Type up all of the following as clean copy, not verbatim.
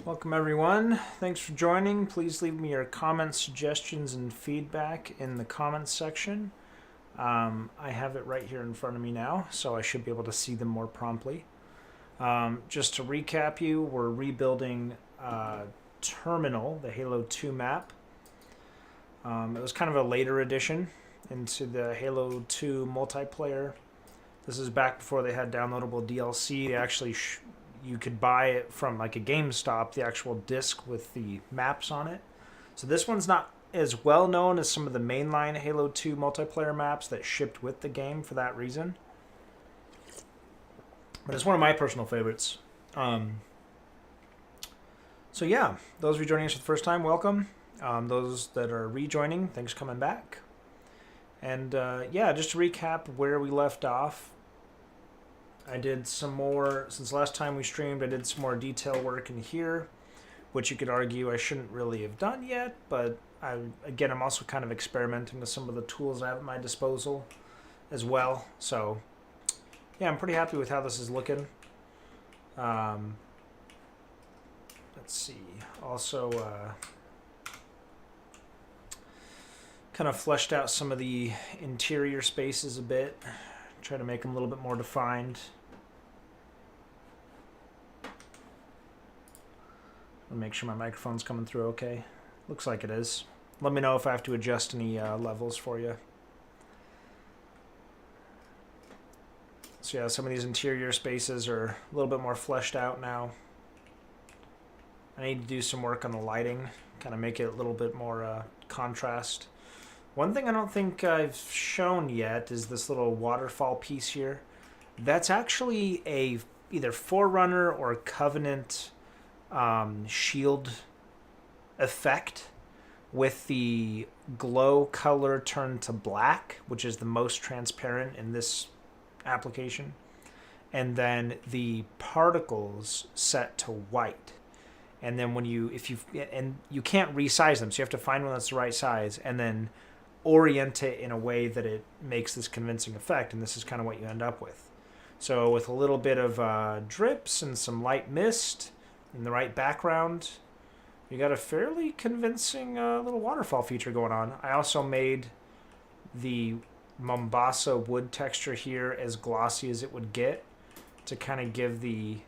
Welcome everyone. Thanks for joining. Please leave me your comments, suggestions, and feedback in the comments section. I have it right here in front of me now, so I should be able to see them more promptly. Just to recap you, we're rebuilding Terminal, the Halo 2 map. It was kind of a later addition into the Halo 2 multiplayer. This is back before they had downloadable DLC. They actually you could buy it from like a GameStop, the actual disc with the maps on it. So this one's not as well known as some of the mainline Halo 2 multiplayer maps that shipped with the game for that reason. But it's one of my personal favorites. So yeah, those of you joining us for the first time, welcome. Those that are rejoining, thanks for coming back. And yeah, just to recap where we left off, I did some more, since last time we streamed, I did some more detail work in here, which you could argue I shouldn't really have done yet, but again, I'm also kind of experimenting with some of the tools I have at my disposal as well. So yeah, I'm pretty happy with how this is looking. Let's see. Also, kind of fleshed out some of the interior spaces a bit. Try to make them a little bit more defined. I'll make sure my microphone's coming through okay. Looks like it is. Let me know if I have to adjust any levels for you. So yeah, some of these interior spaces are a little bit more fleshed out now. I need to do some work on the lighting, kind of make it a little bit more contrast. One thing I don't think I've shown yet is this little waterfall piece here. That's actually a either Forerunner or Covenant shield effect with the glow color turned to black, which is the most transparent in this application, and then the particles set to white. And then when you can't resize them, so you have to find one that's the right size and then orient it in a way that it makes this convincing effect, and this is kind of what you end up with. So with a little bit of drips and some light mist in the right background, you got a fairly convincing little waterfall feature going on. I also made the Mombasa wood texture here as glossy as it would get to kind of give the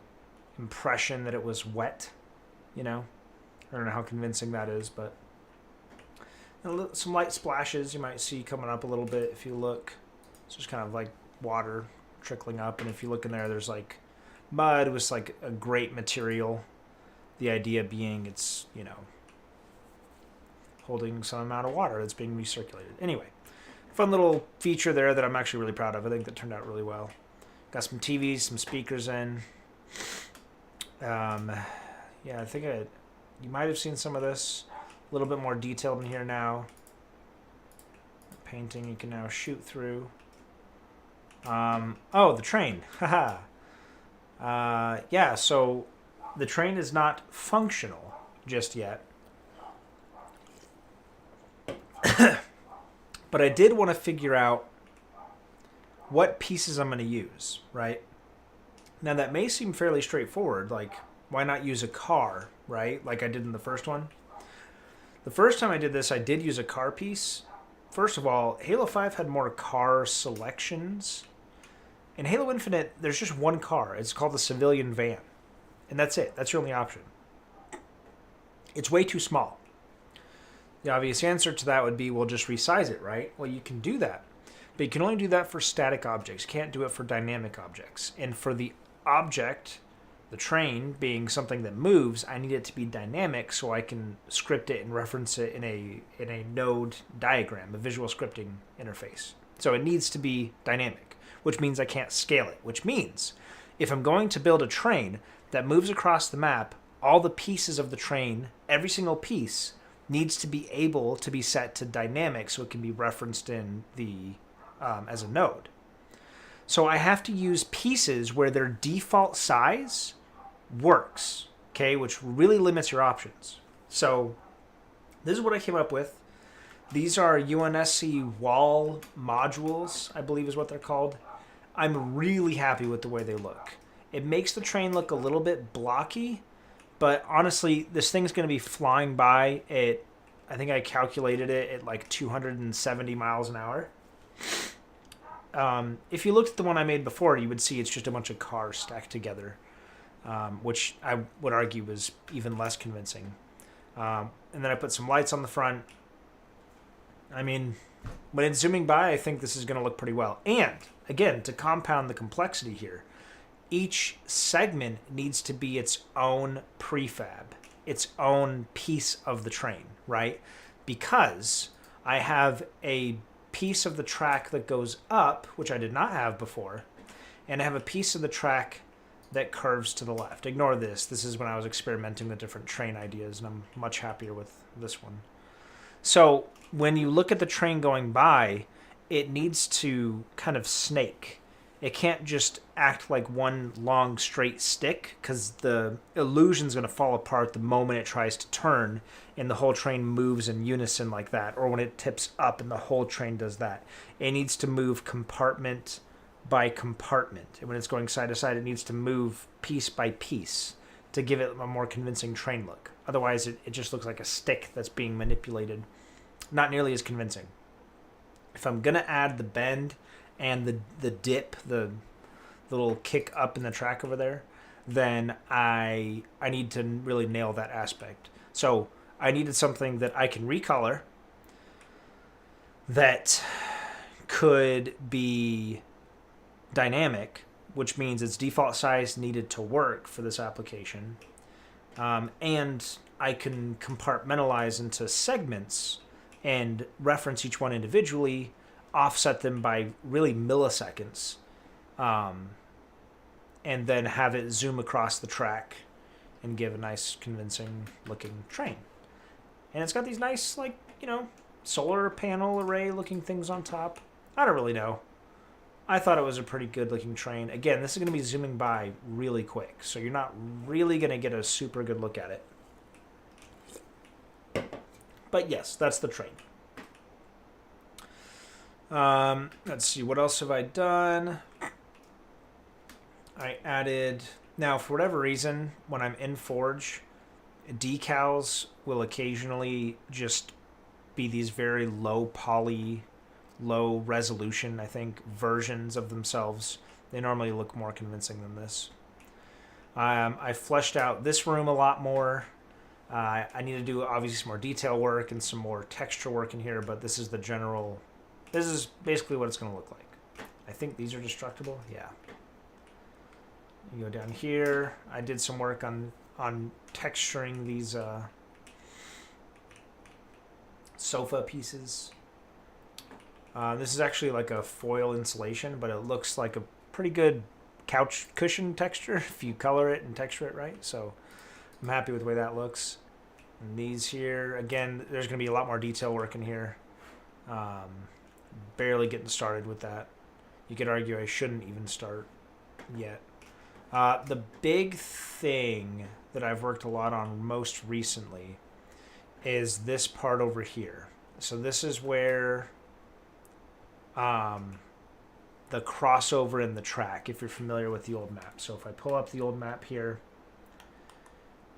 impression that it was wet, you know. I don't know how convincing that is, but some light splashes you might see coming up a little bit if you look. It's just kind of like water trickling up, and if you look in there, there's like mud with like a great material. The idea being it's, you know, holding some amount of water that's being recirculated. Anyway, fun little feature there that I'm actually really proud of. I think that turned out really well. Got some TVs, some speakers in. Yeah, I think you might have seen some of this. A little bit more detailed in here now. Painting you can now shoot through. Oh, the train. Haha. Yeah, so the train is not functional just yet. But I did want to figure out what pieces I'm going to use, right? Now that may seem fairly straightforward, like why not use a car, right? Like I did in the first one. The first time I did this, I did use a car piece. First of all, Halo 5 had more car selections. In Halo Infinite, there's just one car. It's called the civilian van. And that's it. That's your only option. It's way too small. The obvious answer to that would be, well, just resize it, right? Well, you can do that. But you can only do that for static objects. You can't do it for dynamic objects. And for the object, the train being something that moves, I need it to be dynamic so I can script it and reference it in a node diagram, a visual scripting interface. So it needs to be dynamic, which means I can't scale it, which means if I'm going to build a train that moves across the map, all the pieces of the train, every single piece, needs to be able to be set to dynamic so it can be referenced in the as a node. So I have to use pieces where their default size works, okay, which really limits your options. So this is what I came up with. These are UNSC wall modules, I believe is what they're called. I'm really happy with the way they look. It makes the train look a little bit blocky, But honestly, this thing's going to be flying by at, I think I calculated it at like 270 miles an hour. If you looked at the one I made before, you would see it's just a bunch of cars stacked together, which I would argue was even less convincing. And then I put some lights on the front. I mean, when it's zooming by, I think this is going to look pretty well. And, again, to compound the complexity here, each segment needs to be its own prefab, its own piece of the train, right? Because I have a piece of the track that goes up, which I did not have before, and I have a piece of the track that curves to the left. Ignore this. This is when I was experimenting with different train ideas, and I'm much happier with this one. So when you look at the train going by, it needs to kind of snake. It can't just act like one long straight stick, because the illusion's going to fall apart the moment it tries to turn and the whole train moves in unison like that, or when it tips up and the whole train does that. It needs to move compartment by compartment. And when it's going side to side, it needs to move piece by piece to give it a more convincing train look. Otherwise, it just looks like a stick that's being manipulated. Not nearly as convincing. If I'm going to add the bend and the dip, the little kick up in the track over there, then I need to really nail that aspect. So I needed something that I can recolor, that could be dynamic, which means its default size needed to work for this application, and I can compartmentalize into segments and reference each one individually, offset them by really milliseconds, and then have it zoom across the track and give a nice convincing looking train. And it's got these nice, like, solar panel array looking things on top. I don't really know. I thought it was a pretty good looking train. Again, this is going to be zooming by really quick, so you're not really going to get a super good look at it. But yes, that's the train. Let's see, what else have I done? I added, now for whatever reason, when I'm in Forge, decals will occasionally just be these very low poly, low resolution, I think, versions of themselves. They normally look more convincing than this. I fleshed out this room a lot more. I need to do obviously some more detail work and some more texture work in here, but this is the general, this is basically what it's going to look like. I think these are destructible. Yeah. You go down here. I did some work on texturing these sofa pieces. This is actually like a foil insulation, but it looks like a pretty good couch cushion texture if you color it and texture it right. So I'm happy with the way that looks. And these here, again, there's going to be a lot more detail work in here. Barely getting started with that. You could argue I shouldn't even start yet. The big thing that I've worked a lot on most recently is this part over here. So this is where the crossover in the track, if you're familiar with the old map. So if I pull up the old map here,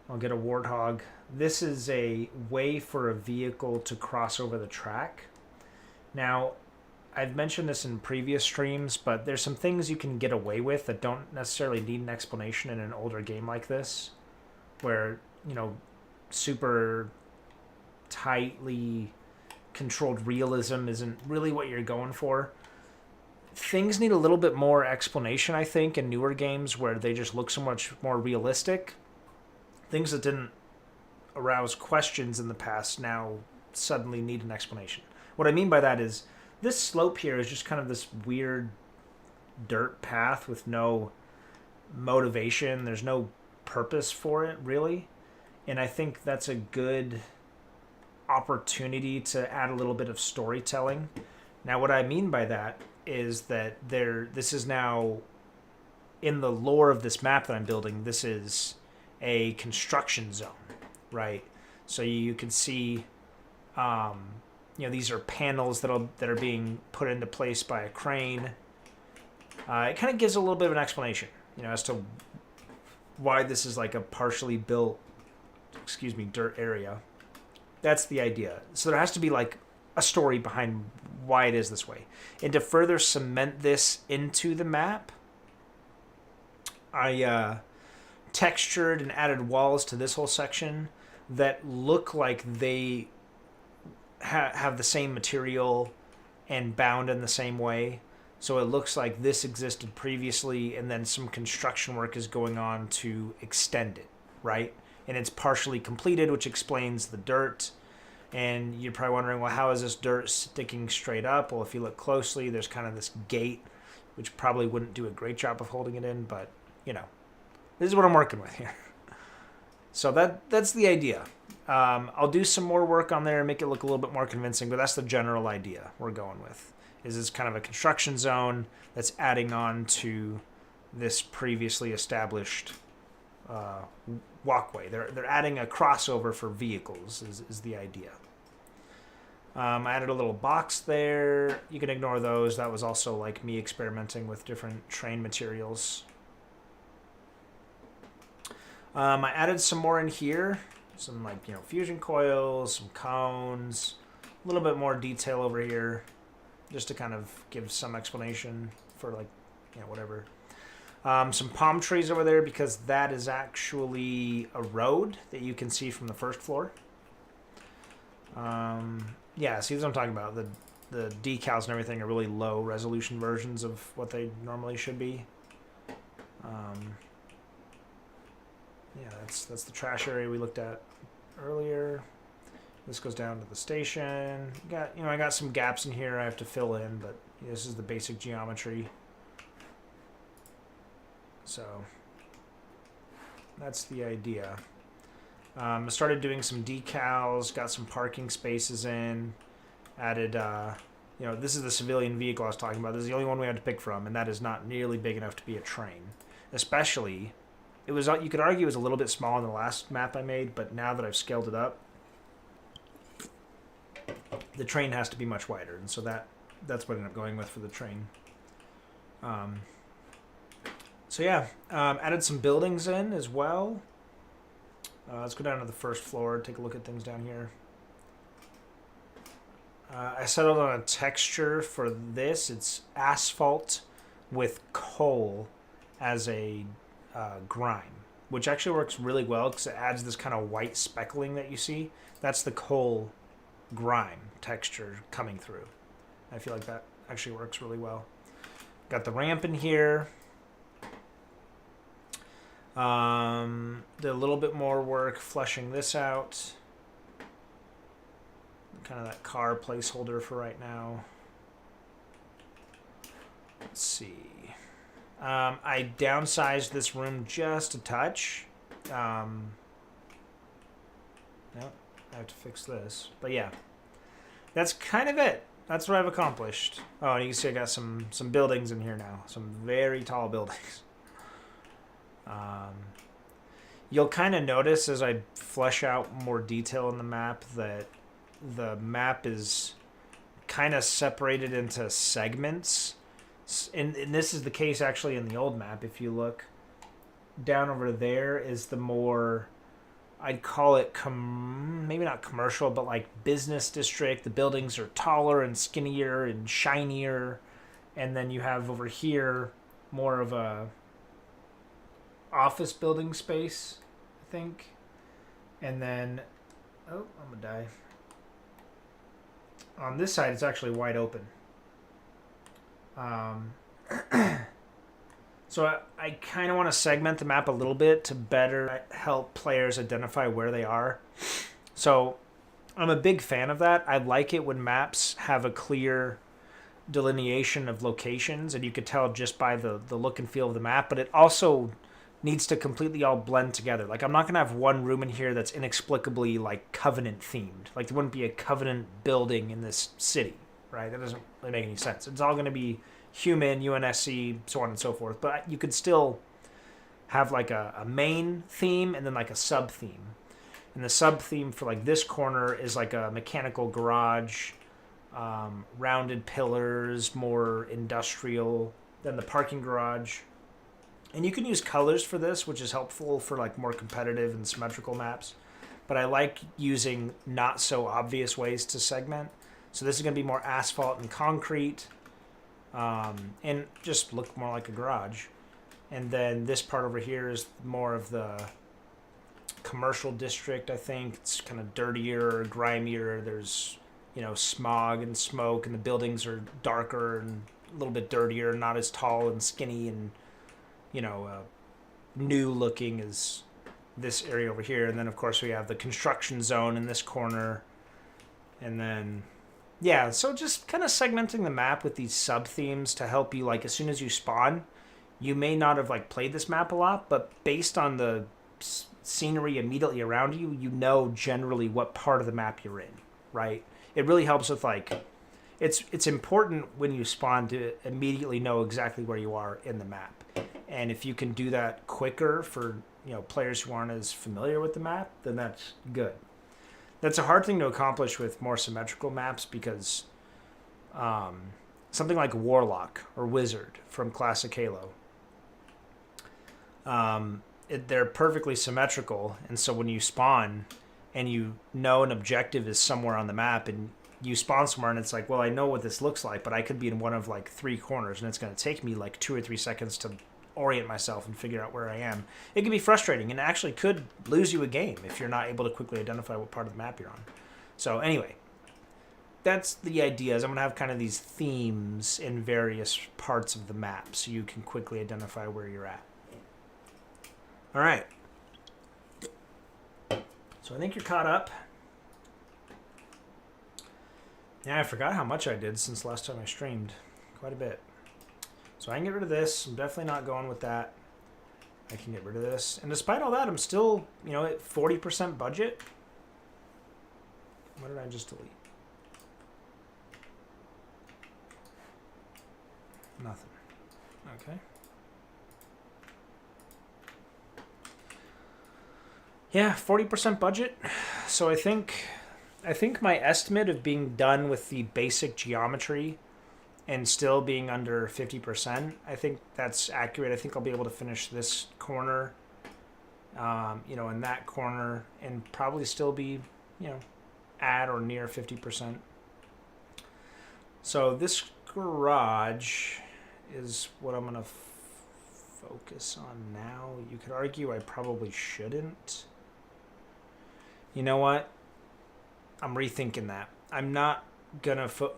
I'll get a warthog. This is a way for a vehicle to cross over the track. Now, I've mentioned this in previous streams, but there's some things you can get away with that don't necessarily need an explanation in an older game like this, where, super tightly controlled realism isn't really what you're going for. Things need a little bit more explanation, I think, in newer games where they just look so much more realistic. Things that didn't arouse questions in the past now suddenly need an explanation. What I mean by that is, this slope here is just kind of this weird dirt path with no motivation. There's no purpose for it, really. And I think that's a good opportunity to add a little bit of storytelling. Now, what I mean by that is that this is now, in the lore of this map that I'm building, this is a construction zone, right? So you can see, these are panels that are being put into place by a crane. It kind of gives a little bit of an explanation, as to why this is like a partially built excuse me, dirt area. That's the idea. So there has to be like a story behind why it is this way. And to further cement this into the map, I textured and added walls to this whole section that look like they have the same material and bound in the same way. So it looks like this existed previously, and then some construction work is going on to extend it, right? And it's partially completed, which explains the dirt. And you're probably wondering, well, how is this dirt sticking straight up? Well, if you look closely, there's kind of this gate, which probably wouldn't do a great job of holding it in, but, you know, this is what I'm working with here. So that's the idea. I'll do some more work on there and make it look a little bit more convincing, but that's the general idea we're going with. Is this kind of a construction zone that's adding on to this previously established walkway. They're adding a crossover for vehicles is the idea. I added a little box there. You can ignore those. That was also like me experimenting with different train materials. I added some more in here. Some like, you know, fusion coils, some cones, a little bit more detail over here, just to kind of give some explanation for like, you know, whatever. Some palm trees over there because that is actually a road that you can see from the first floor. Yeah, see what I'm talking about. The decals and everything are really low resolution versions of what they normally should be. Yeah, that's the trash area we looked at earlier. This goes down to the station. I got some gaps in here I have to fill in, but this is the basic geometry. So that's the idea. I started doing some decals, got some parking spaces in, added, this is the civilian vehicle I was talking about. This is the only one we had to pick from, and that is not nearly big enough to be a train. Especially, you could argue it was a little bit small in the last map I made, but now that I've scaled it up, the train has to be much wider, and so that's what I ended up going with for the train. Added some buildings in as well. Let's go down to the first floor, take a look at things down here. I settled on a texture for this. It's asphalt with coal as a grime, which actually works really well because it adds this kind of white speckling that you see. That's the coal grime texture coming through. I feel like that actually works really well. Got the ramp in here. Did a little bit more work fleshing this out. Kind of that car placeholder for right now. Let's see. I downsized this room just a touch. No, I have to fix this. But yeah, that's kind of it. That's what I've accomplished. Oh, and you can see I got some buildings in here now. Some very tall buildings. You'll kind of notice as I flesh out more detail in the map that the map is kind of separated into segments. And this is the case actually in the old map. If you look down over there is the more, I'd call it maybe not commercial, but like business district. The buildings are taller and skinnier and shinier. And then you have over here more of a office building space, I think. And then, oh, I'm gonna die. On this side, it's actually wide open. So I kind of want to segment the map a little bit to better help players identify where they are. So I'm a big fan of that. I like it when maps have a clear delineation of locations, and you could tell just by the look and feel of the map, but it also needs to completely all blend together. Like, I'm not going to have one room in here that's inexplicably, like, Covenant themed. Like, there wouldn't be a Covenant building in this city, right? That doesn't really make any sense. It's all going to be human, UNSC, so on and so forth. But you could still have, like, a main theme and then, like, a sub-theme. And the sub-theme for, like, this corner is, like, a mechanical garage, rounded pillars, more industrial than the parking garage. And you can use colors for this, which is helpful for like more competitive and symmetrical maps. but I like using not so obvious ways to segment. So this is going to be more asphalt and concrete, and just look more like a garage. And then this part over here is more of the commercial district. I think it's kind of dirtier, grimier. There's, smog and smoke, and the buildings are darker and a little bit dirtier, not as tall and skinny and new looking as this area over here. And then of course we have the construction zone in this corner, and then yeah, so just kind of segmenting the map with these sub themes to help you, like, as soon as you spawn, you may not have like played this map a lot, but based on the scenery immediately around you, you know generally what part of the map you're in, right? It really helps with, like, it's important when you spawn to immediately know exactly where you are in the map. And if you can do that quicker for, players who aren't as familiar with the map, then that's good. That's a hard thing to accomplish with more symmetrical maps because something like Warlock or Wizard from Classic Halo, they're perfectly symmetrical, and so when you spawn and an objective is somewhere on the map and you spawn somewhere and it's like, well, I know what this looks like, but I could be in one of like 3 corners and it's going to take me like 2 or 3 seconds to orient myself and figure out where I am. It can be frustrating and actually could lose you a game if you're not able to quickly identify what part of the map you're on. So anyway, that's the idea, is I'm going to have kind of these themes in various parts of the map so you can quickly identify where you're at. All right. So I think you're caught up. Yeah, I forgot how much I did since last time I streamed. Quite a bit. So I can get rid of this. I'm definitely not going with that. I can get rid of this. And despite all that, I'm still, at 40% budget. What did I just delete? Nothing. Okay. Yeah, 40% budget. So I think my estimate of being done with the basic geometry and still being under 50%, I think that's accurate. I think I'll be able to finish this corner, in that corner, and probably still be, at or near 50%. So this garage is what I'm going to focus on now. You could argue I probably shouldn't. You know what? I'm rethinking that. I'm not going to...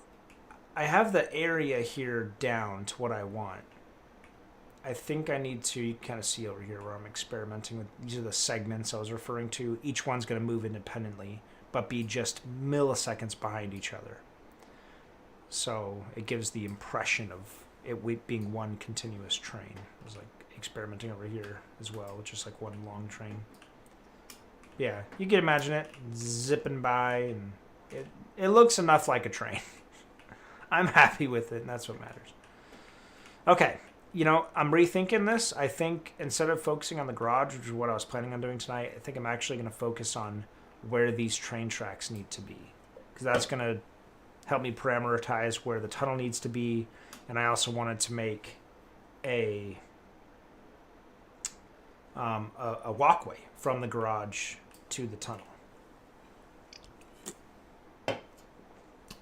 I have the area here down to what I want. I think I need to... You kind of see over here where I'm experimenting with... These are the segments I was referring to. Each one's going to move independently, but be just milliseconds behind each other. So it gives the impression of it being one continuous train. I was like experimenting over here as well, which is like one long train. Yeah, you can imagine it zipping by, and it looks enough like a train. I'm happy with it, and that's what matters. Okay, I'm rethinking this. I think instead of focusing on the garage, which is what I was planning on doing tonight, I think I'm actually going to focus on where these train tracks need to be, because that's going to help me parameterize where the tunnel needs to be, and I also wanted to make a walkway from the garage to the tunnel.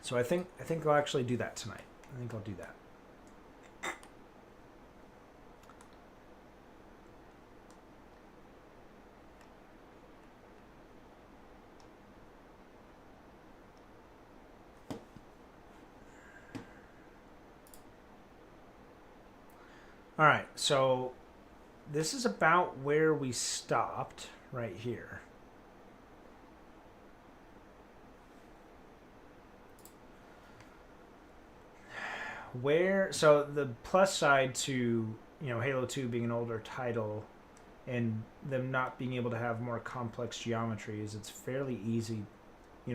So I think I'll actually do that tonight. I think I'll do that. All right, so this is about where we stopped right here. So the plus side to, Halo 2 being an older title and them not being able to have more complex geometry is it's fairly easy.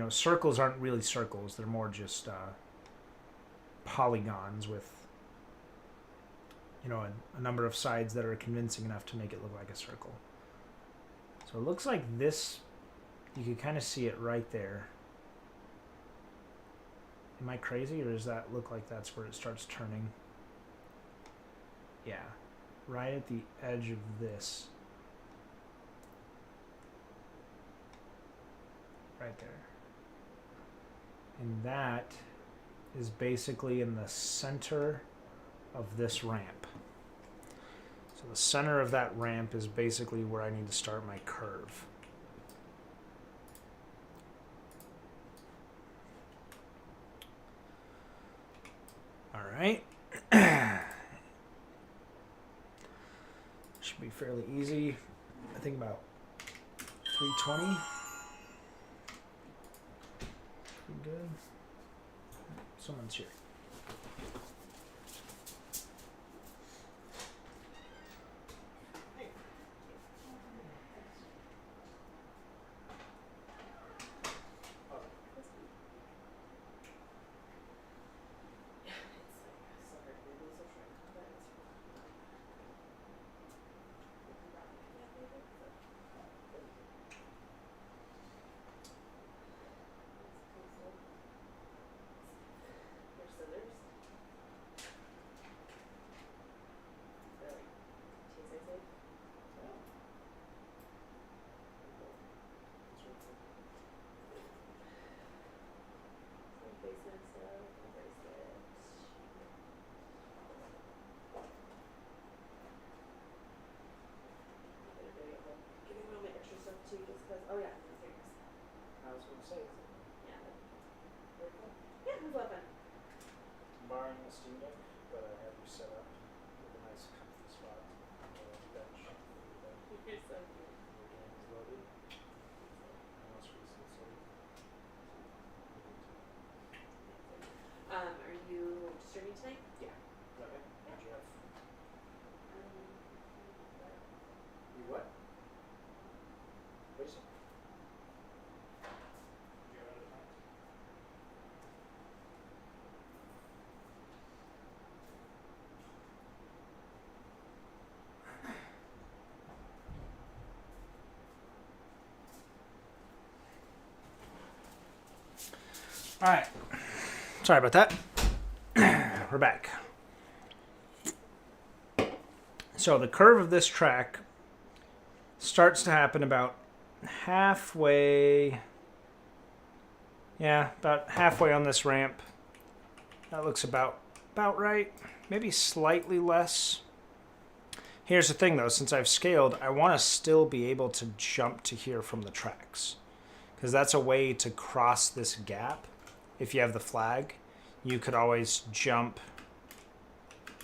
Circles aren't really circles. They're more just polygons with, a number of sides that are convincing enough to make it look like a circle. So it looks like this, you can kind of see it right there. Am I crazy, or does that look like that's where it starts turning? Yeah, right at the edge of this. right there. And that is basically in the center of this ramp. So the center of that ramp is basically where I need to start my curve. All right. Should be fairly easy. I think about 320. Good. Someone's here. Oh yeah, I was going to say, yeah, very cool. yeah, it was a lot of fun. I'm borrowing the Steam Deck, but I have you set up with a nice comfy spot on the bench. You're so cute. Your game is loaded. Most recent save. Are you streaming tonight? Yeah. Okay. What'd you have? You what? What is it? Did you have other plans? All right. Sorry about that. We're back. So the curve of this track starts to happen about halfway. Yeah, about halfway on this ramp. That looks about right. Maybe slightly less. Here's the thing though, since I've scaled, I want to still be able to jump to here from the tracks. Because that's a way to cross this gap. If you have the flag, you could always jump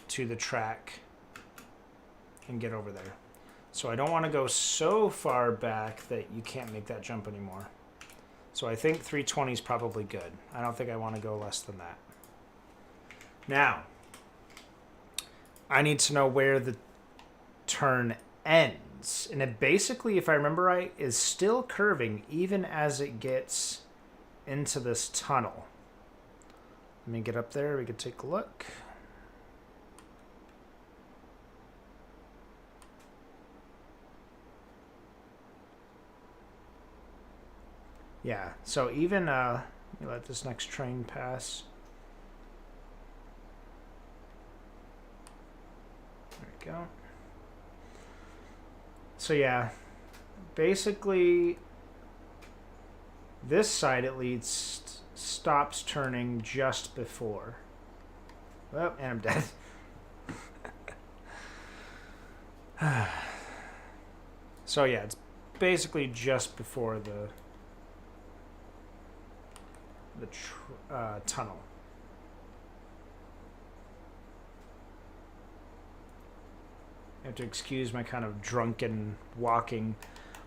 to the track and get over there. So I don't want to go so far back that you can't make that jump anymore. So I think 320 is probably good. I don't think I want to go less than that. Now, I need to know where the turn ends. And it basically, if I remember right, is still curving even as it gets into this tunnel. Let me get up there. We could take a look. Yeah, so even, let me let this next train pass. There we go. So yeah, basically, this side at least stops turning just before. Well, and I'm dead. So yeah, it's basically just before the tunnel. I have to excuse my kind of drunken walking.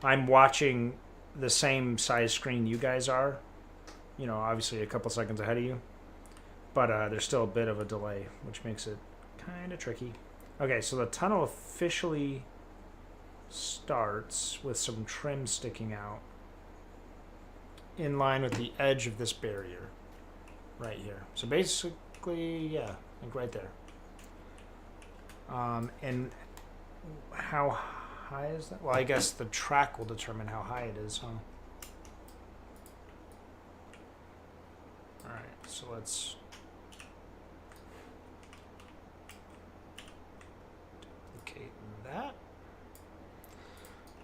I'm watching the same size screen you guys are. You know, obviously a couple seconds ahead of you. But there's still a bit of a delay, which makes it kind of tricky. Okay, so the tunnel officially starts with some trim sticking out in line with the edge of this barrier right here. So basically, yeah, like right there. And how high is that? Well, I guess the track will determine how high it is, huh? All right, so let's duplicate that.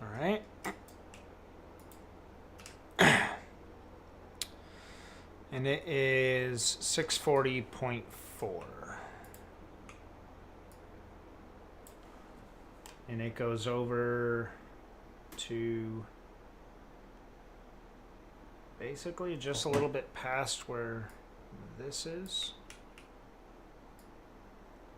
All right. And it is 640.4. And it goes over to basically just a little bit past where this is.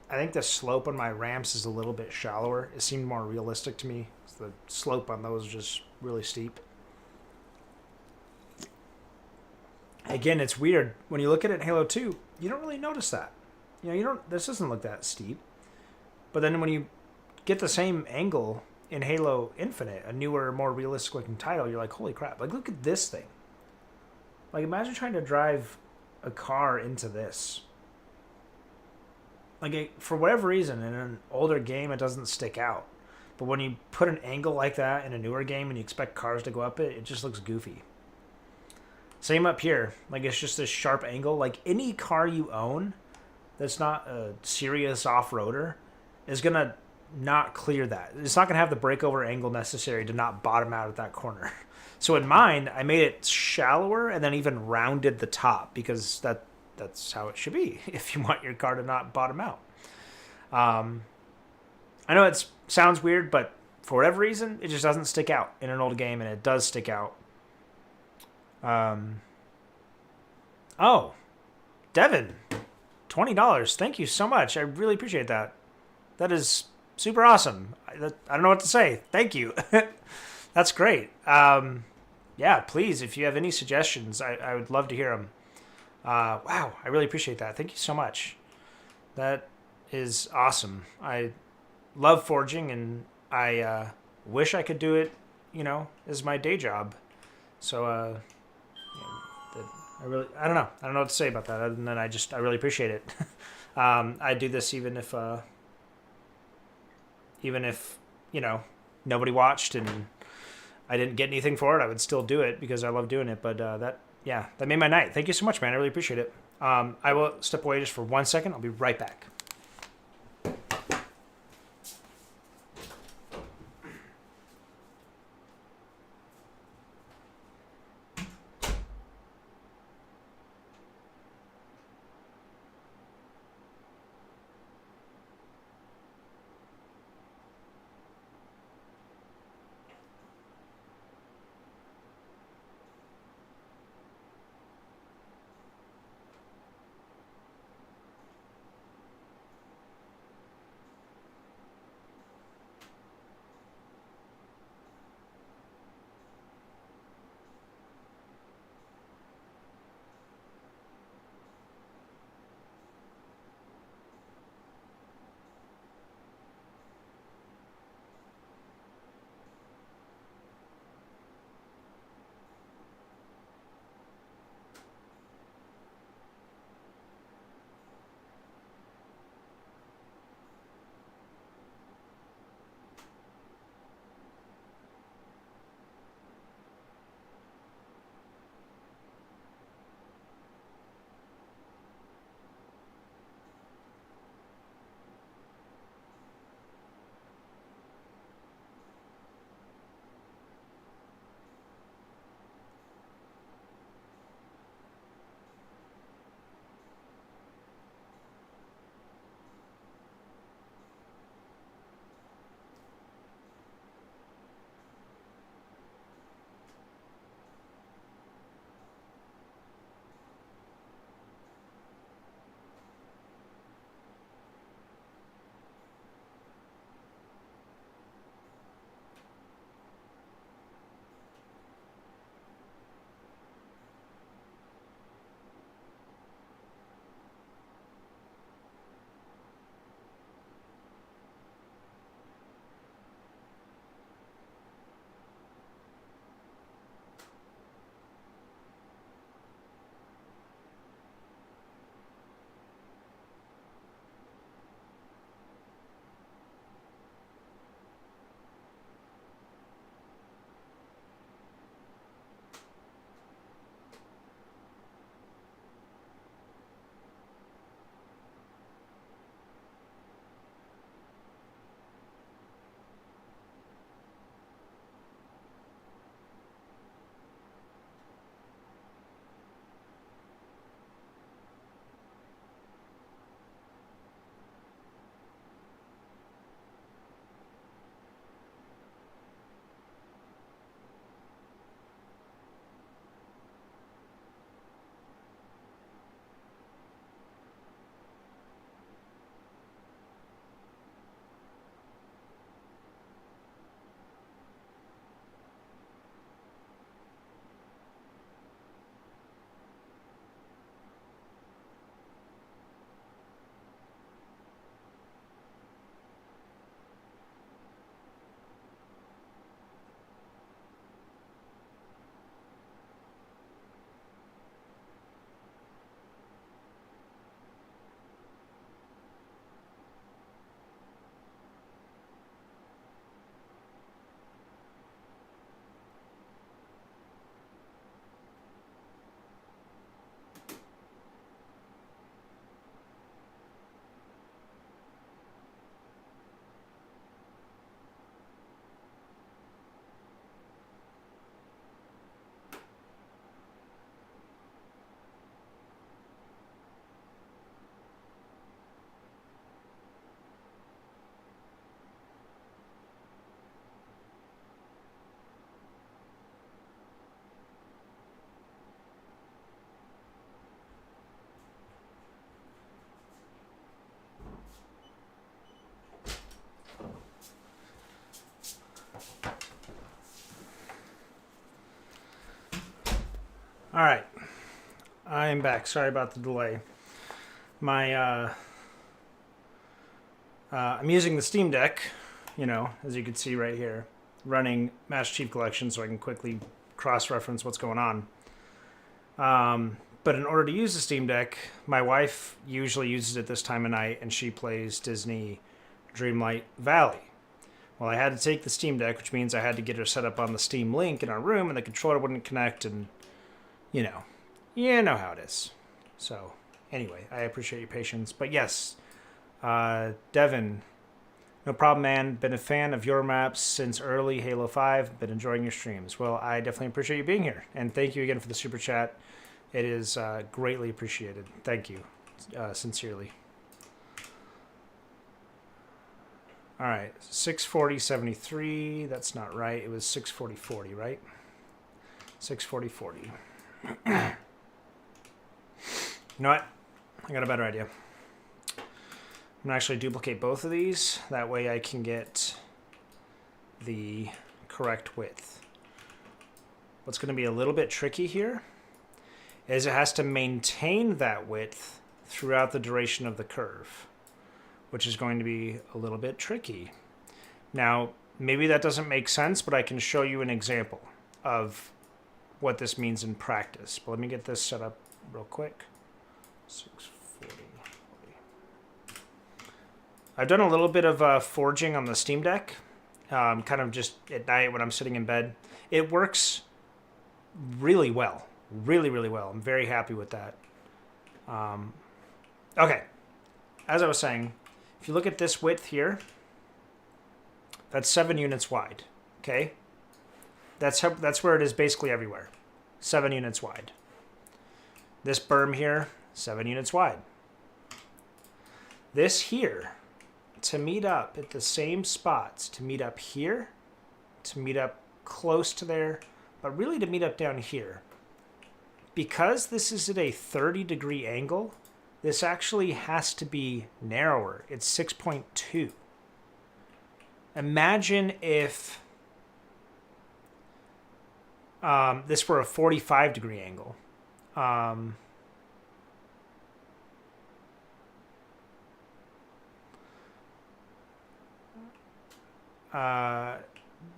I think the slope on my ramps is a little bit shallower. It seemed more realistic to me. The slope on those is just really steep. Again, it's weird. When you look at it in Halo 2, you don't really notice that. You know, this doesn't look that steep. But then when you get the same angle in Halo Infinite, a newer, more realistic looking title, you're like, holy crap. Like, look at this thing. Like, imagine trying to drive a car into this. Like, for whatever reason, in an older game, it doesn't stick out. But when you put an angle like that in a newer game and you expect cars to go up it, it just looks goofy. Same up here. Like, it's just this sharp angle. Like, any car you own that's not a serious off-roader is going to not clear that. It's not going to have the breakover angle necessary to not bottom out at that corner. So in mine, I made it shallower and then even rounded the top because that's how it should be if you want your car to not bottom out. I know it sounds weird, but for whatever reason, it just doesn't stick out in an old game, and it does stick out. Oh, Devin, $20. Thank you so much. I really appreciate that. That is super awesome. I don't know what to say. Thank you. That's great. Yeah, please, if you have any suggestions, I would love to hear them. Wow, I really appreciate that. Thank you so much. That is awesome. I love forging, and I wish I could do it, as my day job. So, I don't know. I don't know what to say about that other than I really appreciate it. I do this even if nobody watched and I didn't get anything for it. I would still do it because I love doing it. But that made my night. Thank you so much, man. I really appreciate it. I will step away just for 1 second. I'll be right back. I'm back. Sorry about the delay. I'm using the Steam Deck, as you can see right here, running Master Chief Collection so I can quickly cross-reference what's going on. But in order to use the Steam Deck, my wife usually uses it this time of night, and she plays Disney Dreamlight Valley. Well, I had to take the Steam Deck, which means I had to get her set up on the Steam Link in our room, and the controller wouldn't connect, and you know how it is. So, anyway, I appreciate your patience. But yes, Devin, no problem, man. Been a fan of your maps since early Halo 5. Been enjoying your streams. Well, I definitely appreciate you being here, and thank you again for the super chat. It is greatly appreciated. Thank you, sincerely. All right, 640.73. That's not right. It was 640.40, right? 640.40. You know what? I got a better idea. I'm going to actually duplicate both of these. That way I can get the correct width. What's going to be a little bit tricky here is it has to maintain that width throughout the duration of the curve, which is going to be a little bit tricky. Now, maybe that doesn't make sense, but I can show you an example of what this means in practice. But let me get this set up real quick. 640. I've done a little bit of forging on the Steam Deck, kind of just at night when I'm sitting in bed. It works really well, really, really well. I'm very happy with that. Okay, as I was saying, if you look at this width here, that's 7 units wide, okay? That's where it is basically everywhere. 7 units wide. This berm here, 7 units wide. This here, to meet up at the same spots, to meet up here, to meet up close to there, but really to meet up down here. Because this is at a 30-degree angle, this actually has to be narrower. It's 6.2. Imagine if this were a 45-degree angle.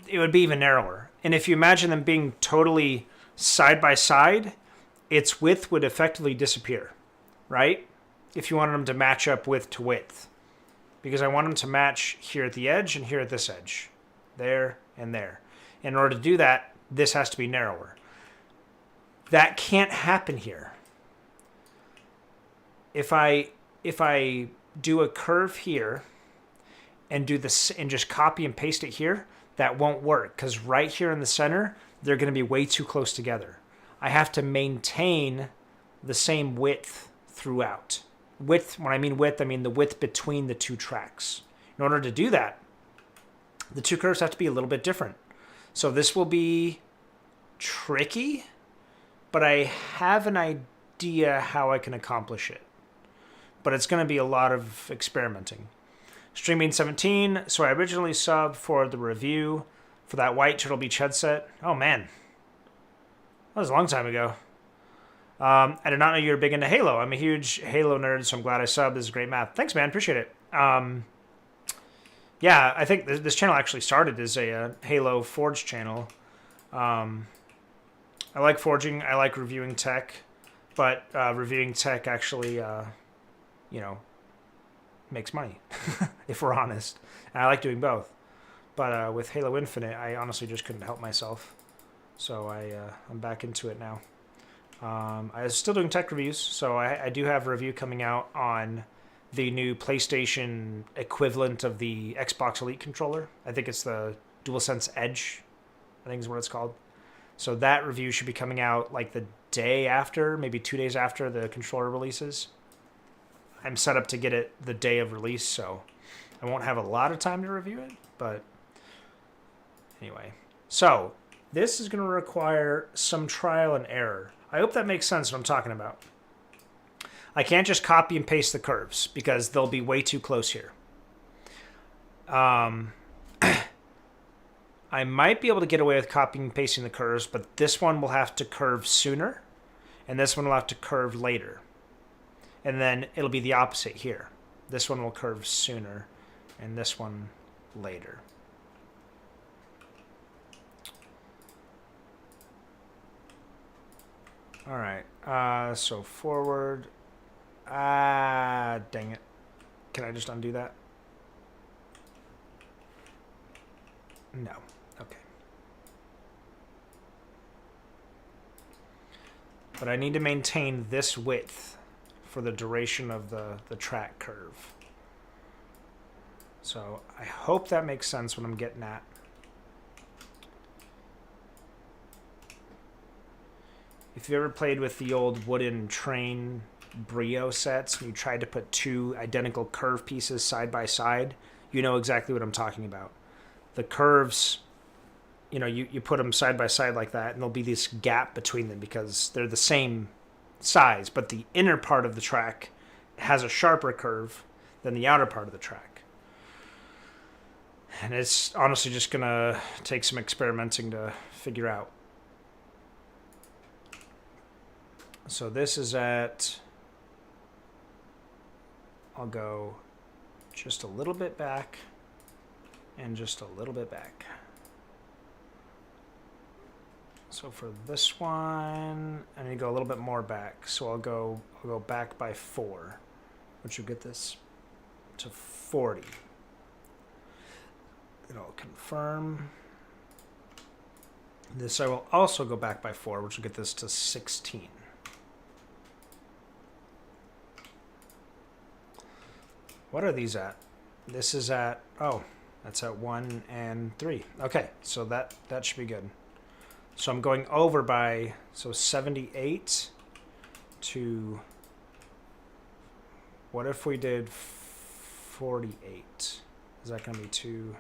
It would be even narrower. And if you imagine them being totally side by side, its width would effectively disappear, right? If you wanted them to match up width to width. Because I want them to match here at the edge and here at this edge. There and there. In order to do that, this has to be narrower. That can't happen here. If I do a curve here and do this and just copy and paste it here, that won't work, because right here in the center, they're going to be way too close together. I have to maintain the same width throughout. Width, when I mean width, I mean the width between the two tracks. In order to do that, the two curves have to be a little bit different. So this will be tricky, but I have an idea how I can accomplish it. But it's going to be a lot of experimenting. Streaming 17, so I originally subbed for the review for that white Turtle Beach headset. Oh man, that was a long time ago. I did not know you were big into Halo. I'm a huge Halo nerd, so I'm glad I subbed. This is great math. Thanks, man. Appreciate it. Yeah, I think this channel actually started as a Halo Forge channel. I like forging. I like reviewing tech, but reviewing tech actually, makes money, if we're honest. And I like doing both. But with Halo Infinite, I honestly just couldn't help myself. So I'm back into it now. I was still doing tech reviews, so I do have a review coming out on the new PlayStation equivalent of the Xbox Elite controller. I think it's the DualSense Edge, I think is what it's called. So that review should be coming out like the day after, maybe 2 days after the controller releases. I'm set up to get it the day of release, so I won't have a lot of time to review it, but anyway. So this is going to require some trial and error. I hope that makes sense what I'm talking about. I can't just copy and paste the curves because they'll be way too close here. I might be able to get away with copying and pasting the curves, but this one will have to curve sooner, and this one will have to curve later. And then it'll be the opposite here. This one will curve sooner, and this one later. All right, so forward. Dang it. Can I just undo that? No. Okay. But I need to maintain this width for the duration of the track curve. So I hope that makes sense what I'm getting at. If you ever played with the old wooden train Brio sets and you tried to put two identical curve pieces side by side, you know exactly what I'm talking about. The curves, you know, you put them side by side like that, and there'll be this gap between them because they're the same size, but the inner part of the track has a sharper curve than the outer part of the track. And it's honestly just going to take some experimenting to figure out. So this is at, I'll go just a little bit back and just a little bit back. So for this one, I need to go a little bit more back. So I'll go back by 4, which will get this to 40. And I'll confirm. This I will also go back by 4, which will get this to 16. What are these at? This is at, oh, that's at 1 and 3. Okay, so that should be good. So I'm going over by, so 78 to, what if we did 48? Is that going to be too?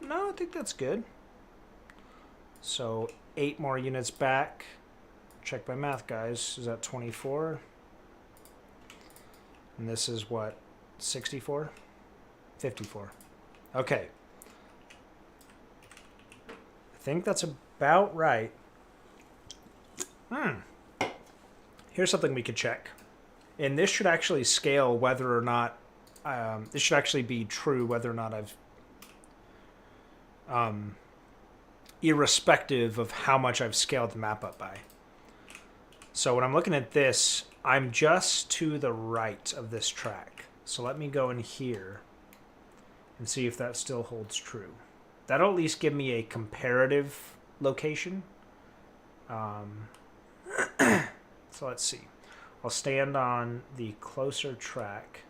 No, I think that's good. So 8 more units back. Check my math, guys. Is that 24? And this is what? 64? 54. Okay. I think that's about right. Here's something we could check. And this should actually scale whether or not... this should actually be true whether or not I've... irrespective of how much I've scaled the map up by. So when I'm looking at this, I'm just to the right of this track. So let me go in here and see if that still holds true. That'll at least give me a comparative location. So let's see. I'll stand on the closer track.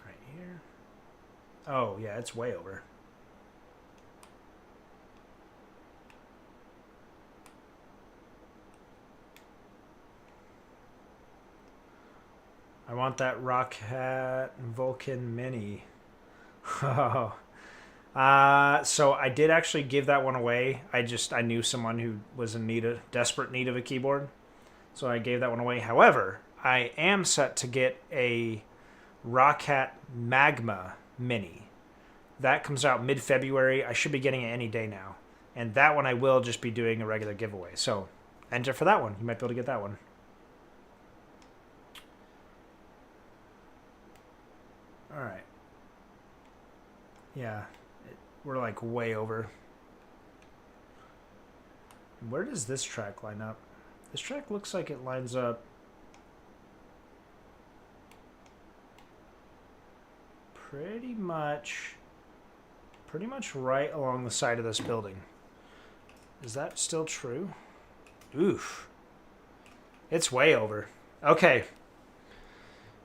Right here. Oh, yeah, it's way over. I want that Rock Hat Vulcan Mini. Oh. So I did actually give that one away. I knew someone who was in desperate need of a keyboard. So I gave that one away. However, I am set to get a Rock Hat Magma Mini. That comes out mid-February. I should be getting it any day now. And that one I will just be doing a regular giveaway. So enter for that one. You might be able to get that one. All right. Yeah, we're like way over. Where does this track line up? This track looks like it lines up pretty much right along the side of this building. Is that still true? Oof. It's way over. Okay.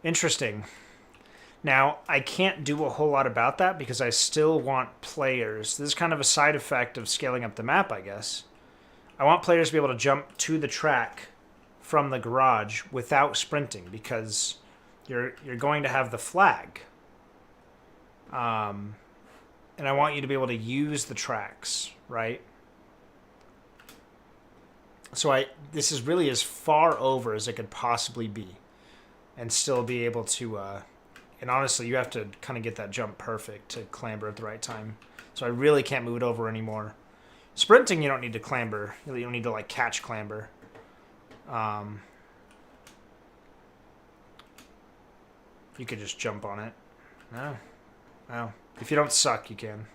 Interesting. Now, I can't do a whole lot about that because I still want players. This is kind of a side effect of scaling up the map, I guess. I want players to be able to jump to the track from the garage without sprinting because you're going to have the flag. And I want you to be able to use the tracks, right? So this is really as far over as it could possibly be. and still be able to, and honestly, you have to kind of get that jump perfect to clamber at the right time. So I really can't move it over anymore. Sprinting, you don't need to clamber. You don't need to like catch clamber. You could just jump on it. No. Well, if you don't suck, you can.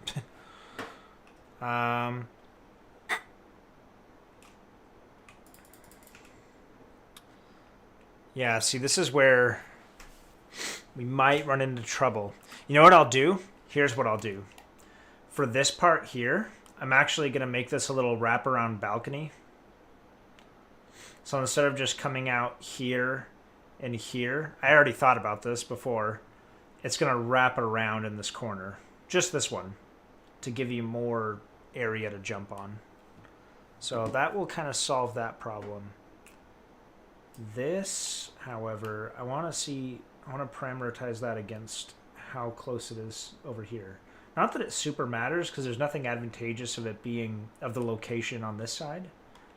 Yeah, see, this is where we might run into trouble. You know what I'll do? Here's what I'll do. For this part here, I'm actually going to make this a little wraparound balcony. So instead of just coming out here and here, I already thought about this before. It's going to wrap around in this corner. Just this one. To give you more area to jump on. So that will kind of solve that problem. This, however, I want to parameterize that against how close it is over here. Not that it super matters, because there's nothing advantageous of it being of the location on this side.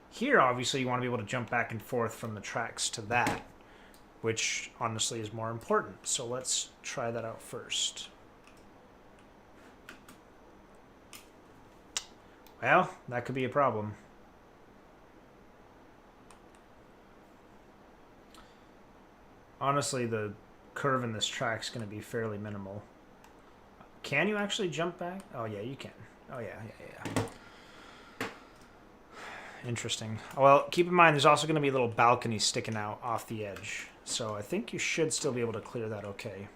Here, obviously, you want to be able to jump back and forth from the tracks to that, which honestly is more important. So let's try that out first. Well, that could be a problem. Honestly, the curve in this track is going to be fairly minimal. Can you actually jump back? Oh, yeah, you can. Oh, yeah. Interesting. Well, keep in mind, there's also going to be a little balcony sticking out off the edge. So I think you should still be able to clear that okay.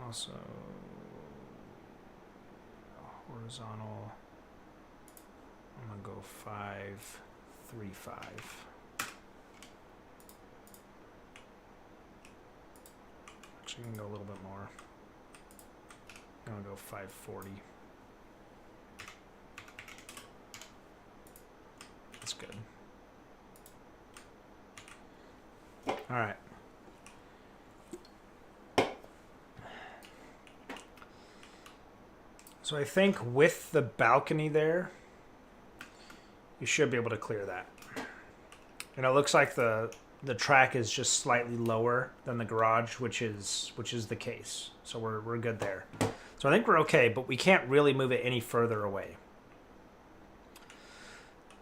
Also, horizontal. I'm going to go 5, 3, 5. Actually, you can go a little bit more. I'm going to go 540. That's good. All right. So I think with the balcony there, you should be able to clear that. And it looks like the track is just slightly lower than the garage, which is the case. So we're good there. So I think we're okay, but we can't really move it any further away.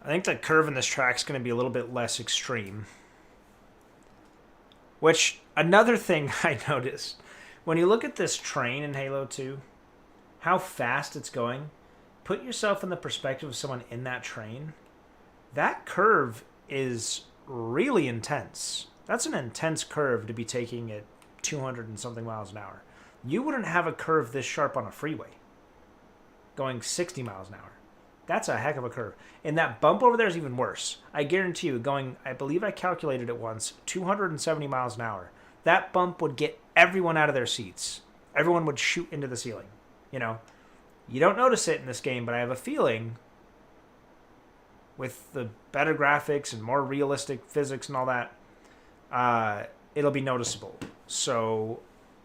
I think the curve in this track is going to be a little bit less extreme. Which, another thing I noticed, when you look at this train in Halo 2, how fast it's going, put yourself in the perspective of someone in that train. That curve is really intense. That's an intense curve to be taking at 200 and something miles an hour. You wouldn't have a curve this sharp on a freeway going 60 miles an hour. That's a heck of a curve. And that bump over there is even worse. I guarantee you, going, I believe I calculated it once, 270 miles an hour. That bump would get everyone out of their seats. Everyone would shoot into the ceiling. You know, you don't notice it in this game, but I have a feeling with the better graphics and more realistic physics and all that, it'll be noticeable. So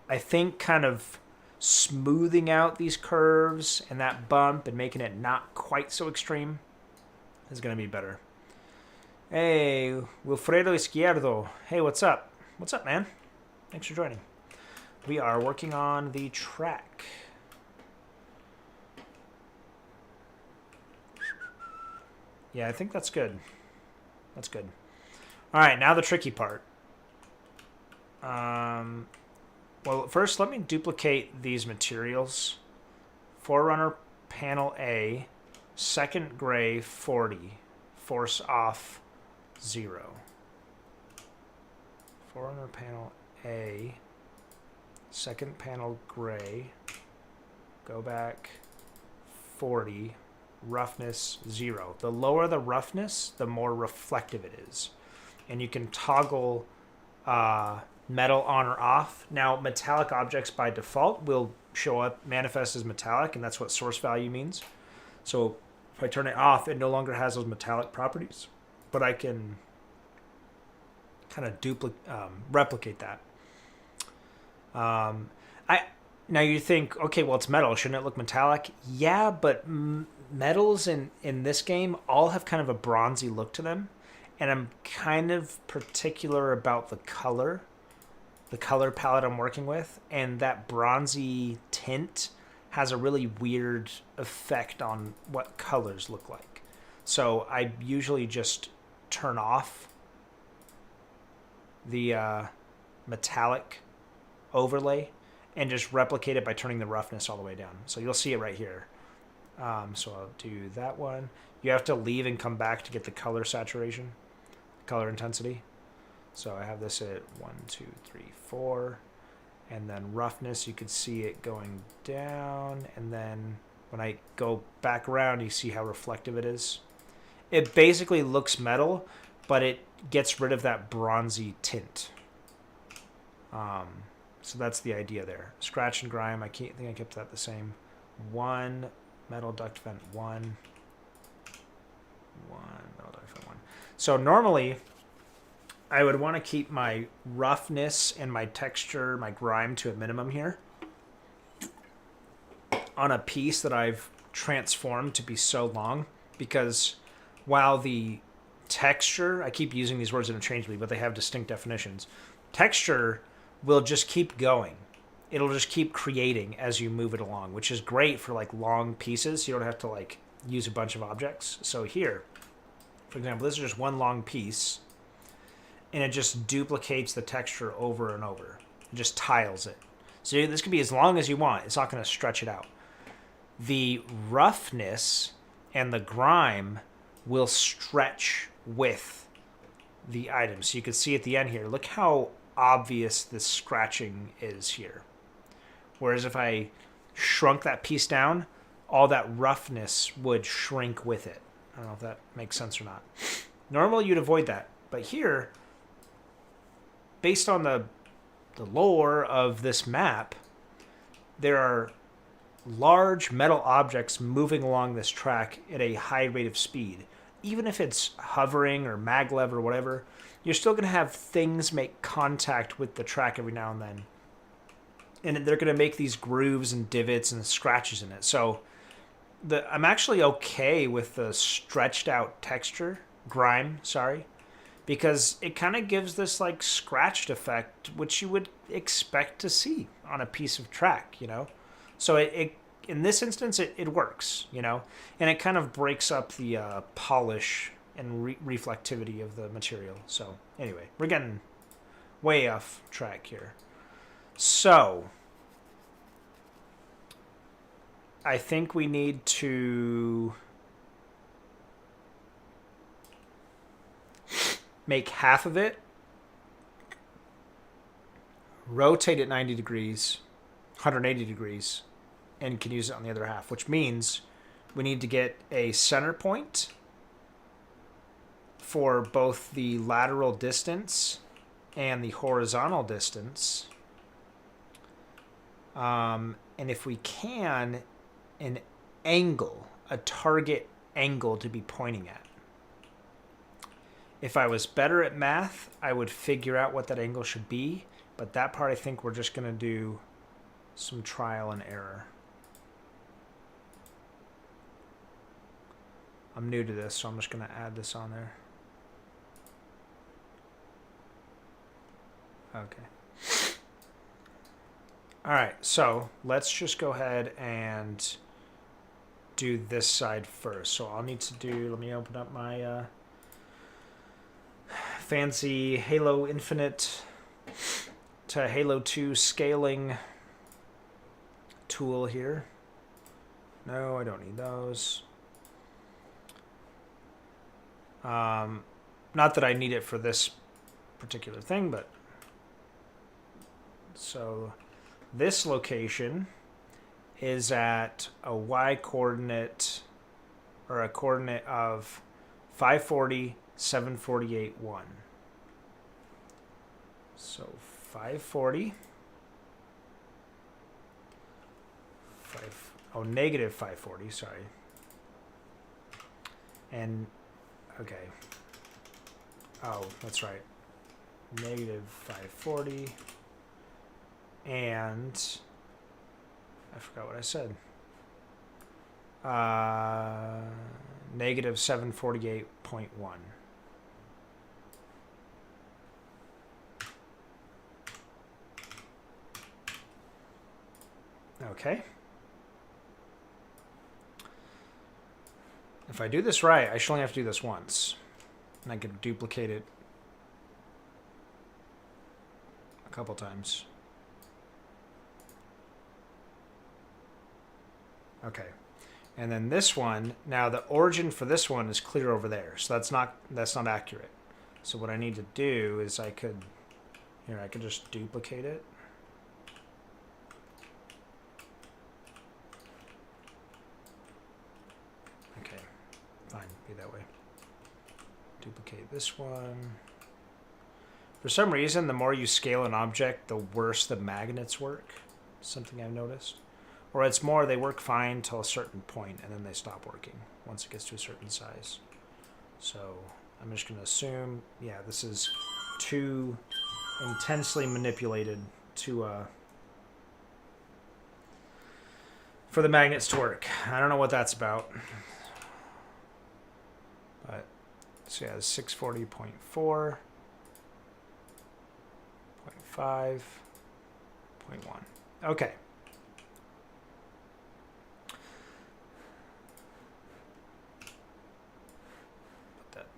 I think kind of smoothing out these curves and that bump and making it not quite so extreme is going to be better. Hey, Wilfredo Izquierdo. Hey, what's up? What's up, man? Thanks for joining. We are working on the track. Yeah, I think that's good. That's good. All right, now the tricky part. Well, first, let me duplicate these materials. Forerunner panel A, second gray 40, force off 0. Forerunner panel A, second panel gray, go back 40, roughness 0. The lower the roughness, the more reflective it is. And you can toggle metal on or off. Now, metallic objects by default will show up, manifest as metallic, and that's what source value means. So if I turn it off, it no longer has those metallic properties. But I can kind of replicate that. Now you think, okay, well, it's metal. Shouldn't it look metallic? Yeah, but metals in this game all have kind of a bronzy look to them. And I'm kind of particular about the color palette I'm working with. And that bronzy tint has a really weird effect on what colors look like. So I usually just turn off the metallic overlay and just replicate it by turning the roughness all the way down. So you'll see it right here. So I'll do that one. You have to leave and come back to get the color saturation, color intensity. So I have this at 1, 2, 3, 4. And then roughness, you could see it going down. And then when I go back around, you see how reflective it is. It basically looks metal, but it gets rid of that bronzy tint. So that's the idea there. Scratch and grime, I think I kept that the same. 1, metal duct vent 1. 1, metal duct vent 1. So normally, I would want to keep my roughness and my texture, my grime to a minimum here. On a piece that I've transformed to be so long, because while the texture, I keep using these words interchangeably, but they have distinct definitions. Texture will just keep going. It'll just keep creating as you move it along, which is great for like long pieces. You don't have to like use a bunch of objects. So here, for example, this is just one long piece, and it just duplicates the texture over and over. It just tiles it. So this could be as long as you want. It's not going to stretch it out. The roughness and the grime will stretch with the item. So you can see at the end here, look how obvious this scratching is here. Whereas if I shrunk that piece down, all that roughness would shrink with it. I don't know if that makes sense or not. Normally you'd avoid that. But here, based on the lore of this map, there are large metal objects moving along this track at a high rate of speed. Even if it's hovering or maglev or whatever, you're still going to have things make contact with the track every now and then. And they're going to make these grooves and divots and scratches in it. So I'm actually okay with the stretched out texture, grime, sorry, because it kind of gives this like scratched effect, which you would expect to see on a piece of track, you know? So it in this instance, it works, you know? And it kind of breaks up the polish and reflectivity of the material. So anyway, we're getting way off track here. So I think we need to make half of it, rotate it 90 degrees, 180 degrees, and can use it on the other half, which means we need to get a center point for both the lateral distance and the horizontal distance. And if we can, an angle, a target angle to be pointing at. If I was better at math, I would figure out what that angle should be, but that part I think we're just going to do some trial and error. I'm new to this, so I'm just going to add this on there. Okay. All right, so let's just go ahead and do this side first. So I'll need to do, let me open up my fancy Halo Infinite to Halo 2 scaling tool here. No, I don't need those. Not that I need it for this particular thing, but so this location is at a y coordinate, or a coordinate of 540, 748, 1. So 540, negative 540, sorry. And, okay. Oh, that's right. Negative 540. And I forgot what I said. Negative 748.1. Okay. If I do this right, I should only have to do this once. And I could duplicate it a couple times. Okay. And then this one, now the origin for this one is clear over there. So that's not accurate. So what I need to do is I could just duplicate it. Okay. Fine, be that way. Duplicate this one. For some reason, the more you scale an object, the worse the magnets work. Something I've noticed. Or it's more they work fine till a certain point and then they stop working once it gets to a certain size. So I'm just going to assume, yeah, this is too intensely manipulated to for the magnets to work. I don't know what that's about. But so yeah, 640.4, 0.5, 0.1. Okay.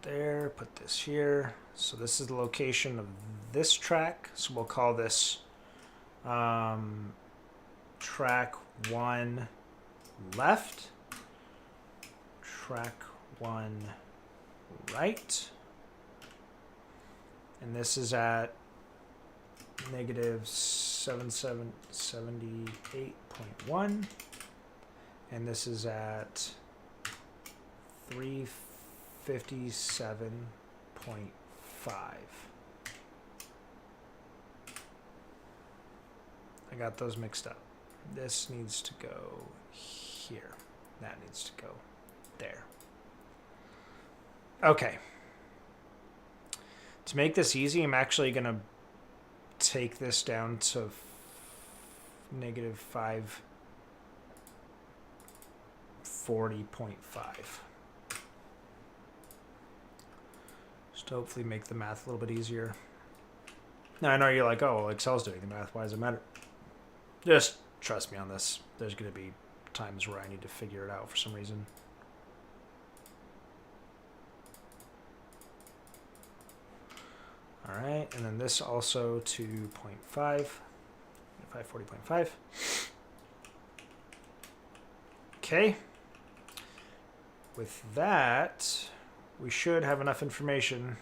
There, put this here. So this is the location of this track. So we'll call this track 1 left, track 1 right, and this is at negative 78.1, and this is at 357.5. I got those mixed up. This needs to go here. That needs to go there. Okay. To make this easy, I'm actually going to take this down to negative 540.5. Just to hopefully make the math a little bit easier. Now I know you're like, oh, well, Excel's doing the math. Why does it matter? Just trust me on this. There's going to be times where I need to figure it out for some reason. All right, and then this also to 0.5, 540.5. Okay. With that, we should have enough information.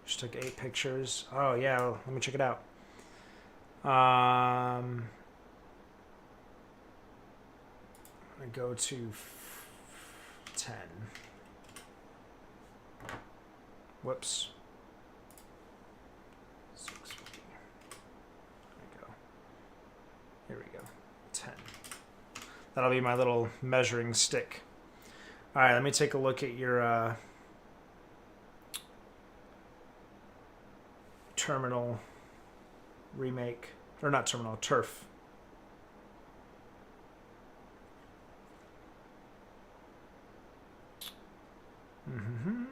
Just took 8 pictures. Oh yeah, well, let me check it out. I'm gonna go to 10. Whoops. 650. There we go. Here we go. 10. That'll be my little measuring stick. All right, let me take a look at your terminal remake, or not terminal, turf. Mm-hmm.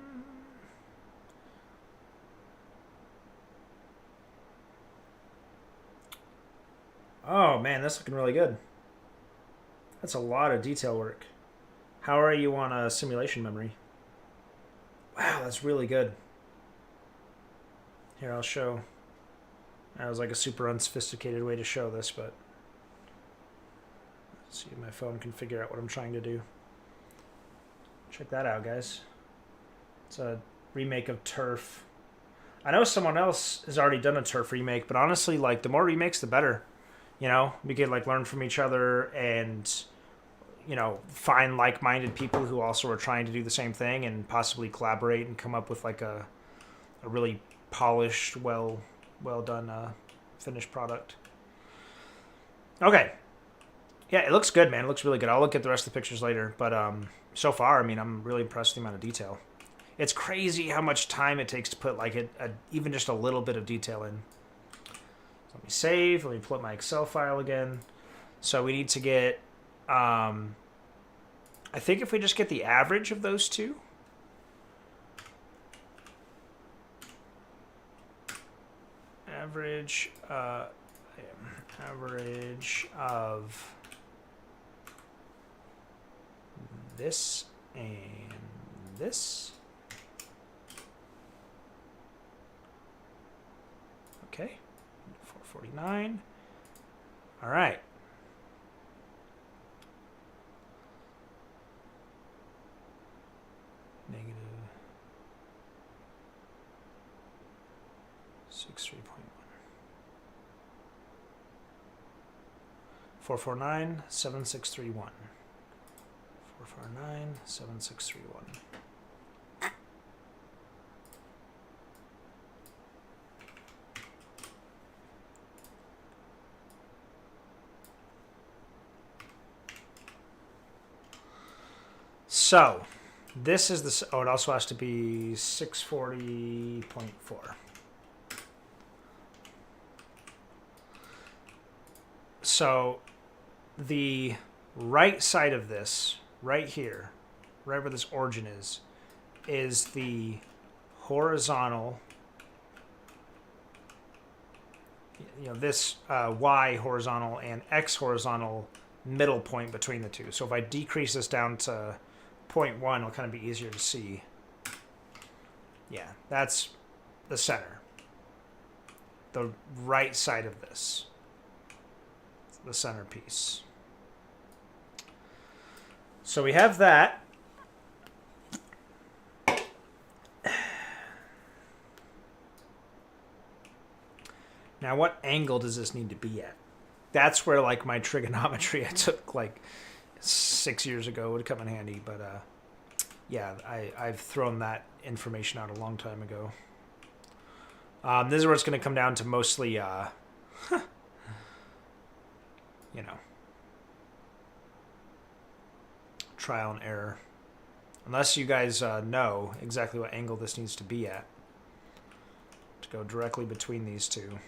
Oh man, that's looking really good. That's a lot of detail work. How are you on a simulation memory? Wow, that's really good. Here, I'll show. That was like a super unsophisticated way to show this, but let's see if my phone can figure out what I'm trying to do. Check that out, guys. It's a remake of Turf. I know someone else has already done a Turf remake, but honestly, like, the more remakes, the better. You know, we could like learn from each other and, you know, find like-minded people who also are trying to do the same thing and possibly collaborate and come up with like a really polished, well done finished product. Okay. Yeah, it looks good, man. It looks really good. I'll look at the rest of the pictures later, but so far, I mean, I'm really impressed with the amount of detail. It's crazy how much time it takes to put like even just a little bit of detail in. So let me save. Let me pull up my Excel file again. So we need to get, I think if we just get the average of those two, average of this and this. Okay, 449. All right. Negative 63.1. 449 7631. 449 7631. So, this is the. Oh, it also has to be 640.4. So, the right side of this, right here, right where this origin is the horizontal. This Y horizontal and X horizontal middle point between the two. So if I decrease this down to 0.1, it'll kind of be easier to see. Yeah, that's the center. The right side of this. The centerpiece. So we have that. Now, what angle does this need to be at? That's where, like, my trigonometry I took, like, 6 years ago would come in handy. But, yeah, I've thrown that information out a long time ago. This is where it's going to come down to mostly, trial and error. Unless you guys know exactly what angle this needs to be at. To go directly between these two.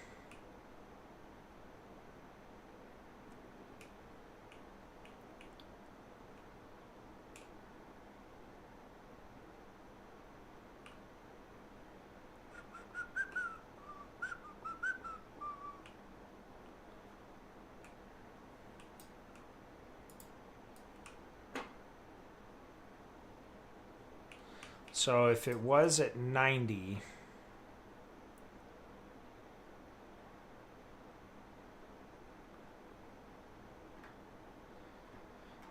So if it was at 90,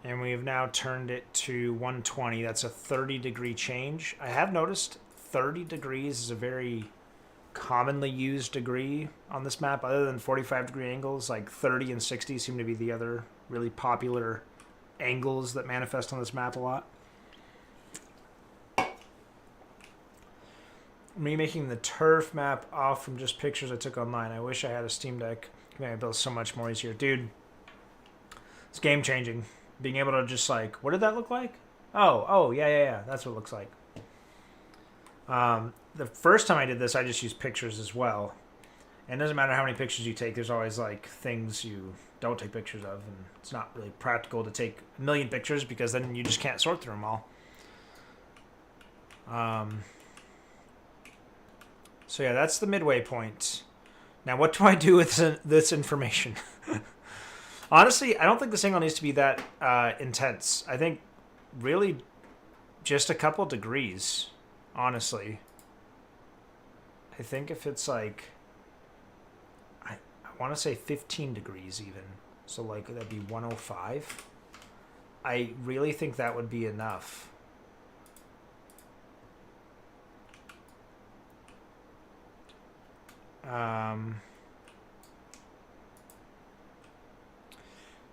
and we've now turned it to 120, that's a 30-degree change. I have noticed 30 degrees is a very commonly used degree on this map. Other than 45-degree angles, like 30 and 60 seem to be the other really popular angles that manifest on this map a lot. Me making the turf map off from just pictures I took online. I wish I had a Steam Deck. It made my build so much more easier. Dude, it's game changing. Being able to just like, what did that look like? Oh, yeah. That's what it looks like. The first time I did this, I just used pictures as well. And it doesn't matter how many pictures you take. There's always like things you don't take pictures of. And it's not really practical to take a million pictures because then you just can't sort through them all. So yeah, that's the midway point. Now, what do I do with this information? Honestly, I don't think this angle needs to be that intense. I think really just a couple degrees, honestly. I think if it's like, I want to say 15 degrees even. So like that'd be 105. I really think that would be enough.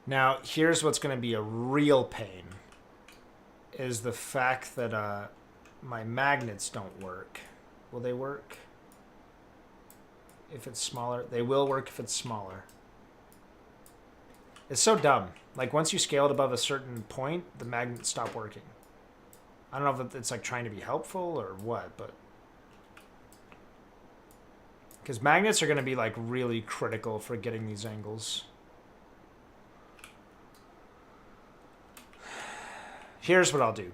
Now, here's what's going to be a real pain, is the fact that my magnets don't work. Will they work if it's smaller? They will work if it's smaller. It's so dumb. Like, once you scale it above a certain point, the magnets stop working. I don't know if it's like trying to be helpful or what, but... Because magnets are going to be like really critical for getting these angles. Here's what I'll do.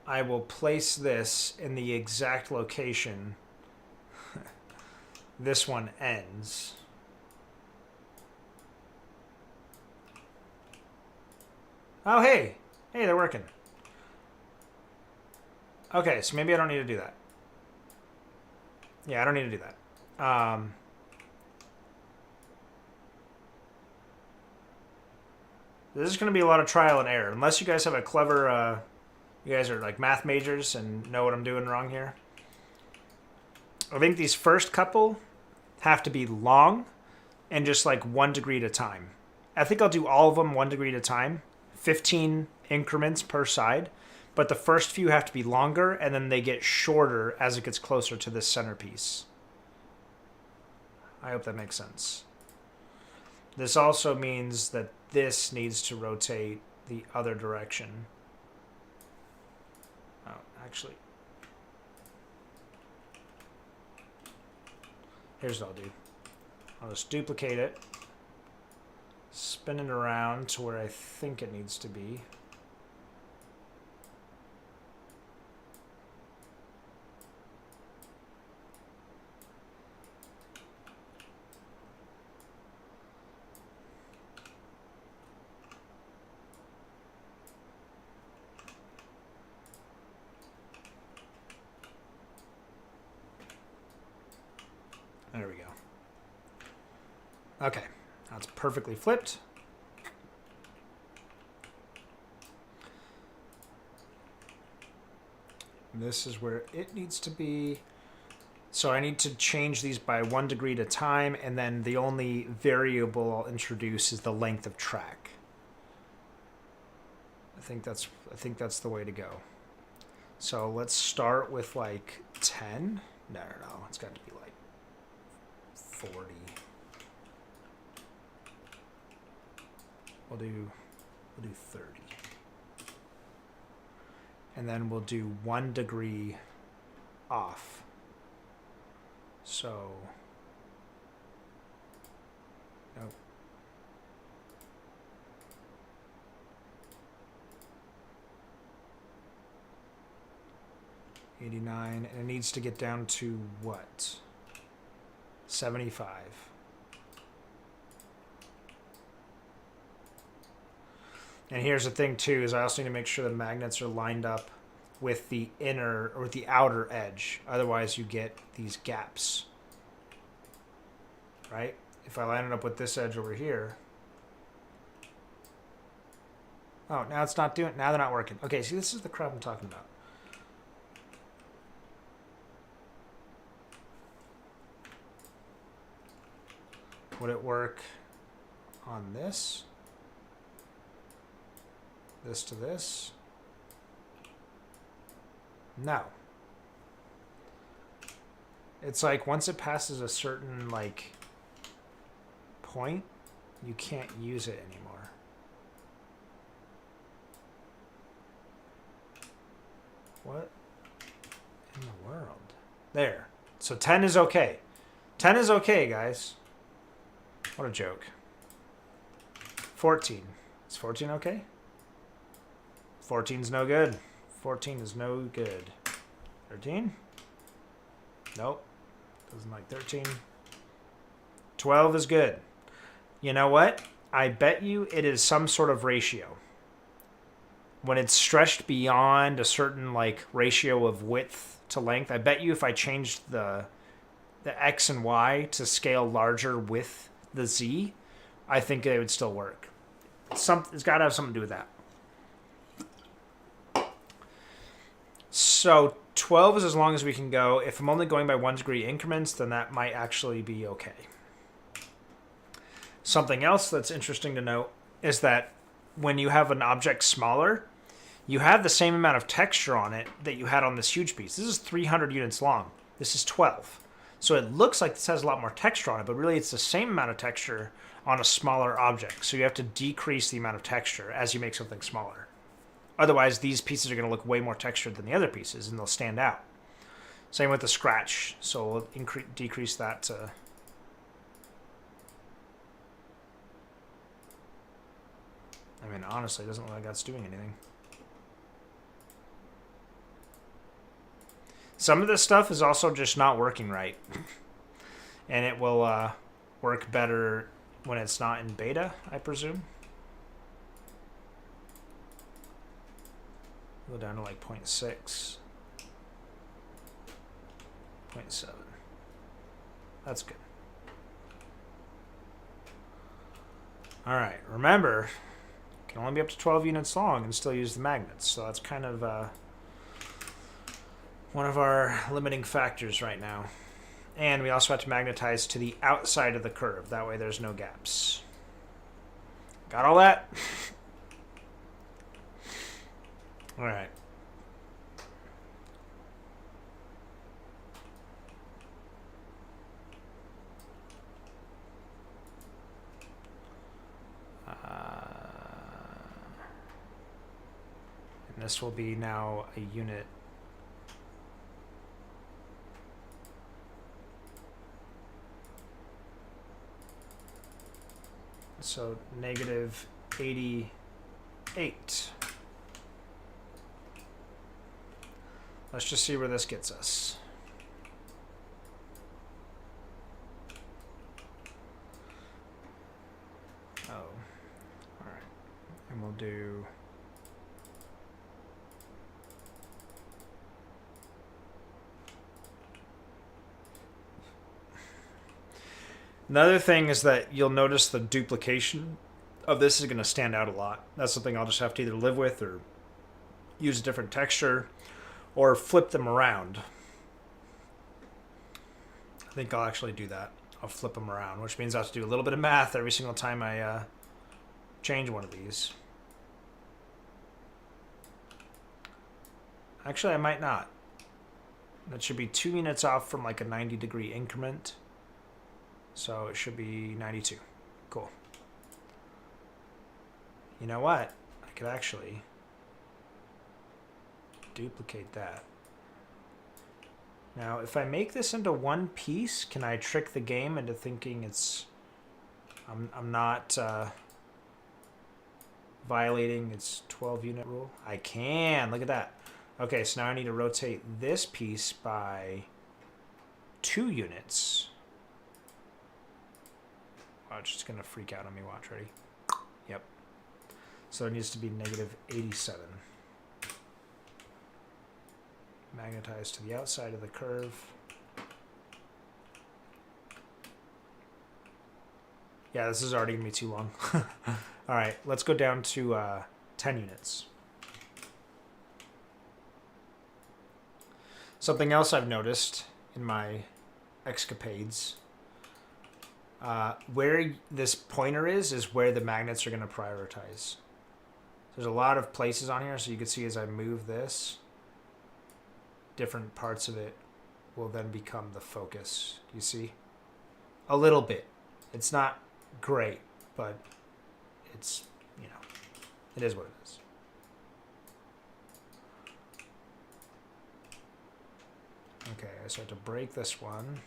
I will place this in the exact location this one ends. Oh, hey, they're working. Okay, so maybe I don't need to do that. Yeah, I don't need to do that. This is going to be a lot of trial and error. Unless you guys have a clever... you guys are like math majors and know what I'm doing wrong here. I think these first couple have to be long and just like 1 degree at a time. I think I'll do all of them 1 degree at a time. 15 increments per side. But the first few have to be longer, and then they get shorter as it gets closer to this centerpiece. I hope that makes sense. This also means that this needs to rotate the other direction. Oh, actually. Here's what I'll do. I'll just duplicate it. Spin it around to where I think it needs to be. There we go. Okay, that's perfectly flipped. This is where it needs to be. So I need to change these by 1 degree at a time, and then the only variable I'll introduce is the length of track. I think that's the way to go. So let's start with like 10. No, it's got to be like 40. We'll do 30. And then we'll do 1 degree off. So, nope. $89, and it needs to get down to what? 75. And here's the thing too, is I also need to make sure the magnets are lined up with the inner or the outer edge. Otherwise you get these gaps. Right? If I line it up with this edge over here. Oh, now it's not doing, now they're not working. Okay, see, this is the crap I'm talking about. Would it work on this? This to this? No. It's like once it passes a certain like point, you can't use it anymore. What in the world? There. So 10 is okay. 10 is okay, guys. What a joke. 14. Is 14 okay? 14's no good. 14 is no good. 13? Nope. Doesn't like 13. 12 is good. You know what? I bet you it is some sort of ratio. When it's stretched beyond a certain like ratio of width to length, I bet you if I changed the X and Y to scale larger with the Z, I think it would still work. It's got to have something to do with that. So 12 is as long as we can go. If I'm only going by 1 degree increments, then that might actually be okay. Something else that's interesting to note is that when you have an object smaller, you have the same amount of texture on it that you had on this huge piece. This is 300 units long. This is 12. So it looks like this has a lot more texture on it, but really it's the same amount of texture on a smaller object. So you have to decrease the amount of texture as you make something smaller. Otherwise, these pieces are going to look way more textured than the other pieces, and they'll stand out. Same with the scratch, so we'll decrease that to... I mean, honestly, it doesn't look like that's doing anything. Some of this stuff is also just not working right. And it will work better when it's not in beta, I presume. Go down to like 0.6. 0.7. That's good. All right, remember, it can only be up to 12 units long and still use the magnets. So that's kind of one of our limiting factors right now. And we also have to magnetize to the outside of the curve. That way there's no gaps. Got all that? All right. And this will be now a unit. So negative 88. Let's just see where this gets us. Oh, all right. And we'll do... Another thing is that you'll notice the duplication of this is going to stand out a lot. That's something I'll just have to either live with or use a different texture or flip them around. I think I'll actually do that. I'll flip them around, which means I have to do a little bit of math every single time I change one of these. Actually, I might not. That should be 2 units off from like a 90-degree increment. So it should be 92. Cool. You know what? I could actually duplicate that. Now, if I make this into one piece, can I trick the game into thinking it's... I'm not violating its 12-unit rule? I can. Look at that. Okay, so now I need to rotate this piece by 2 units. Watch, it's going to freak out on me. Watch, ready? Yep. So it needs to be negative 87. Magnetize to the outside of the curve. Yeah, this is already going to be too long. All right, let's go down to 10 units. Something else I've noticed in my escapades, where this pointer is where the magnets are going to prioritize. There's a lot of places on here, so you can see as I move this, different parts of it will then become the focus. Do you see? A little bit. It's not great, but it's, you know, it is what it is. Okay, I start to break this one.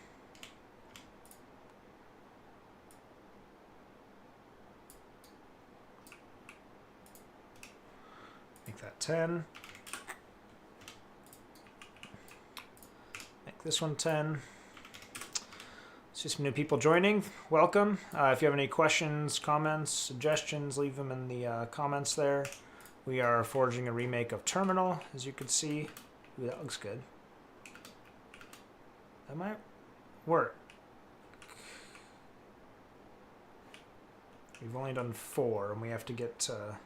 Make that 10. Make this one 10. See some new people joining. Welcome. If you have any questions, comments, suggestions, leave them in the comments there. We are forging a remake of Terminal, as you can see. Ooh, that looks good. That might work. We've only done 4, and we have to get to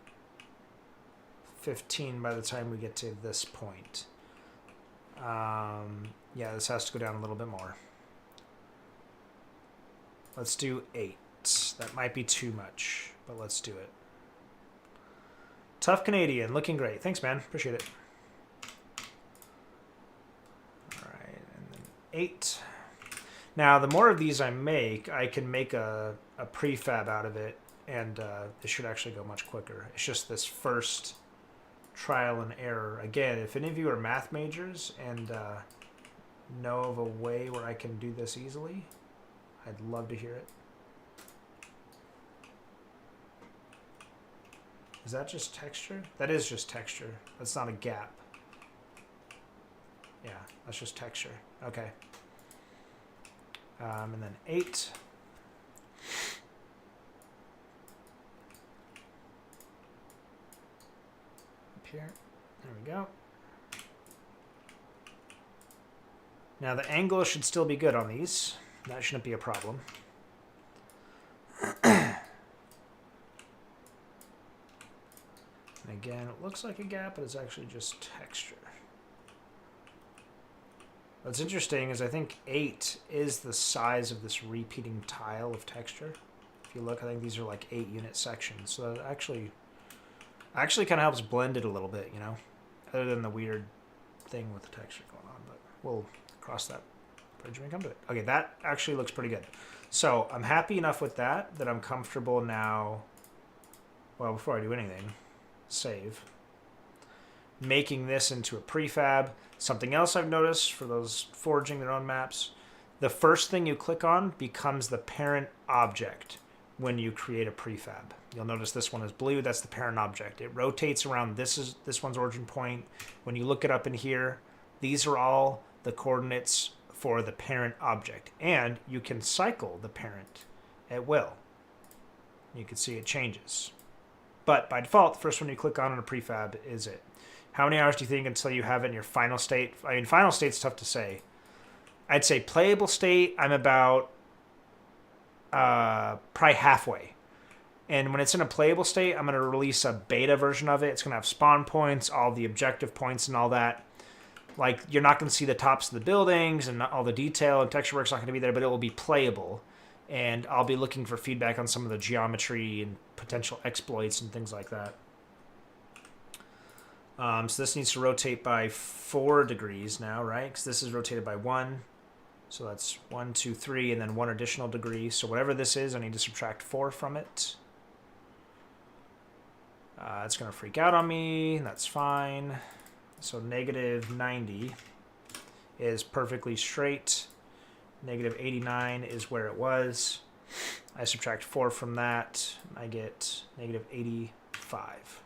15 by the time we get to this point. Yeah, this has to go down a little bit more. Let's do 8. That might be too much, but let's do it. Tough Canadian, looking great. Thanks, man. Appreciate it. All right, and then 8. Now, the more of these I make, I can make a prefab out of it, and this should actually go much quicker. It's just this first trial and error. Again, if any of you are math majors and know of a way where I can do this easily, I'd love to hear it. Is that just texture? That is just texture. That's not a gap. Yeah, that's just texture. Okay. And then 8. Up here. There we go. Now the angle should still be good on these. That shouldn't be a problem. And again, it looks like a gap, but it's actually just texture. What's interesting is I think 8 is the size of this repeating tile of texture. If you look, I think these are like 8-unit sections. So that actually kind of helps blend it a little bit, you know, other than the weird thing with the texture going on. But we'll cross that bridge when we come to it. Okay, that actually looks pretty good. So I'm happy enough with that I'm comfortable now. Well, before I do anything, save. Making this into a prefab. Something else I've noticed for those forging their own maps, the first thing you click on becomes the parent object when you create a prefab. You'll notice this one is blue, that's the parent object. It rotates around, this one's origin point. When you look it up in here, these are all the coordinates for the parent object. And you can cycle the parent at will. You can see it changes. But by default, the first one you click on in a prefab is it. How many hours do you think until you have it in your final state? I mean, final state's tough to say. I'd say playable state, I'm about probably halfway. And when it's in a playable state, I'm going to release a beta version of it. It's going to have spawn points, all the objective points and all that. Like, you're not going to see the tops of the buildings and all the detail, and texture work's not going to be there, but it will be playable. And I'll be looking for feedback on some of the geometry and potential exploits and things like that. So this needs to rotate by 4 degrees now, right? Because this is rotated by 1. So that's 1, 2, 3, and then 1 additional degree. So whatever this is, I need to subtract 4 from it. It's going to freak out on me. That's fine. So negative 90 is perfectly straight. Negative 89 is where it was. I subtract 4 from that. I get negative 85.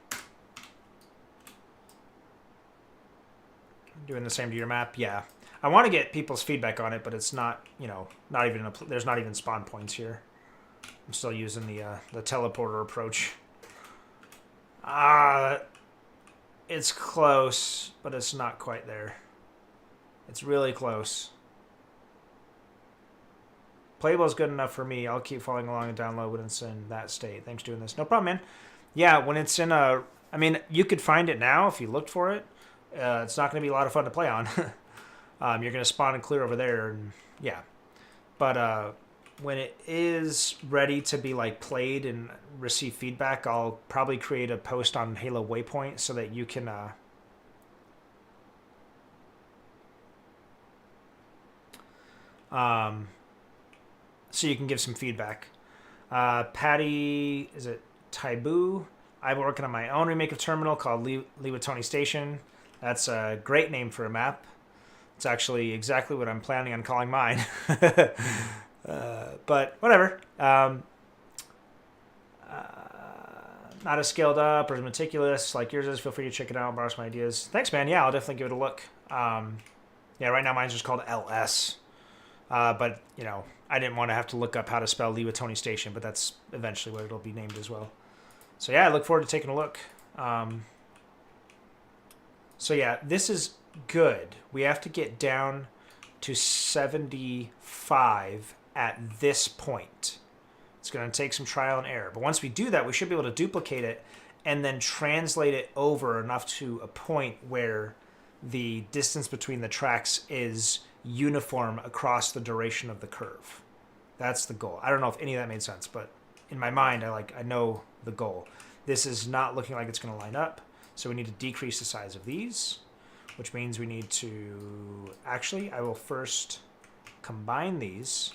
Doing the same to your map, yeah. I want to get people's feedback on it, but it's not, you know, not even there's not even spawn points here. I'm still using the teleporter approach. It's close, but it's not quite there. It's really close. Playable is good enough for me. I'll keep following along and download when it's in that state. Thanks for doing this. No problem, man. Yeah, when it's in a... I mean, you could find it now if you looked for it. It's not going to be a lot of fun to play on. You're going to spawn and clear over there, and yeah. But when it is ready to be like played and receive feedback, I'll probably create a post on Halo Waypoint so that you can so you can give some feedback. Patty, is it Taibu? I'm working on my own remake of Terminal called Liwatoni Station. That's a great name for a map. It's actually exactly what I'm planning on calling mine. But whatever. Not as scaled up or as meticulous like yours is. Feel free to check it out and borrow some ideas. Thanks, man. Yeah, I'll definitely give it a look. Yeah, right now mine's just called LS. But, you know, I didn't want to have to look up how to spell Liwatoni Station, but that's eventually what it'll be named as well. So yeah, I look forward to taking a look. So yeah, this is good. We have to get down to 75 at this point. It's going to take some trial and error. But once we do that, we should be able to duplicate it and then translate it over enough to a point where the distance between the tracks is uniform across the duration of the curve. That's the goal. I don't know if any of that made sense, but in my mind, I know the goal. This is not looking like it's going to line up, so we need to decrease the size of these, which means we need to... Actually, I will first combine these,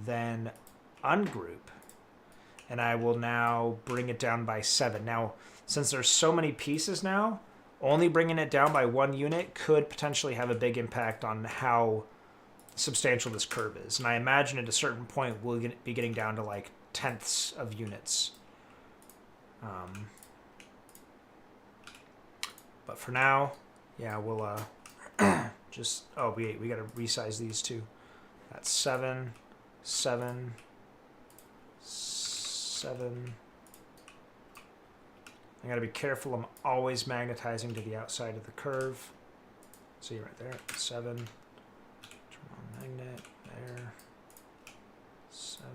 then ungroup, and I will now bring it down by 7. Now, since there's so many pieces now, only bringing it down by 1 unit could potentially have a big impact on how substantial this curve is. And I imagine at a certain point we'll be getting down to like tenths of units. But for now, yeah, we'll just, oh, we got to resize these too. That's 7, 7, 7. I got to be careful. I'm always magnetizing to the outside of the curve. See right there, 7. Turn on magnet, there. 7.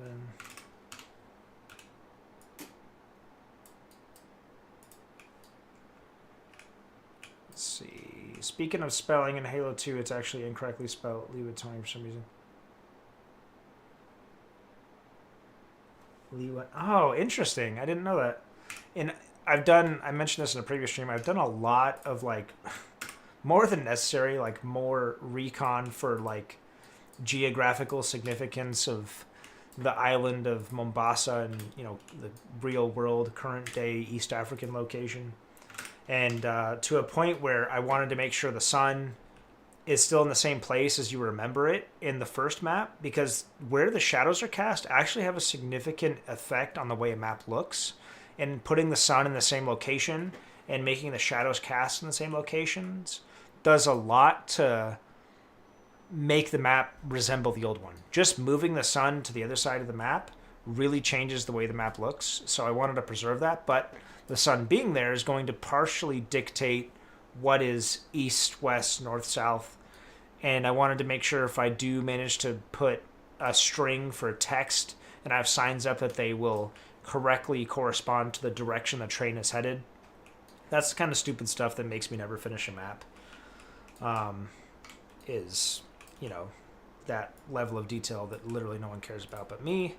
Let's see. Speaking of spelling in Halo 2, it's actually incorrectly spelled. Leave it Tony for some reason. Oh, interesting. I didn't know that. I mentioned this in a previous stream, I've done a lot of like more than necessary, like more recon for like geographical significance of the island of Mombasa and, you know, the real world current day East African location. And to a point where I wanted to make sure the sun is still in the same place as you remember it in the first map, because where the shadows are cast actually have a significant effect on the way a map looks. And putting the sun in the same location and making the shadows cast in the same locations does a lot to make the map resemble the old one. Just moving the sun to the other side of the map really changes the way the map looks. So I wanted to preserve that, but the sun being there is going to partially dictate what is east, west, north, south. And I wanted to make sure if I do manage to put a string for text and I have signs up that they will correctly correspond to the direction the train is headed. That's the kind of stupid stuff that makes me never finish a map. Is, you know, that level of detail that literally no one cares about but me.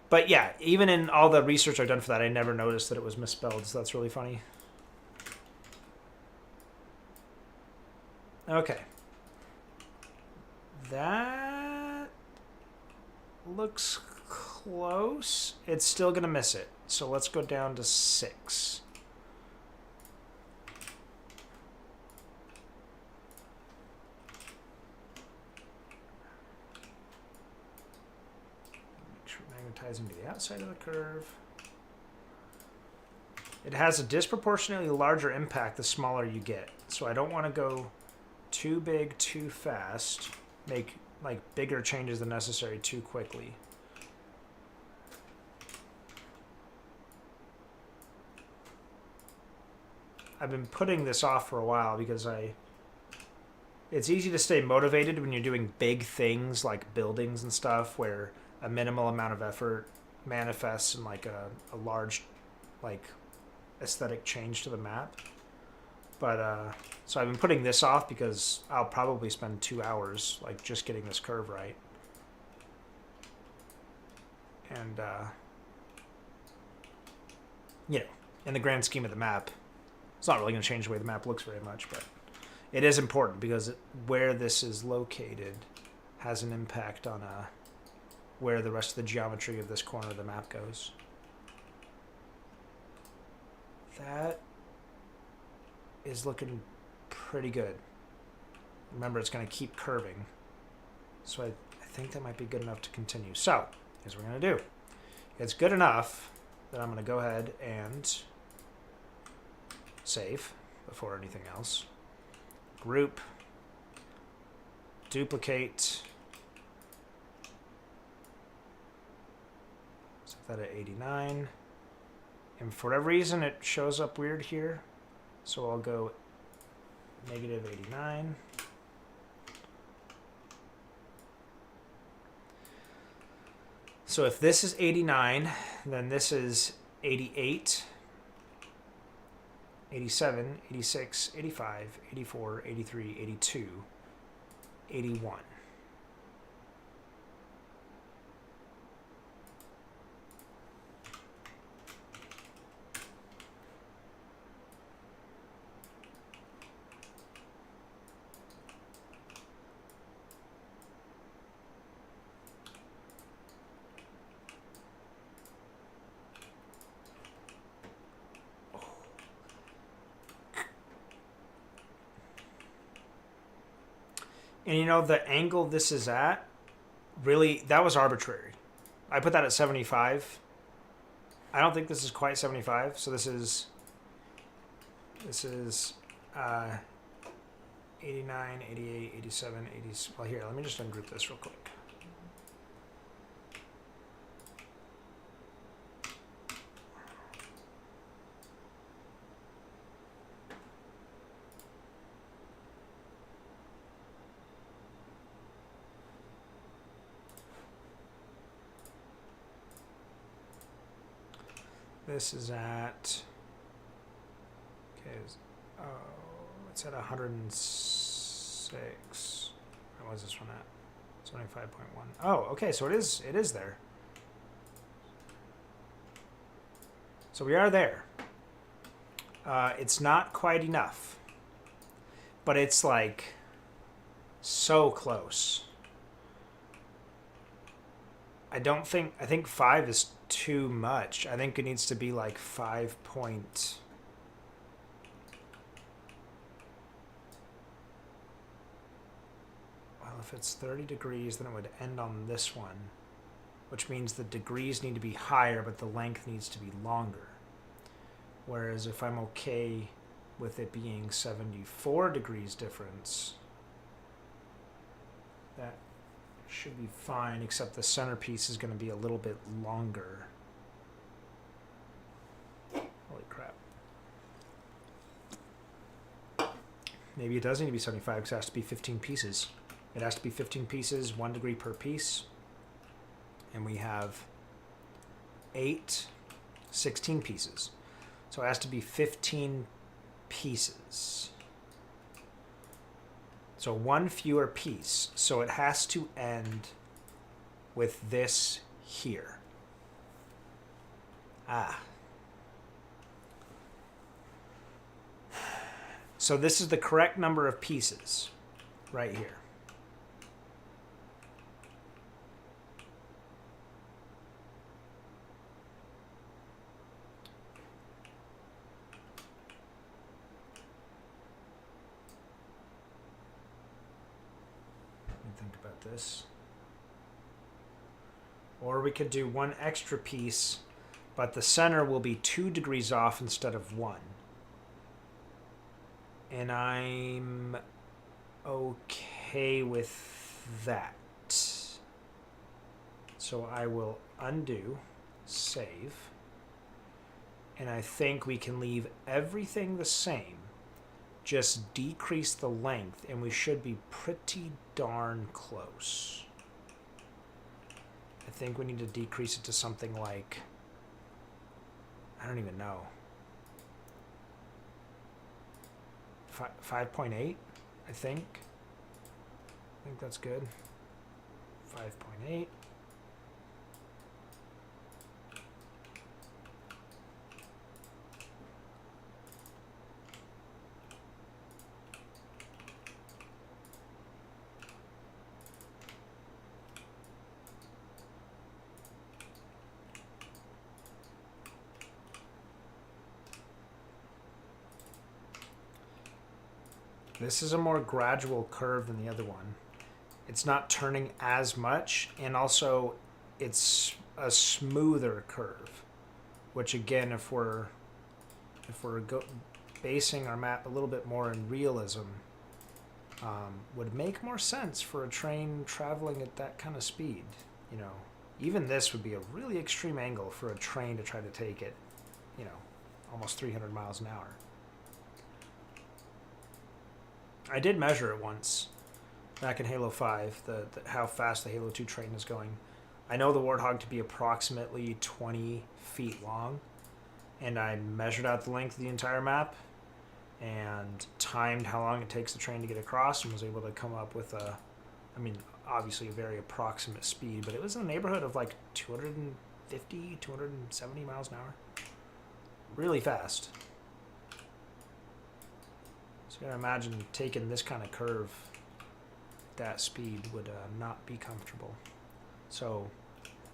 But yeah, even in all the research I've done for that, I never noticed that it was misspelled, so that's really funny. Okay. That looks close. It's still going to miss it. So let's go down to 6. Make sure we're magnetizing to the outside of the curve. It has a disproportionately larger impact the smaller you get. So I don't want to go too big too fast. Make like bigger changes than necessary too quickly. I've been putting this off for a while because it's easy to stay motivated when you're doing big things like buildings and stuff where a minimal amount of effort manifests in like a large like aesthetic change to the map. But so I've been putting this off because I'll probably spend 2 hours like just getting this curve right. And you know, in the grand scheme of the map, it's not really going to change the way the map looks very much, but it is important because where this is located has an impact on where the rest of the geometry of this corner of the map goes. That is looking pretty good. Remember, it's going to keep curving. So I think that might be good enough to continue. So, here's what we're going to do. It's good enough that I'm going to go ahead and save before anything else. Group. Duplicate. Set that at 89. And for whatever reason, it shows up weird here. So I'll go negative 89. So if this is 89, then this is 88, 87, 86, 85, 84, 83, 82, 81. And you know, the angle this is at, really, that was arbitrary. I put that at 75. I don't think this is quite 75. So this is uh, 89, 88, 87, 80. Well, here, let me just ungroup this real quick. This is at, okay, it's at 106. What was this one at? 75.1. Oh, okay, so it is there. So we are there. It's not quite enough, but it's like so close. I think 5 is too much. I think it needs to be like 5 point. Well, if it's 30 degrees, then it would end on this one, which means the degrees need to be higher, but the length needs to be longer. Whereas if I'm okay with it being 74 degrees difference, that should be fine, except the centerpiece is going to be a little bit longer. Holy crap. Maybe it does need to be 75 because it has to be 15 pieces. It has to be 15 pieces, 1 degree per piece. And we have 16 pieces. So it has to be 15 pieces. So 1 fewer piece. So it has to end with this here. So this is the correct number of pieces right here. Think about this. Or we could do 1 extra piece, but the center will be 2 degrees off instead of 1. And I'm okay with that. So I will undo, save, and I think we can leave everything the same. Just decrease the length, and we should be pretty darn close. I think we need to decrease it to something like, I don't even know, 5.8, I think. I think that's good. 5.8. This is a more gradual curve than the other one. It's not turning as much, and also it's a smoother curve, which again, if we're basing our map a little bit more in realism, would make more sense for a train traveling at that kind of speed. You know, even this would be a really extreme angle for a train to try to take it, you know, almost 300 miles an hour. I did measure it once back in Halo 5, how fast the Halo 2 train is going. I know the Warthog to be approximately 20 feet long, and I measured out the length of the entire map and timed how long it takes the train to get across, and was able to come up with obviously a very approximate speed, but it was in the neighborhood of like 250, 270 miles an hour. Really fast. So you gotta imagine taking this kind of curve at that speed would not be comfortable. So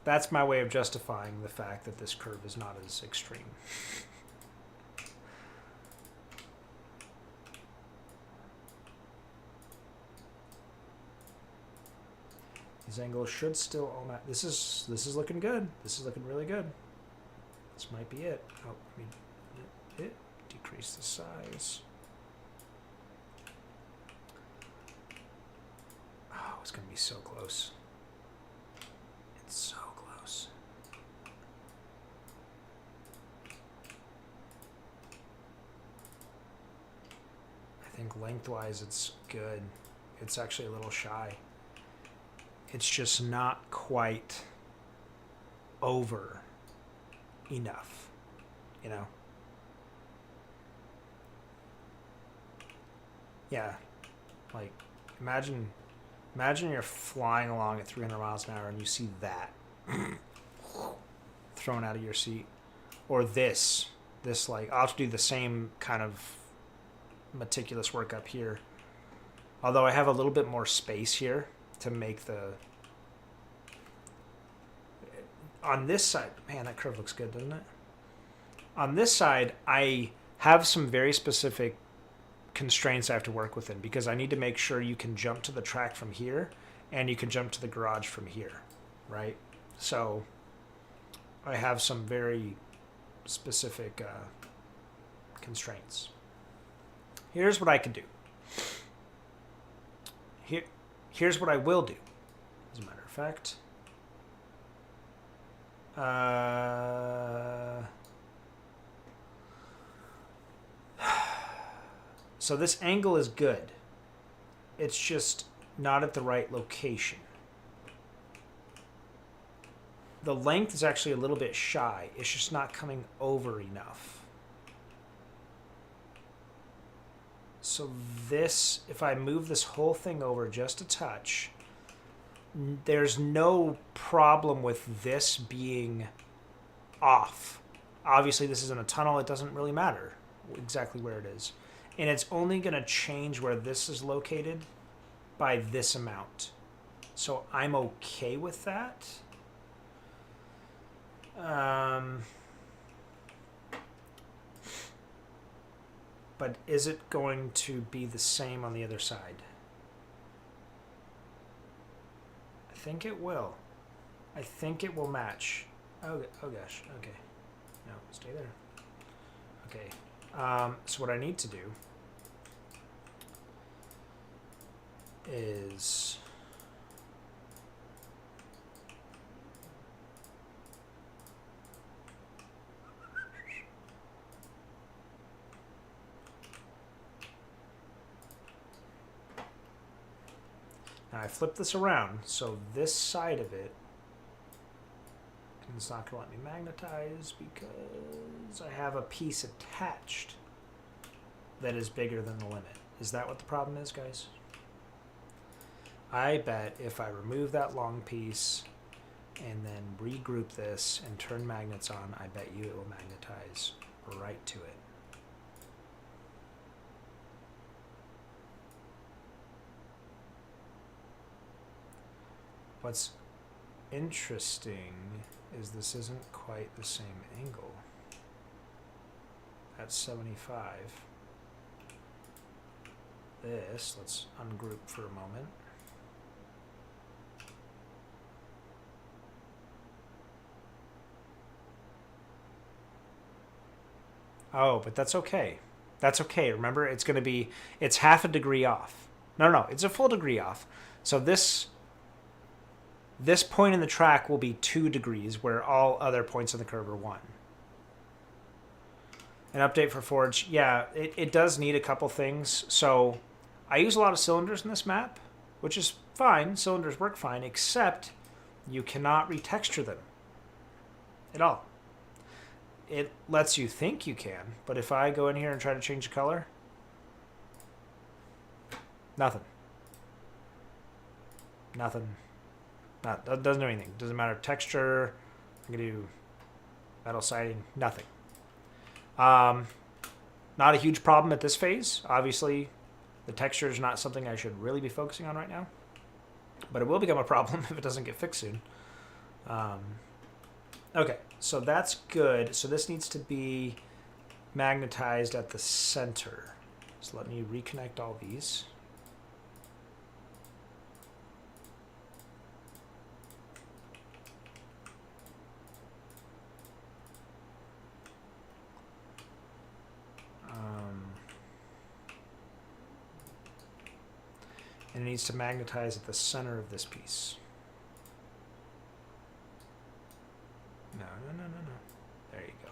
that's my way of justifying the fact that this curve is not as extreme. These angles should still all match. This is looking good. This is looking really good. This might be it. Oh, let me decrease the size. Oh, it's gonna be so close. It's so close. I think lengthwise it's good. It's actually a little shy. It's just not quite over enough, you know? Yeah, like imagine you're flying along at 300 miles an hour and you see that thrown out of your seat, or this like I'll have to do the same kind of meticulous work up here. Although I have a little bit more space here to make the on this side, man, that curve looks good, doesn't it? On this side, I have some very specific constraints I have to work within because I need to make sure you can jump to the track from here and you can jump to the garage from here, right? So I have some very specific constraints. Here's what I can do. Here's what I will do, as a matter of fact. So this angle is good. It's just not at the right location. The length is actually a little bit shy. It's just not coming over enough. So this, if I move this whole thing over just a touch, there's no problem with this being off. Obviously, this is in a tunnel. It doesn't really matter exactly where it is. And it's only going to change where this is located by this amount. So I'm okay with that. But is it going to be the same on the other side? I think it will. I think it will match. Oh gosh. Okay. No, stay there. Okay. So what I need to do is now I flip this around so this side of it, and it's not going to let me magnetize because I have a piece attached that is bigger than the limit. Is that what the problem is, guys? I bet if I remove that long piece and then regroup this and turn magnets on, I bet you it will magnetize right to it. What's interesting is this isn't quite the same angle. That's 75. This, let's ungroup for a moment. Oh, but that's okay. That's okay. Remember, it's going to be, it's half a degree off. No, it's a full degree off. So this point in the track will be 2 degrees where all other points in the curve are 1. An update for Forge. Yeah, it does need a couple things. So I use a lot of cylinders in this map, which is fine. Cylinders work fine, except you cannot retexture them at all. It lets you think you can, but if I go in here and try to change the color, nothing. That doesn't do anything. Doesn't matter texture. I'm gonna do metal siding. Nothing. Not a huge problem at this phase. Obviously, the texture is not something I should really be focusing on right now, but it will become a problem if it doesn't get fixed soon. Okay, so that's good. So this needs to be magnetized at the center. So let me reconnect all these. And it needs to magnetize at the center of this piece. No. There you go.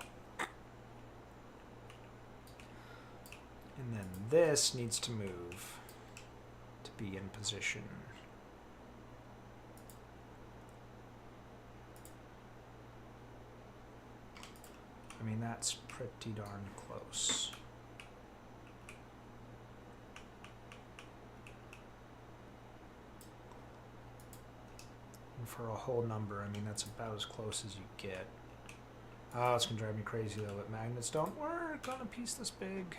And then this needs to move to be in position. I mean, that's pretty darn close. And for a whole number, I mean, that's about as close as you get. Oh, it's gonna drive me crazy though, but magnets don't work on a piece this big.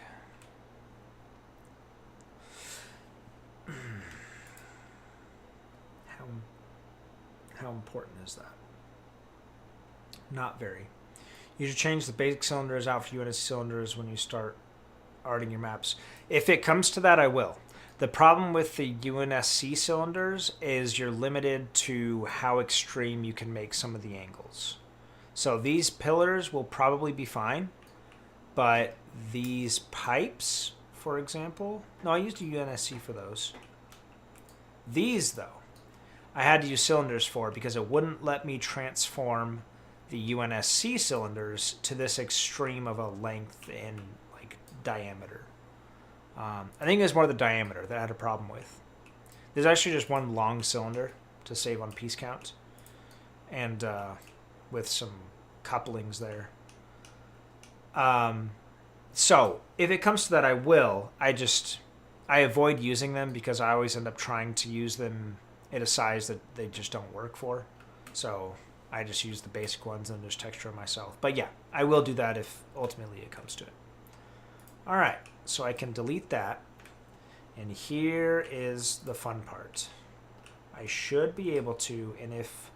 How important is that? Not very. You should change the basic cylinders out for UNSC cylinders when you start arting your maps. If it comes to that, I will. The problem with the UNSC cylinders is you're limited to how extreme you can make some of the angles. So these pillars will probably be fine, but these pipes, for example, no, I used a UNSC for those. These, though, I had to use cylinders for because it wouldn't let me transform the UNSC cylinders to this extreme of a length in like diameter. I think it was more the diameter that I had a problem with. There's actually just one long cylinder to save on piece count, and with some couplings there. So if it comes to that, I will. I avoid using them because I always end up trying to use them at a size that they just don't work for. So I just use the basic ones and just texture them myself. But yeah, I will do that if ultimately it comes to it. All right, so I can delete that. And here is the fun part. I should be able to, and if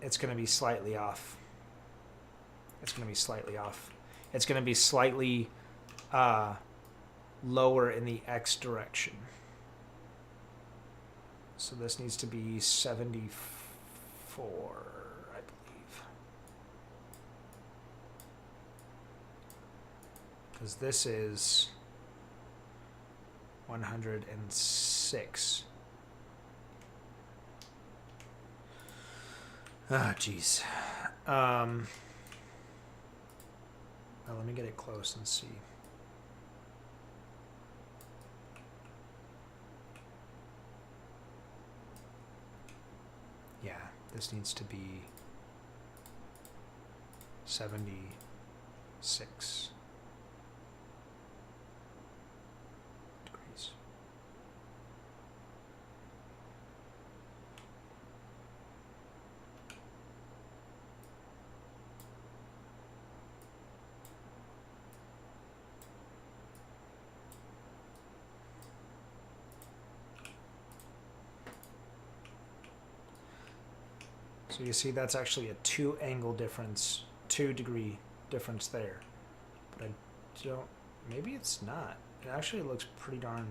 it's going to be slightly off. It's going to be slightly off. It's going to be slightly lower in the X direction. So this needs to be 74, I believe. Because this is 106. Ah, jeez. Well, let me get it close and see. Yeah, this needs to be 76 degrees. So you see that's actually a 2 degree difference there. But I don't, maybe it's not. It actually looks pretty darn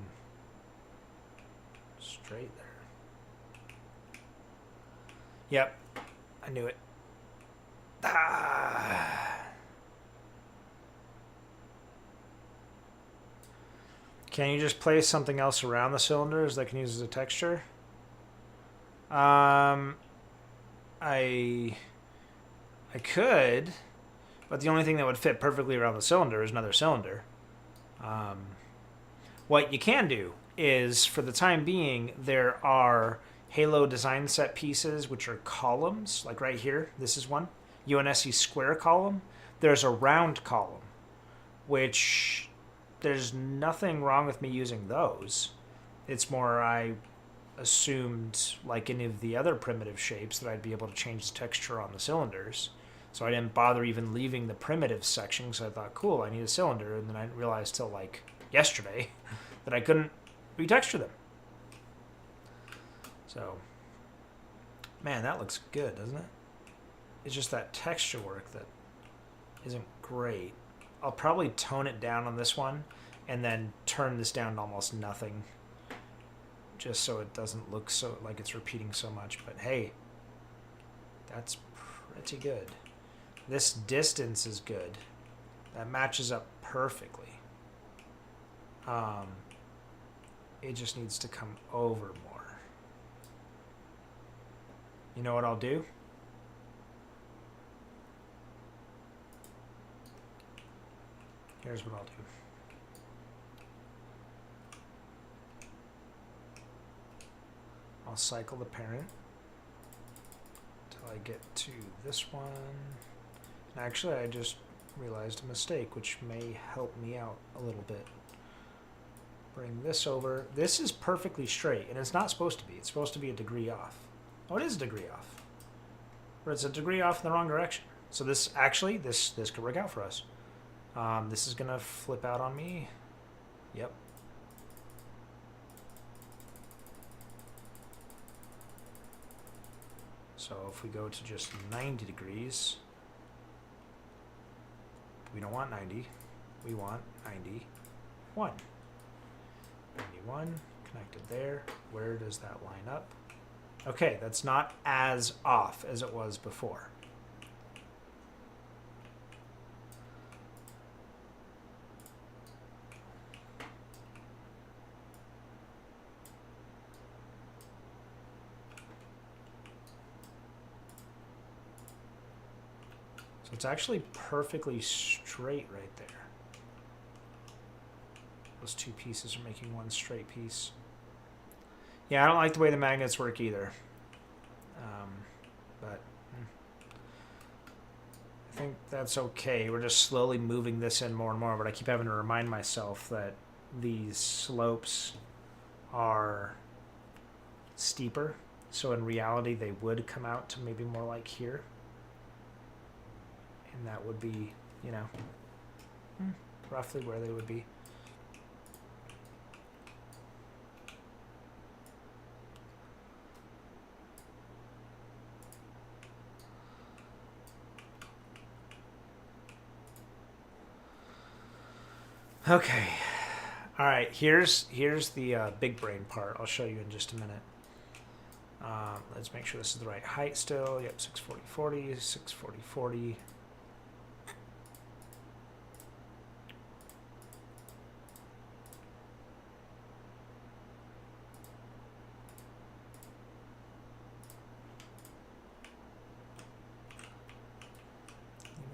straight there. Yep, I knew it. Ah. Can you just place something else around the cylinders that can use as a texture? I could, but the only thing that would fit perfectly around the cylinder is another cylinder. What you can do is, for the time being, there are Halo design set pieces, which are columns, like right here. This is one, UNSC square column. There's a round column, which there's nothing wrong with me using those. It's more I assumed, like any of the other primitive shapes, that I'd be able to change the texture on the cylinders. So I didn't bother even leaving the primitive section, so I thought, cool, I need a cylinder. And then I didn't realize till like yesterday that I couldn't retexture them. So, man, that looks good, doesn't it? It's just that texture work that isn't great. I'll probably tone it down on this one and then turn this down to almost nothing, just so it doesn't look so like it's repeating so much. But hey, that's pretty good. This distance is good. That matches up perfectly. It just needs to come over more. You know what I'll do? Here's what I'll do. I'll cycle the parent until I get to this one. And actually, I just realized a mistake, which may help me out a little bit. Bring this over. This is perfectly straight, and it's not supposed to be. It's supposed to be a degree off. Oh, it is a degree off. But it's a degree off in the wrong direction. So this actually, this could work out for us. This is going to flip out on me. Yep. So if we go to just 90 degrees, we don't want 90. We want 91. 91, connected there. Where does that line up? Okay, that's not as off as it was before. So it's actually perfectly straight right there. Those two pieces are making one straight piece. Yeah, I don't like the way the magnets work either. But I think that's okay. We're just slowly moving this in more and more, but I keep having to remind myself that these slopes are steeper. So in reality, they would come out to maybe more like here. And that would be, you know, roughly where they would be. Okay. All right. Here's the big brain part. I'll show you in just a minute. Let's make sure this is the right height still. Yep, 640, 40, 640, 40.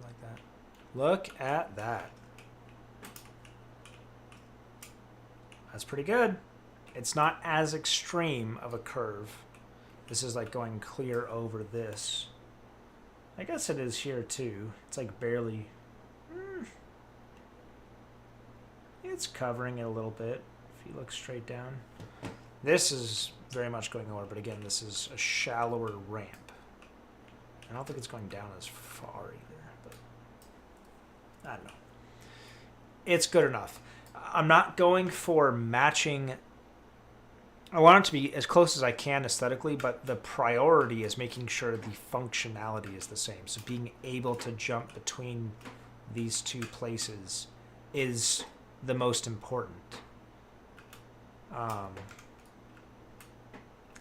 Like that. Look at that. That's pretty good. It's not as extreme of a curve. This is like going clear over this. I guess it is here too. It's like barely. It's covering it a little bit if you look straight down. This is very much going over, but again, this is a shallower ramp. I don't think it's going down as far either, but I don't know. It's good enough. I'm not going for matching. I want it to be as close as I can aesthetically, but the priority is making sure the functionality is the same. So being able to jump between these two places is the most important.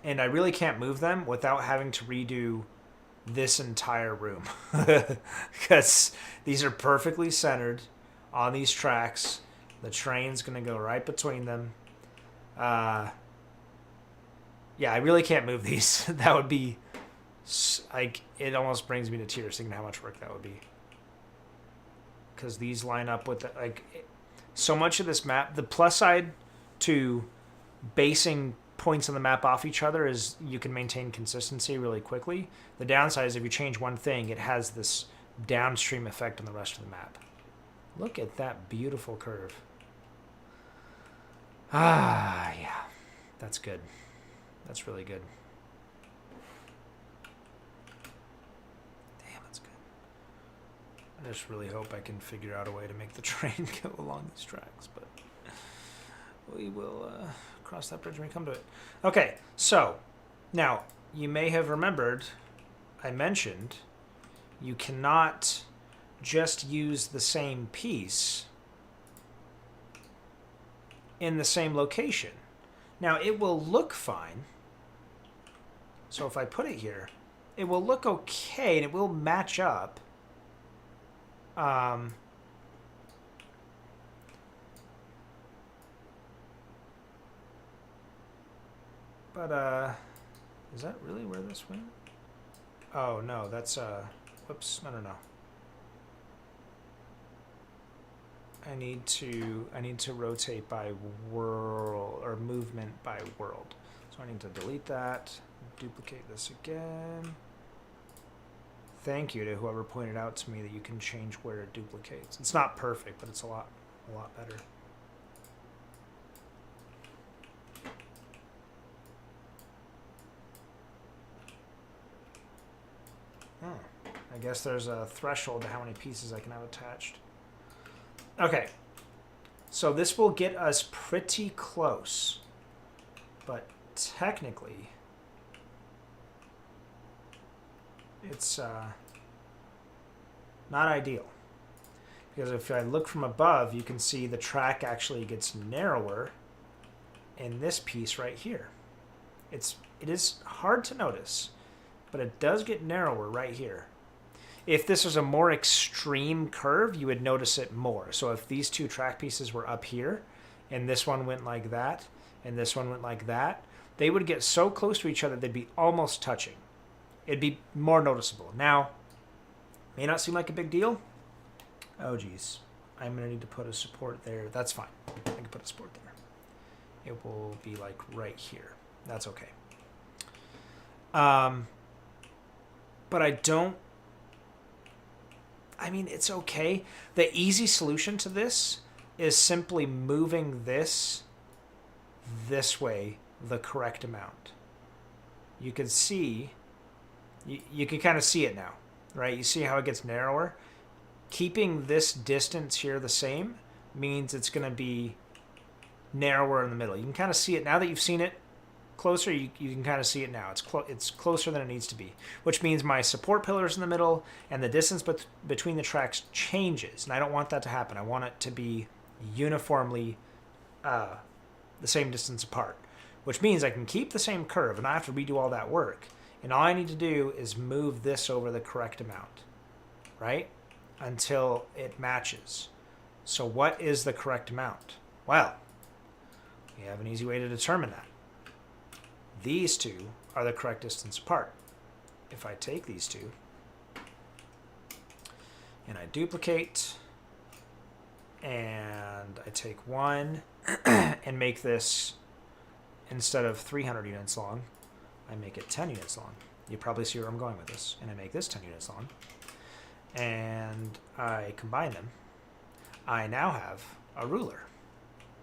And I really can't move them without having to redo this entire room. Because these are perfectly centered on these tracks. The train's going to go right between them. Yeah, I really can't move these. That would be, like, it almost brings me to tears thinking how much work that would be. Because these line up with, so much of this map, the plus side to basing points on the map off each other is you can maintain consistency really quickly. The downside is if you change one thing, it has this downstream effect on the rest of the map. Look at that beautiful curve. Ah, yeah. That's good. That's really good. Damn, that's good. I just really hope I can figure out a way to make the train go along these tracks, but we will cross that bridge when we come to it. Okay, so now you may have remembered I mentioned you cannot just use the same piece in the same location. Now it will look fine. So if I put it here, it will look okay and it will match up. But, is that really where this went? Oh, no, that's, whoops, no. I need to rotate by world, or movement by world. So I need to delete that, duplicate this again. Thank you to whoever pointed out to me that you can change where it duplicates. It's not perfect, but it's a lot better. I guess there's a threshold to how many pieces I can have attached. Okay, so this will get us pretty close, but technically it's not ideal, because if I look from above, you can see the track actually gets narrower in this piece right here. It is hard to notice, but it does get narrower right here. If this was a more extreme curve, you would notice it more. So if these two track pieces were up here, and this one went like that, and this one went like that, they would get so close to each other they'd be almost touching. It'd be more noticeable. Now, may not seem like a big deal. Oh geez, I'm gonna need to put a support there. That's fine. I can put a support there. It will be like right here. That's okay. But I mean, it's okay. The easy solution to this is simply moving this way the correct amount. You can see, you can kind of see it now, right? You see how it gets narrower? Keeping this distance here the same means it's going to be narrower in the middle. You can kind of see it now that you've seen it closer. You can kind of see it now. It's closer than it needs to be, which means my support pillar's in the middle and the distance between the tracks changes, and I don't want that to happen. I want it to be uniformly the same distance apart, which means I can keep the same curve and I have to redo all that work, and all I need to do is move this over the correct amount, right, until it matches. So what is the correct amount? Well, we have an easy way to determine that. These two are the correct distance apart. If I take these two and I duplicate and I take one and make this, instead of 300 units long, I make it 10 units long. You probably see where I'm going with this. And I make this 10 units long. And I combine them. I now have a ruler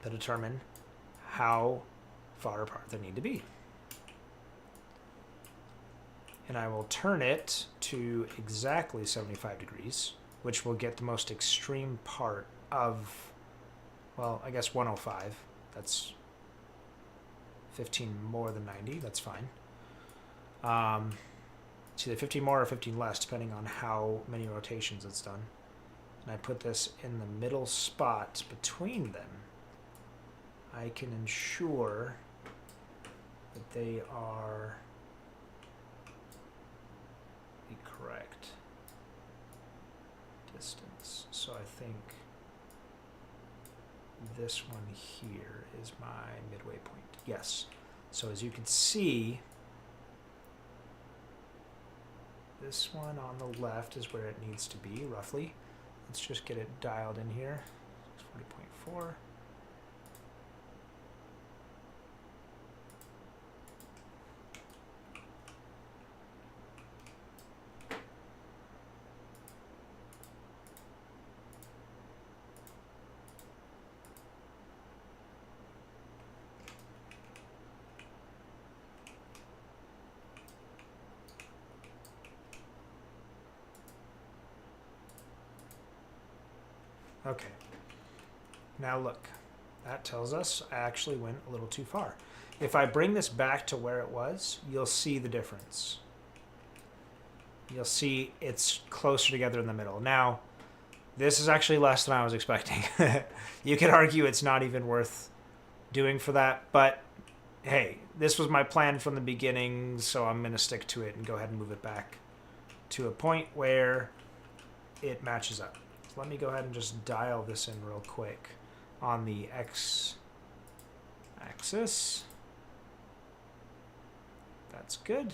to determine how far apart they need to be. And I will turn it to exactly 75 degrees, which will get the most extreme part of, well, I guess 105. That's 15 more than 90. That's fine. It's either 15 more or 15 less, depending on how many rotations it's done. And I put this in the middle spot between them. I can ensure that they are the correct distance. So I think this one here is my midway point. Yes. So as you can see, this one on the left is where it needs to be, roughly. Let's just get it dialed in here. 40.4. Okay, now look, that tells us I actually went a little too far. If I bring this back to where it was, you'll see the difference. You'll see it's closer together in the middle. Now, this is actually less than I was expecting. You could argue it's not even worth doing for that, but hey, this was my plan from the beginning, so I'm going to stick to it and go ahead and move it back to a point where it matches up. Let me go ahead and just dial this in real quick on the x-axis. That's good.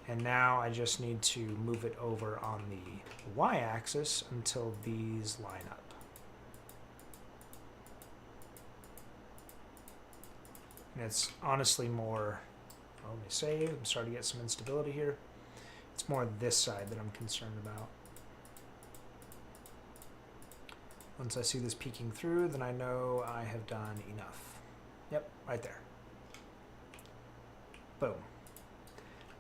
And now I just need to move it over on the y-axis until these line up. And it's honestly more, well, let me save, I'm starting to get some instability here. It's more this side that I'm concerned about. Once I see this peeking through, then I know I have done enough. Yep, right there. Boom.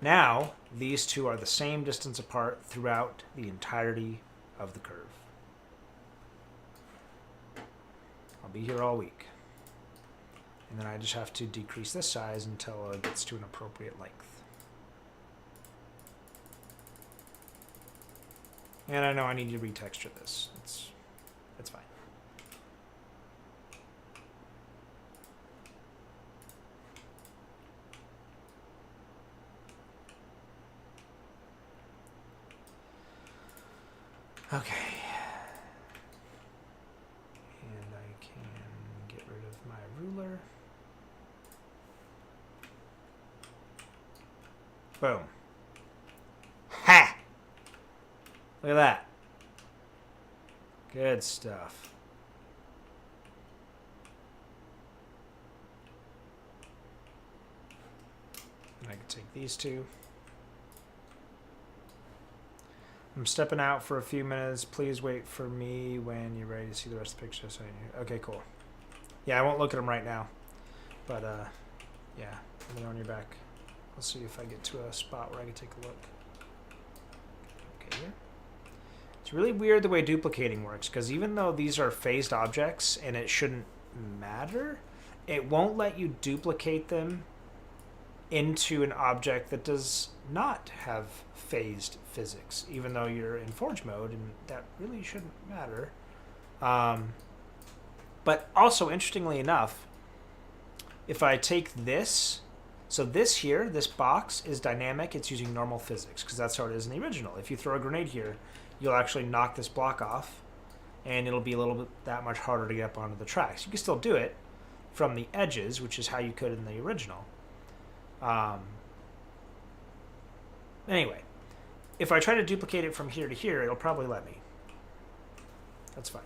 Now, these two are the same distance apart throughout the entirety of the curve. I'll be here all week. And then I just have to decrease this size until it gets to an appropriate length. And I know I need to retexture this. It's fine. Okay. And I can get rid of my ruler. Boom. Ha! Look at that. Good stuff. And I can take these two. I'm stepping out for a few minutes. Please wait for me when you're ready to see the rest of the picture. Okay, cool. Yeah, I won't look at them right now. But, yeah, let me know when you're back. Let's see if I get to a spot where I can take a look. Okay, here. It's really weird the way duplicating works, because even though these are phased objects and it shouldn't matter, it won't let you duplicate them into an object that does not have phased physics, even though you're in Forge mode, and that really shouldn't matter. But also, interestingly enough, if I take this, so this here, this box is dynamic, it's using normal physics, because that's how it is in the original. If you throw a grenade here, you'll actually knock this block off, and it'll be a little bit that much harder to get up onto the tracks. You can still do it from the edges, which is how you could in the original. Anyway, if I try to duplicate it from here to here, it'll probably let me. That's fine.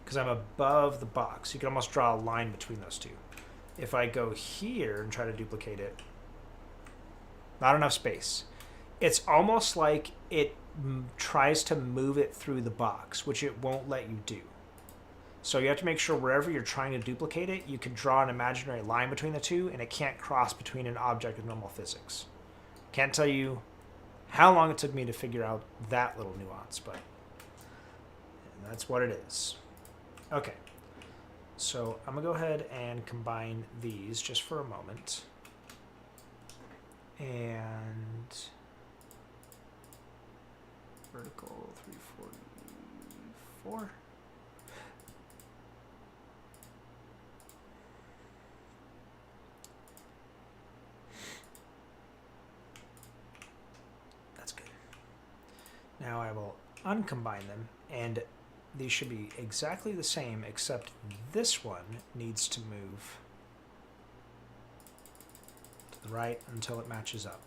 Because I'm above the box. You can almost draw a line between those two. If I go here and try to duplicate it, not enough space. It's almost like it tries to move it through the box, which it won't let you do. So you have to make sure wherever you're trying to duplicate it, you can draw an imaginary line between the two, and it can't cross between an object with normal physics. Can't tell you how long it took me to figure out that little nuance, but that's what it is. Okay, so I'm gonna go ahead and combine these just for a moment. And vertical 344. That's good. Now I will uncombine them, and these should be exactly the same, except this one needs to move to the right until it matches up.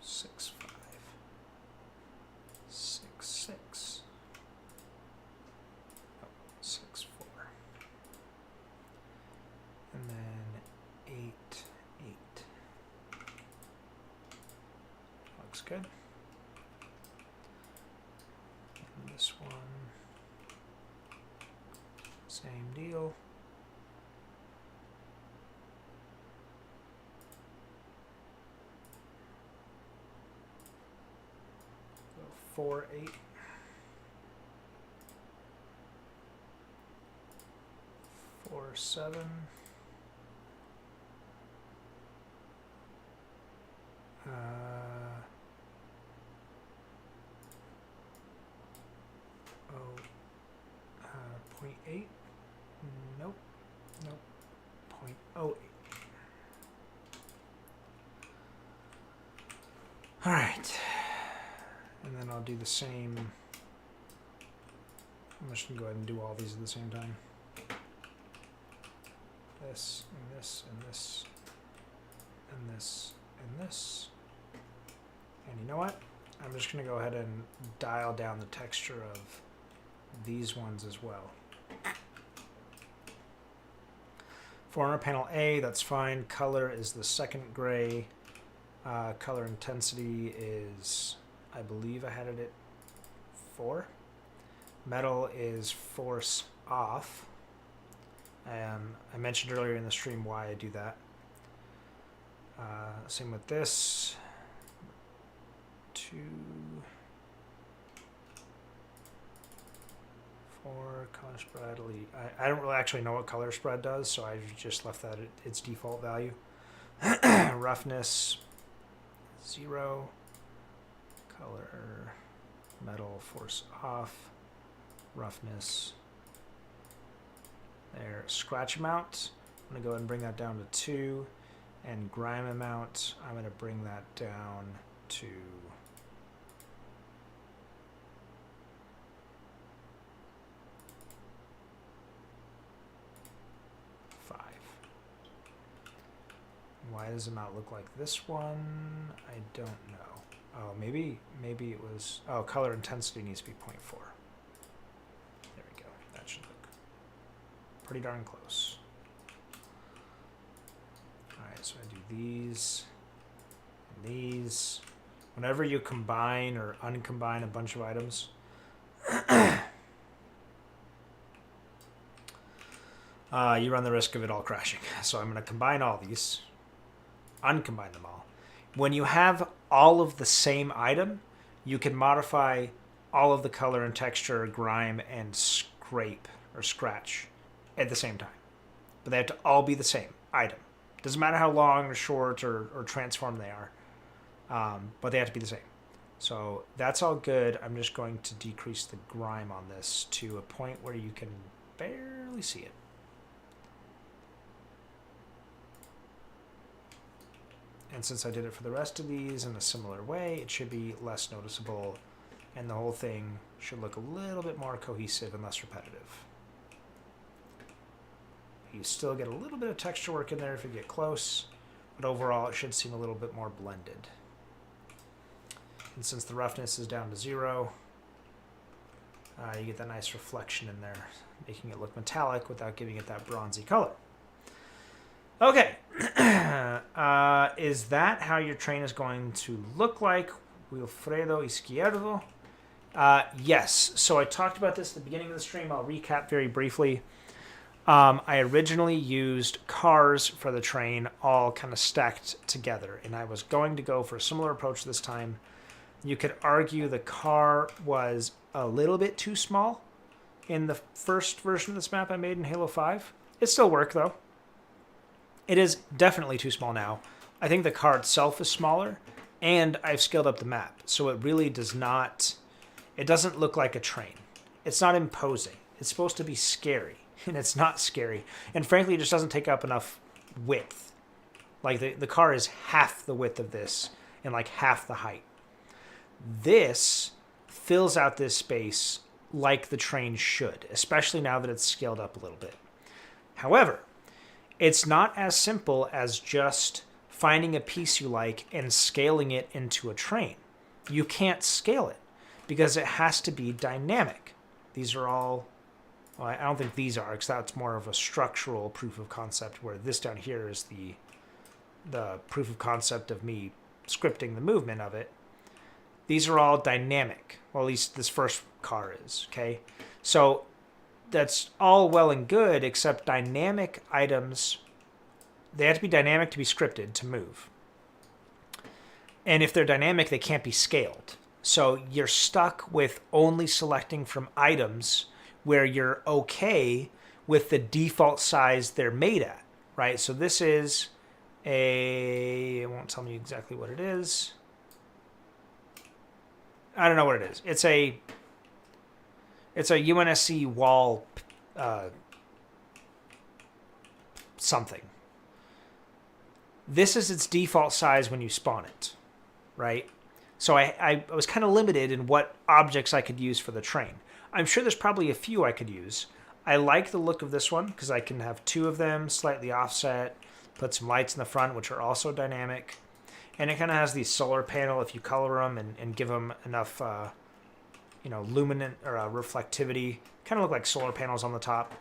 Six, 5, 6, 6. Oh, 6, 4. And then 8, 8. Looks good. And this one, same deal. 4, 8. 4, 7. .8. Nope. Nope. 0.08. All right. And then I'll do the same. I'm just going to go ahead and do all these at the same time. This, and this, and this, and this, and this. And you know what? I'm just going to go ahead and dial down the texture of these ones as well. Foreigner panel A, that's fine. Color is the second gray. Color intensity is, I believe I had it at 4. Metal is force off. I mentioned earlier in the stream why I do that. Same with this. 2, 4, color spread elite. I don't really actually know what color spread does, so I just left that at its default value. Roughness 0. Color metal force off. Roughness. There. Scratch amount. I'm going to go ahead and bring that down to 2. And grime amount, I'm going to bring that down to 5. Why does it not look like this one? I don't know. Oh, maybe it was... Oh, color intensity needs to be 0.4. There we go. That should look pretty darn close. Alright, so I do these and these. Whenever you combine or uncombine a bunch of items, you run the risk of it all crashing. So I'm going to combine all these, uncombine them all. When you have all of the same item, you can modify all of the color and texture, grime, and scrape or scratch at the same time. But they have to all be the same item. Doesn't matter how long or short or transformed they are, but they have to be the same. So that's all good. I'm just going to decrease the grime on this to a point where you can barely see it. And since I did it for the rest of these in a similar way, it should be less noticeable, and the whole thing should look a little bit more cohesive and less repetitive. You still get a little bit of texture work in there if you get close, but overall it should seem a little bit more blended. And since the roughness is down to 0, you get that nice reflection in there, making it look metallic without giving it that bronzy color. Okay, is that how your train is going to look like, Wilfredo Izquierdo? Yes, so I talked about this at the beginning of the stream. I'll recap very briefly. I originally used cars for the train, all kind of stacked together, and I was going to go for a similar approach this time. You could argue the car was a little bit too small in the first version of this map I made in Halo 5. It still worked, though. It is definitely too small now. I think the car itself is smaller, and I've scaled up the map, so it really does not... It doesn't look like a train. It's not imposing. It's supposed to be scary, and it's not scary. And frankly, it just doesn't take up enough width. Like, the car is half the width of this and like half the height. This fills out this space like the train should, especially now that it's scaled up a little bit. However, it's not as simple as just finding a piece you like and scaling it into a train. You can't scale it because it has to be dynamic. These are all... Well, I don't think these are, because that's more of a structural proof of concept, where this down here is the proof of concept of me scripting the movement of it. These are all dynamic. Well, at least this first car is, okay? So that's all well and good, except dynamic items, they have to be dynamic to be scripted to move. And if they're dynamic, they can't be scaled. So you're stuck with only selecting from items where you're okay with the default size they're made at, right? So this is it won't tell me exactly what it is. I don't know what it is. It's a UNSC wall something. This is its default size when you spawn it, right? So I was kind of limited in what objects I could use for the train. I'm sure there's probably a few I could use. I like the look of this one because I can have two of them slightly offset, put some lights in the front, which are also dynamic. And it kind of has the solar panel if you color them and give them enough, luminant or reflectivity. Kind of look like solar panels on the top.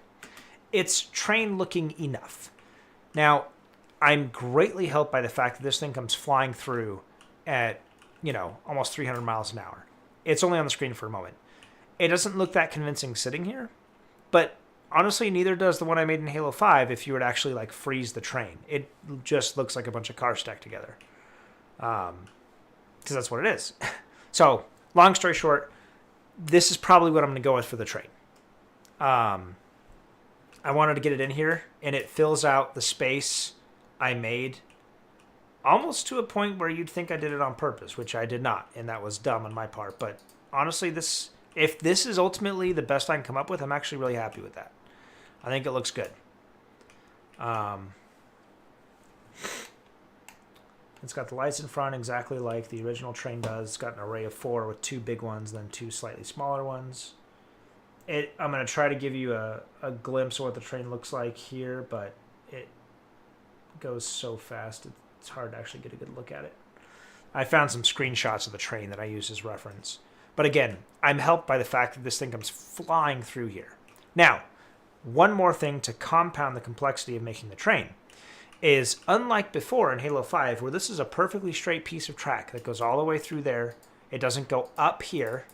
It's train looking enough. Now, I'm greatly helped by the fact that this thing comes flying through at, almost 300 miles an hour. It's only on the screen for a moment. It doesn't look that convincing sitting here, but honestly, neither does the one I made in Halo 5 if you were to actually freeze the train. It just looks like a bunch of cars stacked together. Because that's what it is. So, long story short, this is probably what I'm going to go with for the train. I wanted to get it in here, and it fills out the space I made almost to a point where you'd think I did it on purpose, which I did not, and that was dumb on my part. But honestly, if this is ultimately the best I can come up with, I'm actually really happy with that. I think it looks good. It's got the lights in front exactly like the original train does. It's got an array of 4 with 2 big ones, then 2 slightly smaller ones. I'm going to try to give you a glimpse of what the train looks like here, but it goes so fast it's hard to actually get a good look at it. I found some screenshots of the train that I used as reference. But again, I'm helped by the fact that this thing comes flying through here. Now, one more thing to compound the complexity of making the train is, unlike before in Halo 5, where this is a perfectly straight piece of track that goes all the way through there, it doesn't go up here,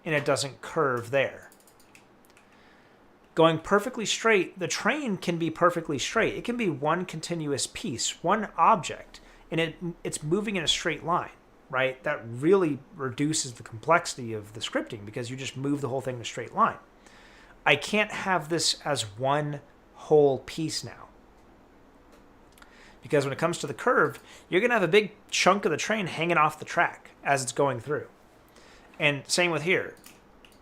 and it doesn't curve there. Going perfectly straight, the train can be perfectly straight. It can be one continuous piece, one object, and it's moving in a straight line, right? That really reduces the complexity of the scripting because you just move the whole thing in a straight line. I can't have this as one whole piece now. Because when it comes to the curve, you're going to have a big chunk of the train hanging off the track as it's going through. And same with here.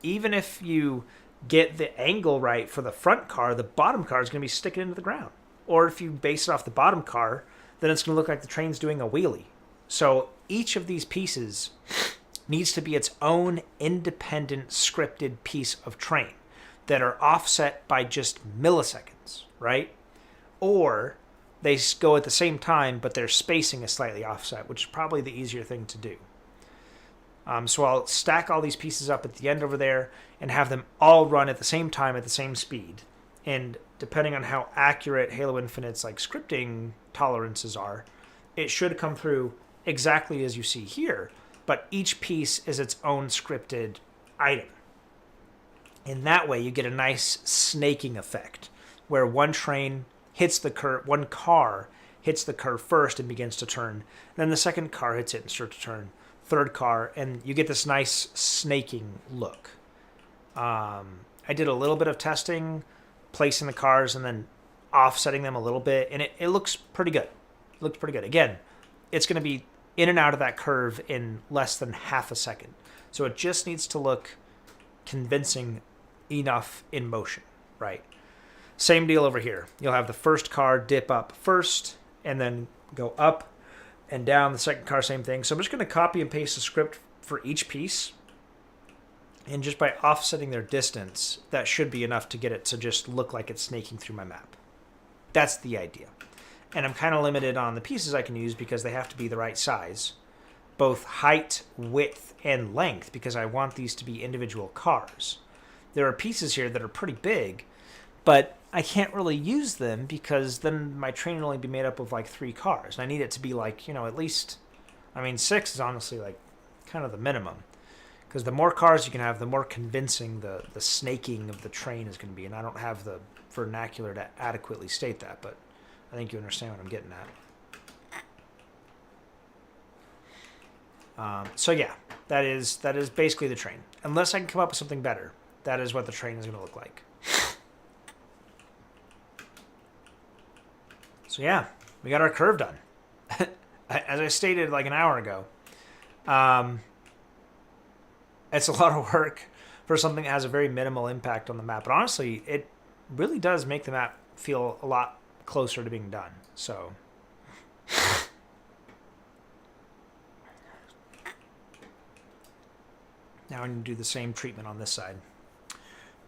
Even if you get the angle right for the front car, the bottom car is going to be sticking into the ground. Or if you base it off the bottom car, then it's going to look like the train's doing a wheelie. So each of these pieces needs to be its own independent scripted piece of train that are offset by just milliseconds, right? Or they go at the same time, but their spacing is slightly offset, which is probably the easier thing to do. So I'll stack all these pieces up at the end over there and have them all run at the same time at the same speed. And depending on how accurate Halo Infinite's scripting tolerances are, it should come through exactly as you see here, but each piece is its own scripted item. In that way, you get a nice snaking effect, where one train hits the curve, one car hits the curve first and begins to turn, then the second car hits it and starts to turn, third car, and you get this nice snaking look. I did a little bit of testing, placing the cars and then offsetting them a little bit, and it looks pretty good. It looks pretty good. Again, it's going to be in and out of that curve in less than half a second. So it just needs to look convincing enough in motion, right? Same deal over here. You'll have the first car dip up first and then go up and down. The second car, same thing. So I'm just going to copy and paste the script for each piece. And just by offsetting their distance, that should be enough to get it to just look like it's snaking through my map. That's the idea. And I'm kind of limited on the pieces I can use because they have to be the right size, both height, width, and length, because I want these to be individual cars. There are pieces here that are pretty big, but I can't really use them because then my train will only be made up of like 3 cars. And I need it to be like, at least, 6 is honestly like kind of the minimum. Because the more cars you can have, the more convincing the snaking of the train is going to be. And I don't have the vernacular to adequately state that, but I think you understand what I'm getting at. So yeah, that is basically the train. Unless I can come up with something better, that is what the train is going to look like. So yeah, We got our curve done. As I stated like an hour ago. It's a lot of work for something that has a very minimal impact on the map. But honestly, it really does make the map feel a lot closer to being done. So now I need to do the same treatment on this side.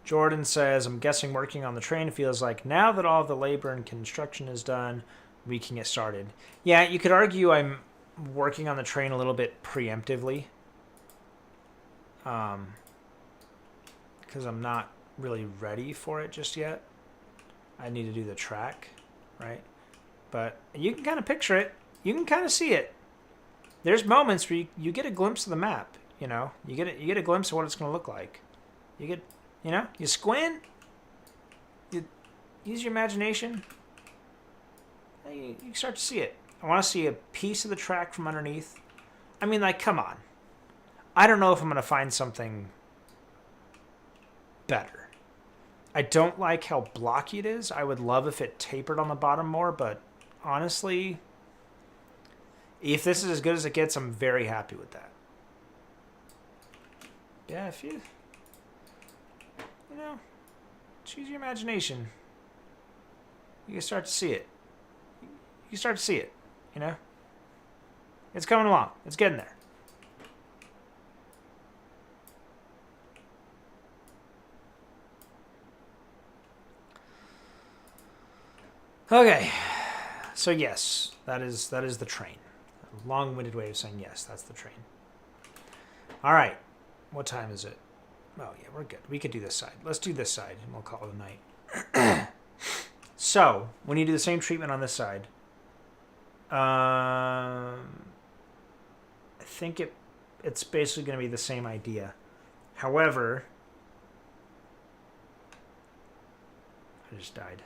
Jordan says, I'm guessing working on the train feels like now that all the labor and construction is done, we can get started. Yeah, you could argue I'm working on the train a little bit preemptively. Because I'm not really ready for it just yet. I need to do the track, right? But you can kind of picture it. You can kind of see it. There's moments where you get a glimpse of the map. You know, you get a glimpse of what it's going to look like. You get, you know, you squint. You use your imagination. You start to see it. I want to see a piece of the track from underneath. I mean, like, come on. I don't know if I'm going to find something better. I don't like how blocky it is. I would love if it tapered on the bottom more, but honestly, if this is as good as it gets, I'm very happy with that. Yeah, if you know, choose your imagination, you can start to see it. You start to see it, you know? It's coming along. It's getting there. Okay, so yes, that is the train. A long-winded way of saying yes, that's the train. All right, what time is it? Oh yeah, we're good. We could do this side. Let's do this side, and we'll call it a night. So we need to do the same treatment on this side. I think it's basically going to be the same idea. However, I just died.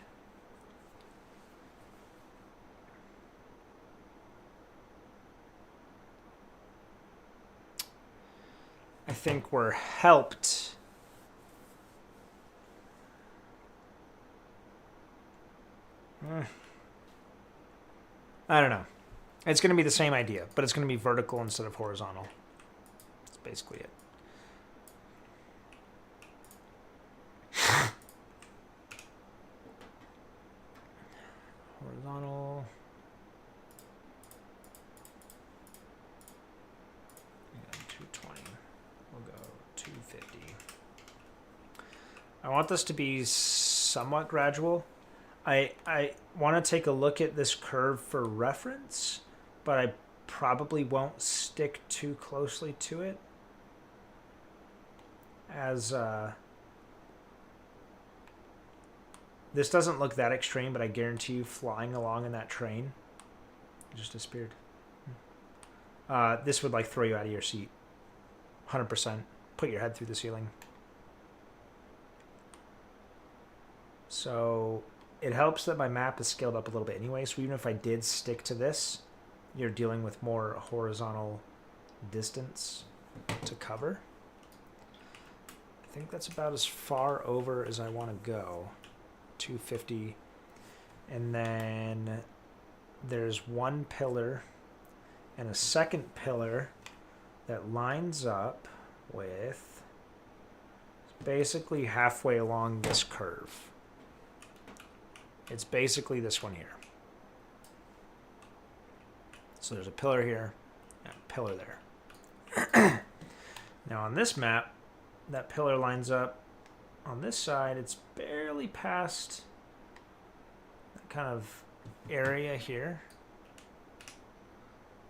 I think we're helped. I don't know. It's going to be the same idea, but it's going to be vertical instead of horizontal. That's basically it. Horizontal. 220. We'll go 250. I want this to be somewhat gradual. I want to take a look at this curve for reference, but I probably won't stick too closely to it, as this doesn't look that extreme, but I guarantee you flying along in that train, it just disappeared. This would like throw you out of your seat. 100%. Put your head through the ceiling. So it helps that my map is scaled up a little bit anyway, so even if I did stick to this, you're dealing with more horizontal distance to cover. I think that's about as far over as I want to go. 250. And then there's one pillar and a second pillar that lines up with basically halfway along this curve. It's basically this one here. So there's a pillar here and a pillar there. Now on this map, that pillar lines up on this side. It's barely past that kind of area here.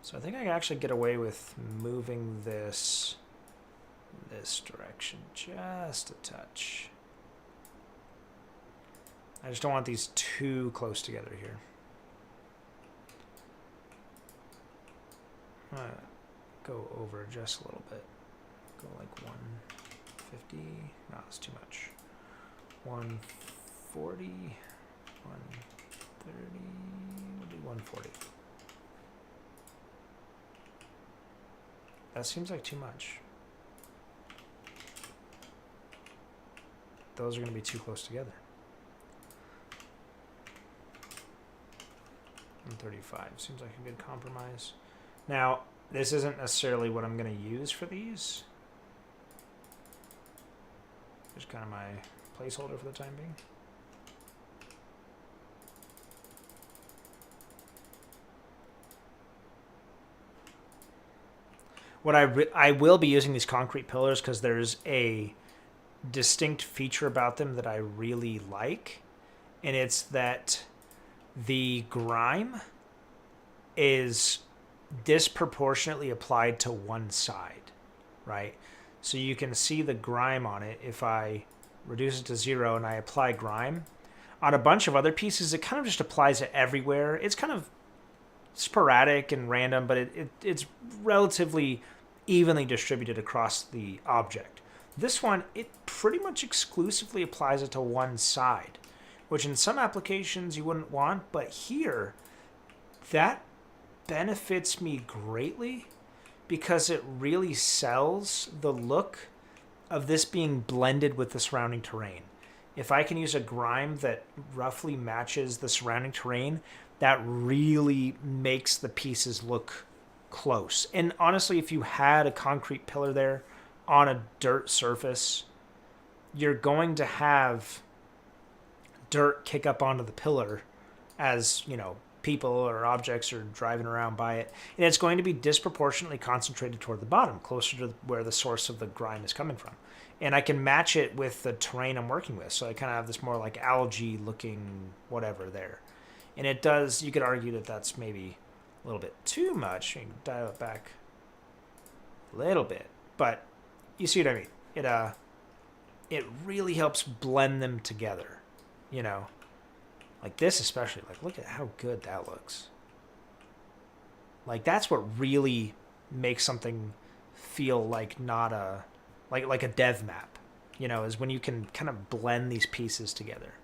So I think I can actually get away with moving this direction just a touch. I just don't want these too close together here. Go over just a little bit. Go like 150. No, it's too much. 140. 130. We'll do 140. That seems like too much. Those are going to be too close together. 135 seems like a good compromise. Now, this isn't necessarily what I'm going to use for these. Just kind of my placeholder for the time being. What I will be using these concrete pillars because there's a distinct feature about them that I really like, and it's that the grime is disproportionately applied to one side, right? So you can see the grime on it. If I reduce it to 0 and I apply grime on a bunch of other pieces, it kind of just applies it everywhere. It's kind of sporadic and random, but it's relatively evenly distributed across the object. This one, it pretty much exclusively applies it to one side, which in some applications you wouldn't want, but here, that benefits me greatly because it really sells the look of this being blended with the surrounding terrain. If I can use a grime that roughly matches the surrounding terrain, that really makes the pieces look close. And honestly, if you had a concrete pillar there on a dirt surface, you're going to have dirt kick up onto the pillar as, you know, people or objects are driving around by it. And it's going to be disproportionately concentrated toward the bottom, closer to where the source of the grime is coming from. And I can match it with the terrain I'm working with. So I kind of have this more like algae looking whatever there. And it does, you could argue that that's maybe a little bit too much. You can dial it back a little bit. But you see what I mean? It really helps blend them together, you know? Like this especially, like look at how good that looks. Like that's what really makes something feel like not a, like a dev map, you know, is when you can kind of blend these pieces together.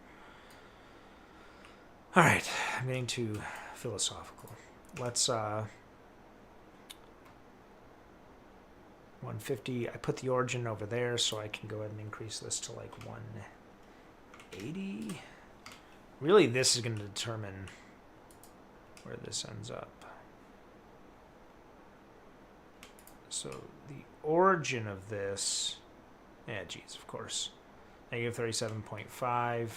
All right, I'm getting too philosophical. Let's 150. I put the origin over there so I can go ahead and increase this to like 180. Really, this is going to determine where this ends up. So the origin of this, yeah, geez, of course, negative 37.5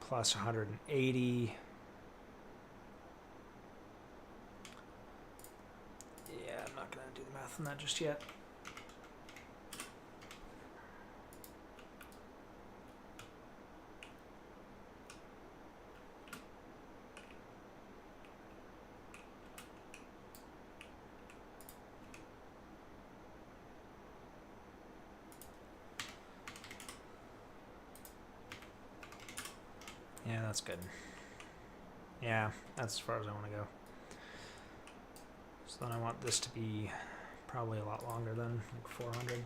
plus 180. Yeah, I'm not going to do the math on that just yet. Yeah, that's good. Yeah, that's as far as I want to go. So then I want this to be probably a lot longer than like 400.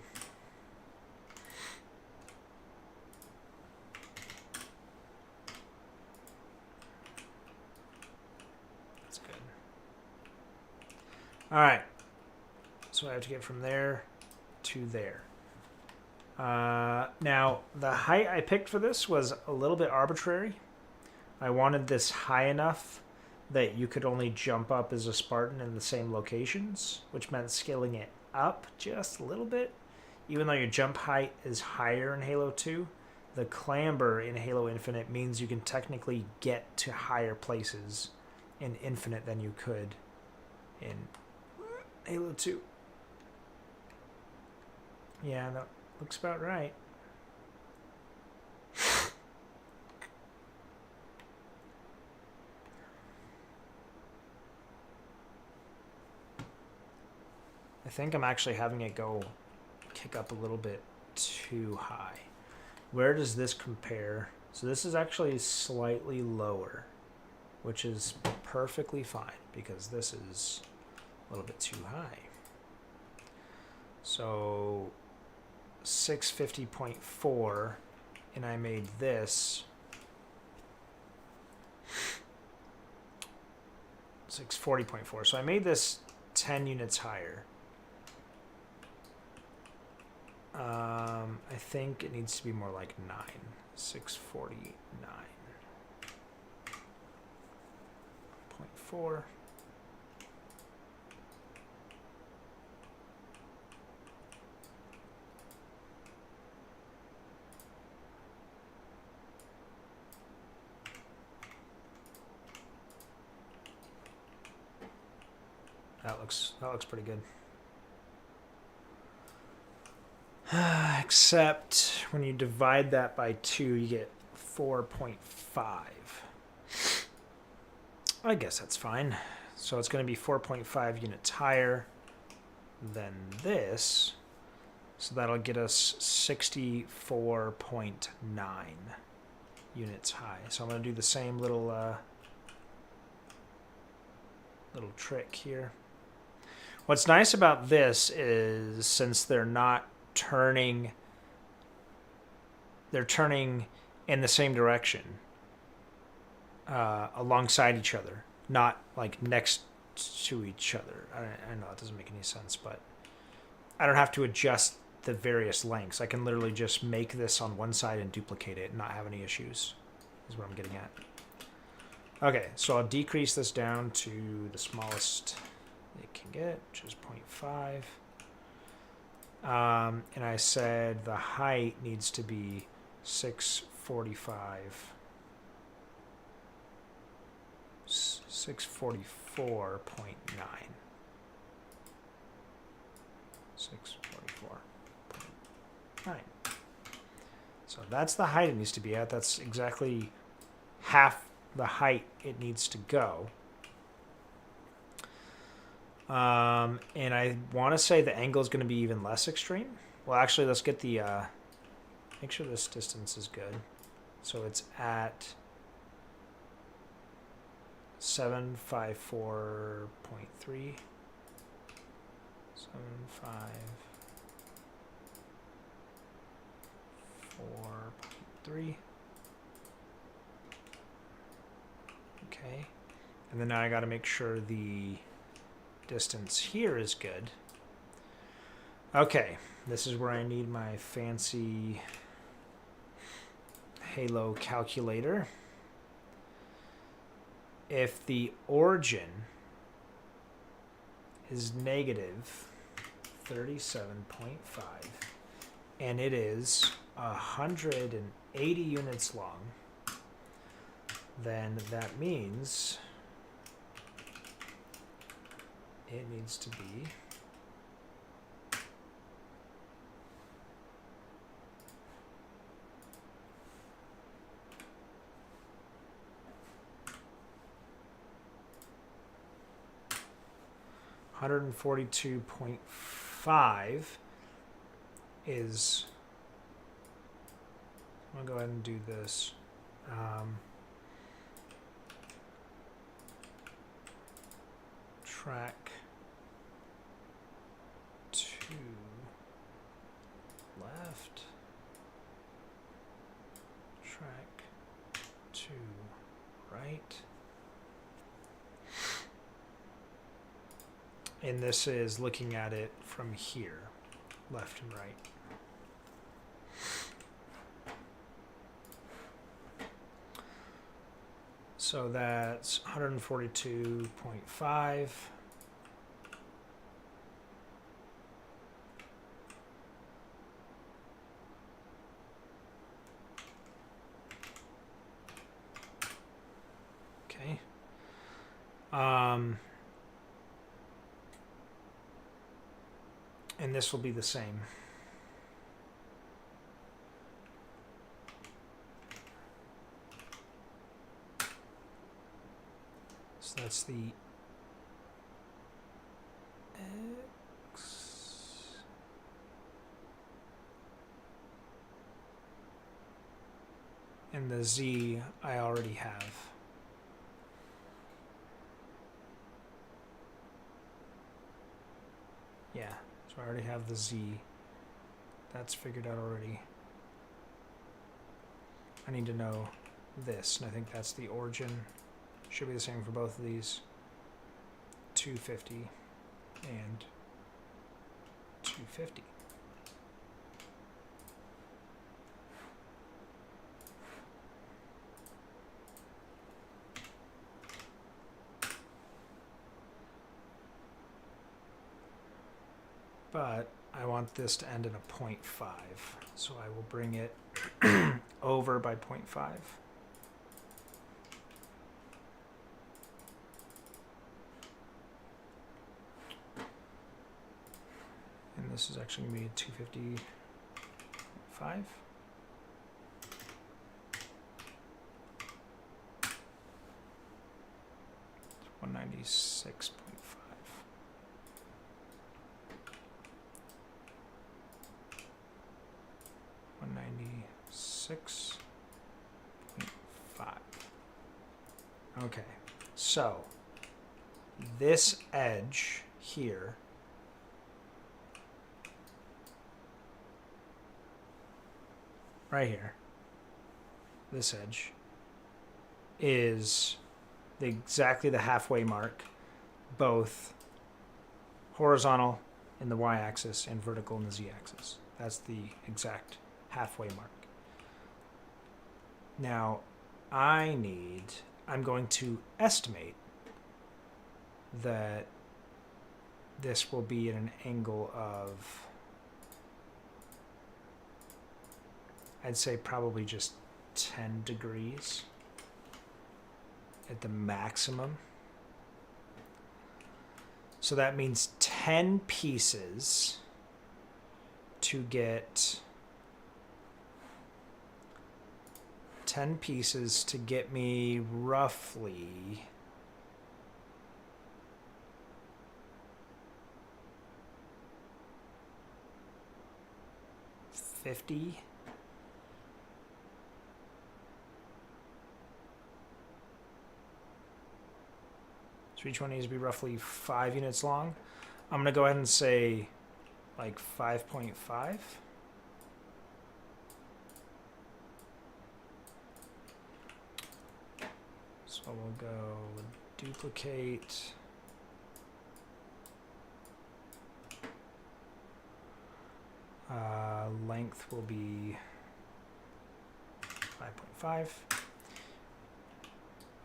That's good. All right. So I have to get from there to there. Now, the height I picked for this was a little bit arbitrary. I wanted this high enough that you could only jump up as a Spartan in the same locations, which meant scaling it up just a little bit. Even though your jump height is higher in Halo 2, the clamber in Halo Infinite means you can technically get to higher places in Infinite than you could in Halo 2. Yeah, that looks about right. I think I'm actually having it go kick up a little bit too high. Where does this compare? So this is actually slightly lower, which is perfectly fine because this is a little bit too high. So 650.4, and I made this 640.4. So I made this 10 units higher. I think it needs to be more like 9. 649. 244. That looks pretty good. Except when you divide that by 2, you get 4.5. I guess that's fine. So it's going to be 4.5 units higher than this. So that'll get us 64.9 units high. So I'm going to do the same little trick here. What's nice about this is since they're not turning, they're turning in the same direction alongside each other, not like next to each other. I know it doesn't make any sense, but I don't have to adjust the various lengths. I can literally just make this on one side and duplicate it and not have any issues, is what I'm getting at. Okay, so I'll decrease this down to the smallest it can get, which is 0.5. And I said the height needs to be 645. 644.9. 644.9. So that's the height it needs to be at. That's exactly half the height it needs to go. And I want to say the angle is going to be even less extreme. Well, actually, let's get the, make sure this distance is good. So it's at 754.3. 754.3. Okay. And then now I got to make sure the distance here is good. Okay, this is where I need my fancy Halo calculator. If the origin is negative 37.5 and it is 180 units long, then that means it needs to be 142.5 is, I'm going to go ahead and do this. Track 2 left, track 2 right. And this is looking at it from here, left and right. So that's 142.5. Okay. And this will be the same. So that's the X. And the Z I already have. Yeah, so I already have the Z. That's figured out already. I need to know this, and I think that's the origin. Should be the same for both of these. 250 and 250. but I want this to end in a 0.5. So I will bring it over by 0.5. And this is actually going to be 250.5. It's 196.5. 196.5. Okay, so this edge here right here, this edge is exactly the halfway mark, both horizontal in the y-axis and vertical in the z-axis. That's the exact halfway mark. Now, I'm going to estimate that this will be at an angle of, I'd say probably just 10 degrees at the maximum. So that means 10 pieces to get 10 pieces to get me roughly $50. So each one needs to be roughly 5 units long. I'm going to go ahead and say like 5.5. So we'll go duplicate. Length will be 5.5.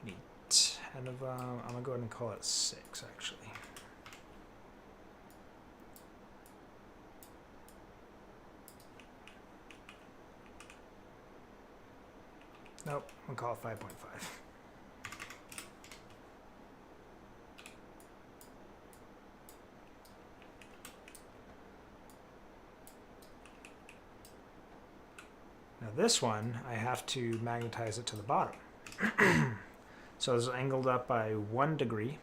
We need 10 of them. I'm going to go ahead and call it 6 actually. Nope, I'm going to call it 5.5. Now this one, I have to magnetize it to the bottom. So it's angled up by 1 degree.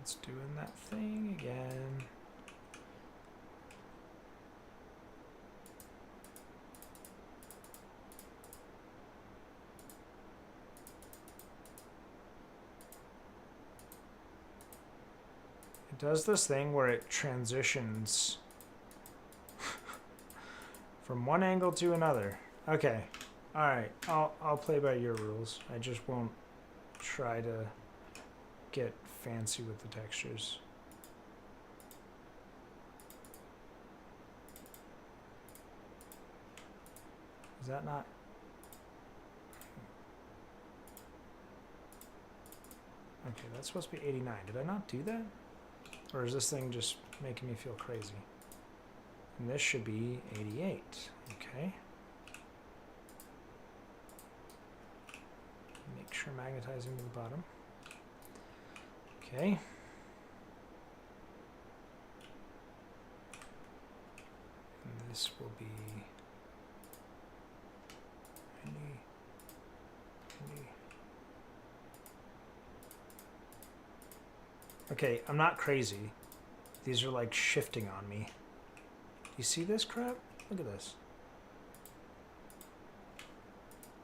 It's doing that thing again. It does this thing where it transitions from one angle to another. Okay. All right. I'll play by your rules. I just won't try to get fancy with the textures. Is that not? Okay, that's supposed to be 89. Did I not do that? Or is this thing just making me feel crazy? And this should be 88. Okay. Make sure magnetizing to the bottom. Okay. And this will be 90, 90. Okay, I'm not crazy. These are like shifting on me. Do you see this crap? Look at this.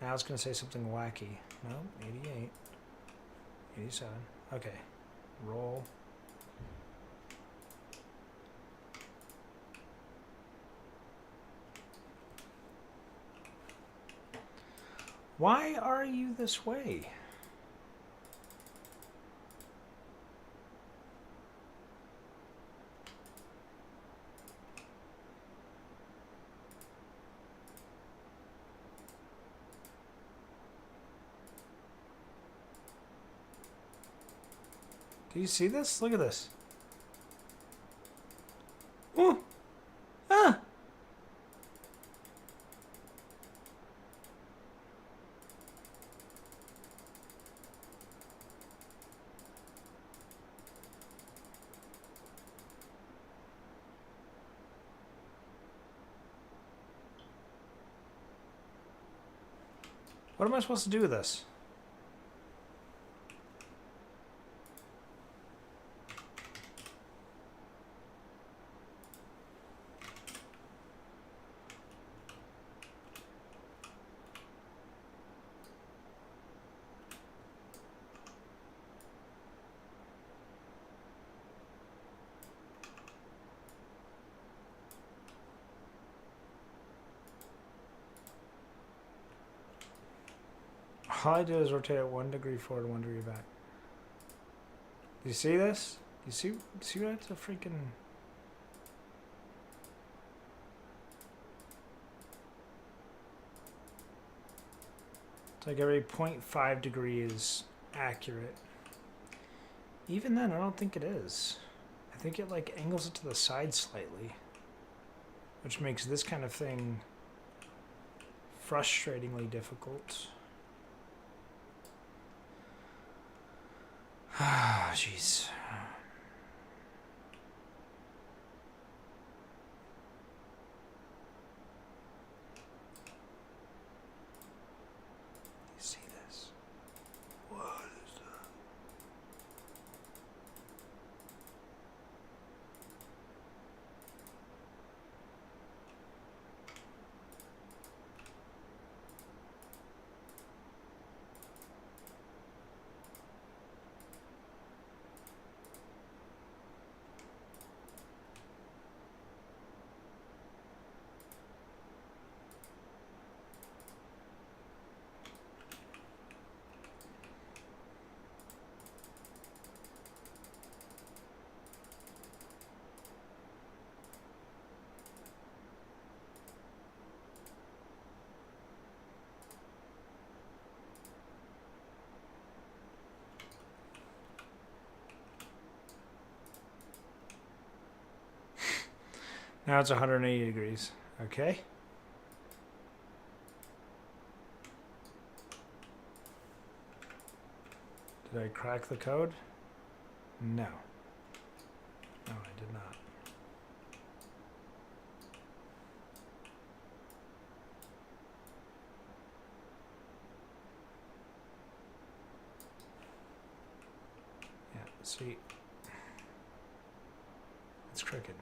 Now it's going to say something wacky. No, 88. 87. Okay. Roll. Why are you this way? Do you see this? Look at this. Ooh. Ah! What am I supposed to do with this? All I do is rotate it 1 degree forward, 1 degree back. Do you see this? You see what it's a freaking... It's like every 0.5 degrees accurate. Even then, I don't think it is. I think it like angles it to the side slightly, which makes this kind of thing frustratingly difficult. Ah, jeez. You see this? What is that? Now it's 180 degrees. Okay. Did I crack the code? No. No, I did not. Yeah, see. It's crooked.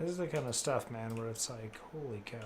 This is the kind of stuff, man, where it's like, holy cow.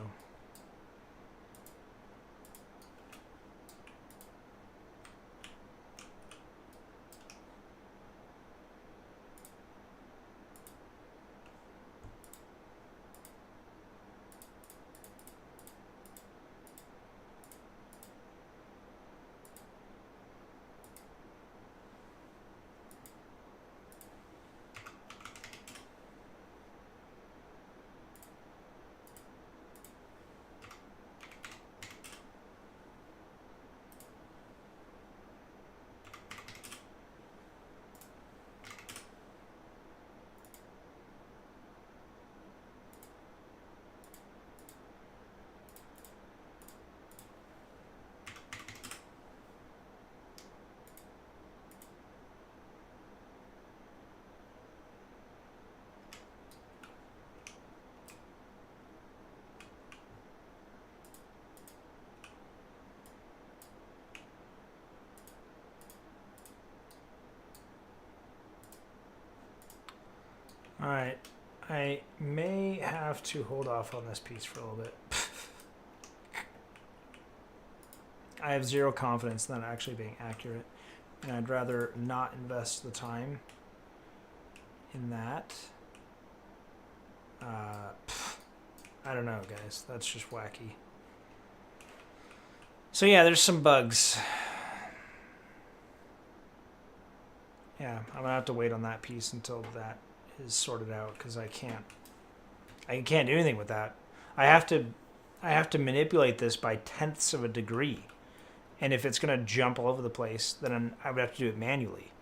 Alright, I may have to hold off on this piece for a little bit. I have zero confidence in that actually being accurate, and I'd rather not invest the time in that. I don't know, guys. That's just wacky. So yeah, there's some bugs. Yeah, I'm gonna have to wait on that piece until that is sorted out because I can't do anything with that. I have to manipulate this by tenths of a degree, and if it's gonna jump all over the place, then I would have to do it manually.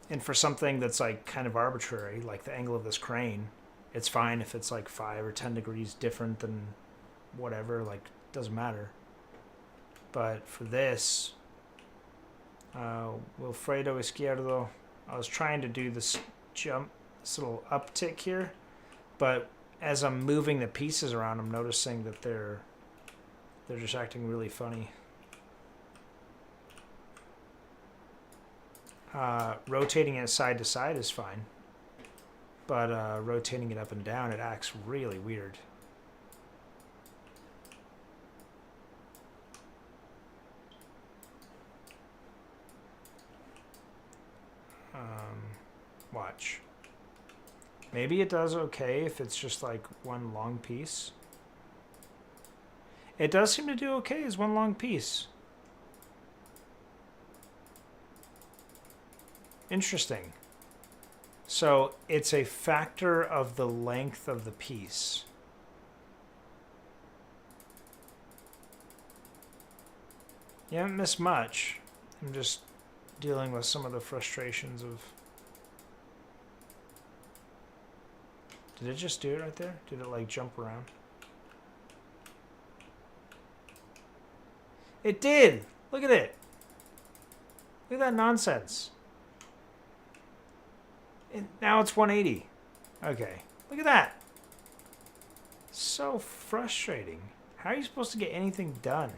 And for something that's like kind of arbitrary, like the angle of this crane, it's fine if it's like 5 or 10 degrees different than whatever. Like, doesn't matter. But for this, Wilfredo Izquierdo, I was trying to do this jump, this little uptick here, but as I'm moving the pieces around, I'm noticing that they're just acting really funny. Rotating it side to side is fine, but rotating it up and down, it acts really weird. Watch. Maybe it does okay if it's just like one long piece. It does seem to do okay as one long piece. Interesting. So it's a factor of the length of the piece. You haven't missed much. I'm just dealing with some of the frustrations of... Did it just do it right there? Did it like jump around? It did! Look at it! Look at that nonsense. And now it's 180. Okay. Look at that! So frustrating. How are you supposed to get anything done?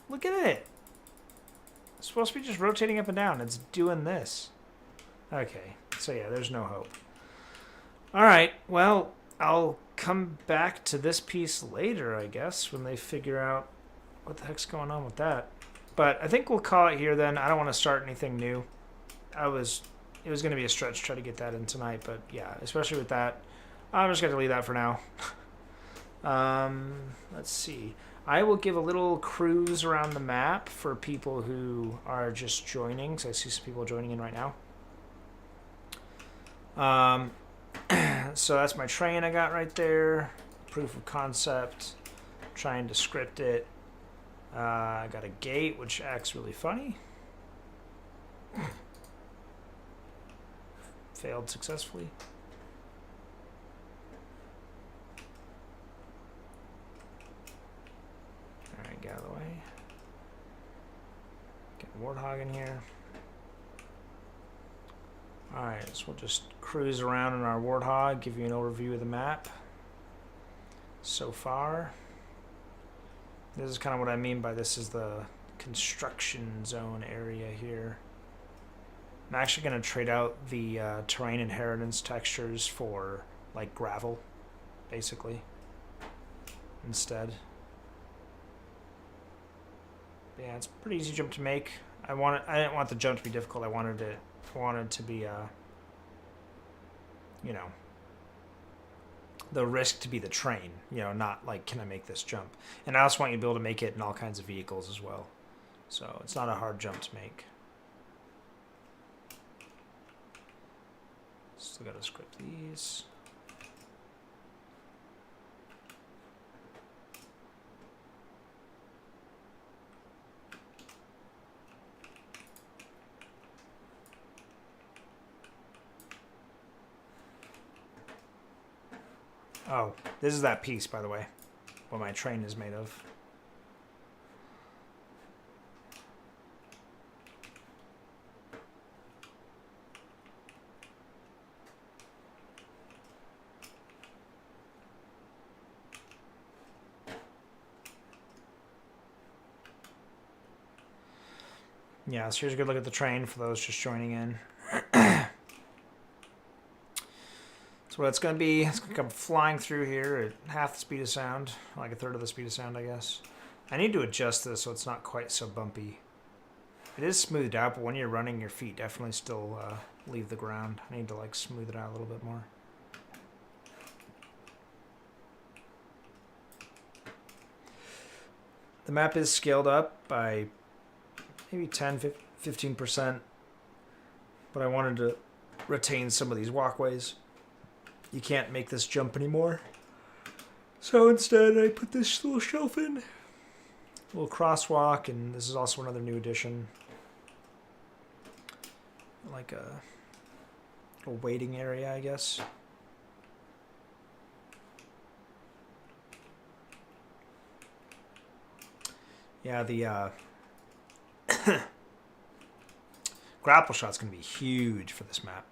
Look at it! It's supposed to be just rotating up and down. It's doing this. Okay, so yeah, there's no hope. Alright, well, I'll come back to this piece later, I guess, when they figure out what the heck's going on with that. But I think we'll call it here then. I don't want to start anything new. It was going to be a stretch to try to get that in tonight, but yeah, especially with that, I'm just going to leave that for now. Let's see. I will give a little cruise around the map for people who are just joining, because I see some people joining in right now. So that's my train I got right there. Proof of concept. Trying to script it. I got a gate, which acts really funny. Failed successfully. Alright, get out of the way. Get Warthog in here. Alright, so we'll just cruise around in our Warthog, give you an overview of the map so far. This is kind of what I mean by this is the construction zone area here. I'm actually going to trade out the terrain inheritance textures for like gravel, basically, instead. But yeah, it's a pretty easy jump to make. I didn't want the jump to be difficult. I wanted to be you know, the risk to be the train, you know, not like, can I make this jump? And I also want you to be able to make it in all kinds of vehicles as well. So it's not a hard jump to make. Still got to script these. Oh, this is that piece, by the way, what my train is made of. Yeah, so here's a good look at the train for those just joining in. So what it's going to be, it's going to come flying through here at half the speed of sound, like a third of the speed of sound, I guess. I need to adjust this so it's not quite so bumpy. It is smoothed out, but when you're running, your feet definitely still leave the ground. I need to like smooth it out a little bit more. The map is scaled up by maybe 10, 15%, but I wanted to retain some of these walkways. You can't make this jump anymore. So instead I put this little shelf in. A little crosswalk, and this is also another new addition. Like a waiting area, I guess. Yeah, the grapple shot's going to be huge for this map.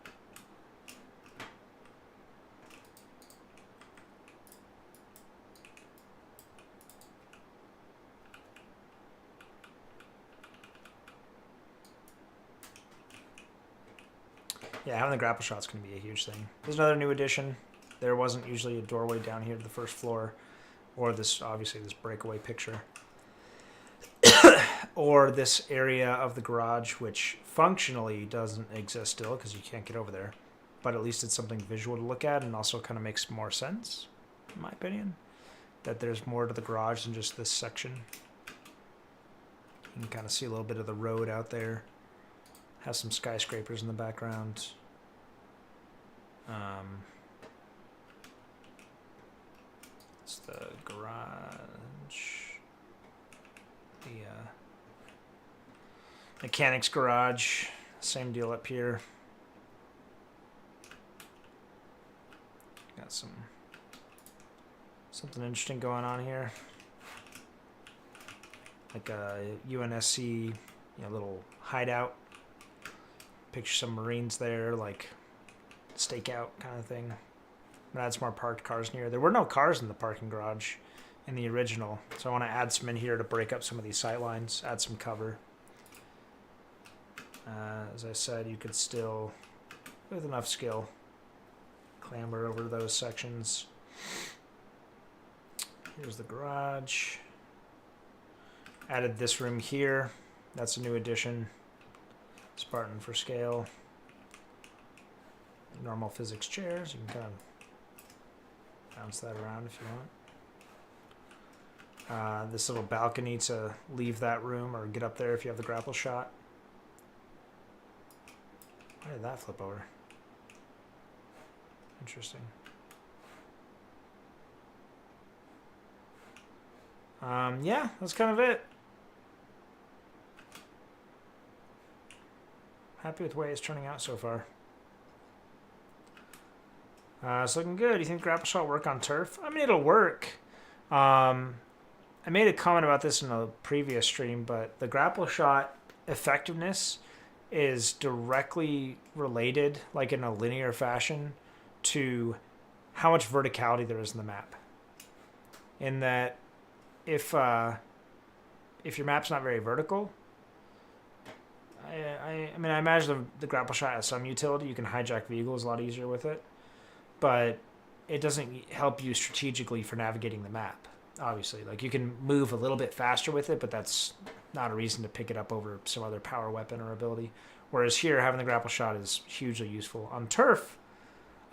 Yeah, having the grapple shot's going to be a huge thing. There's another new addition. There wasn't usually a doorway down here to the first floor, or this, obviously, this breakaway picture. Or this area of the garage, which functionally doesn't exist still because you can't get over there. But at least it's something visual to look at, and also kind of makes more sense, in my opinion, that there's more to the garage than just this section. You can kind of see a little bit of the road out there. Has some skyscrapers in the background. It's the garage. The mechanics garage. Same deal up here. Got something interesting going on here. Like a UNSC, little hideout. Picture some Marines there, like stakeout kind of thing. Add some more parked cars near. There were no cars in the parking garage in the original, so I want to add some in here to break up some of these sight lines, add some cover. As I said, you could still, with enough skill, clamber over those sections. Here's the garage. Added this room here. That's a new addition. Spartan for scale. Normal physics chairs. You can kind of bounce that around if you want. This little balcony to leave that room or get up there if you have the grapple shot. Why did that flip over? Interesting. Yeah, that's kind of it. Happy with the way it's turning out so far. It's looking good. Do you think grapple shot will work on turf? I mean, it'll work. I made a comment about this in a previous stream, but the grapple shot effectiveness is directly related, like in a linear fashion, to how much verticality there is in the map. In that, if your map's not very vertical, I mean, I imagine the grapple shot has some utility. You can hijack vehicles a lot easier with it, but it doesn't help you strategically for navigating the map. Obviously, like you can move a little bit faster with it, but that's not a reason to pick it up over some other power weapon or ability. Whereas here, having the grapple shot is hugely useful. On turf,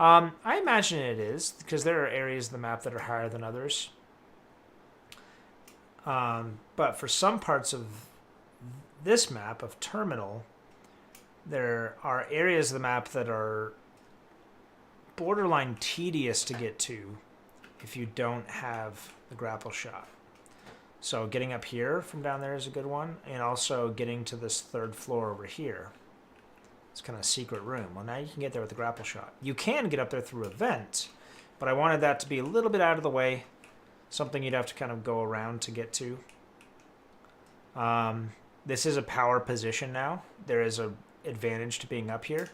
I imagine it is, because there are areas of the map that are higher than others. But for some parts of this map of Terminal, there are areas of the map that are borderline tedious to get to if you don't have the grapple shot. So getting up here from down there is a good one, and also getting to this third floor over here. It's kind of a secret room. Well, now you can get there with the grapple shot. You can get up there through a vent, but I wanted that to be a little bit out of the way, something you'd have to kind of go around to get to. This is a power position now. There is an advantage to being up here,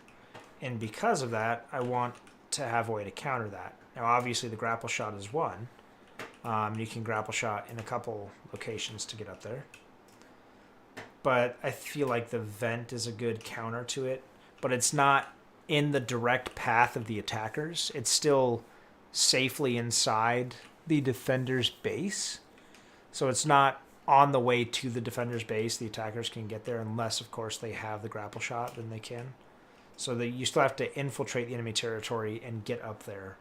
and because of that, I want to have a way to counter that. Now, obviously, the grapple shot is one. You can grapple shot in a couple locations to get up there. But I feel like the vent is a good counter to it. But it's not in the direct path of the attackers. It's still safely inside the defender's base. So it's not on the way to the defender's base. The attackers can get there unless, of course, they have the grapple shot, then they can. So that you still have to infiltrate the enemy territory and get up there.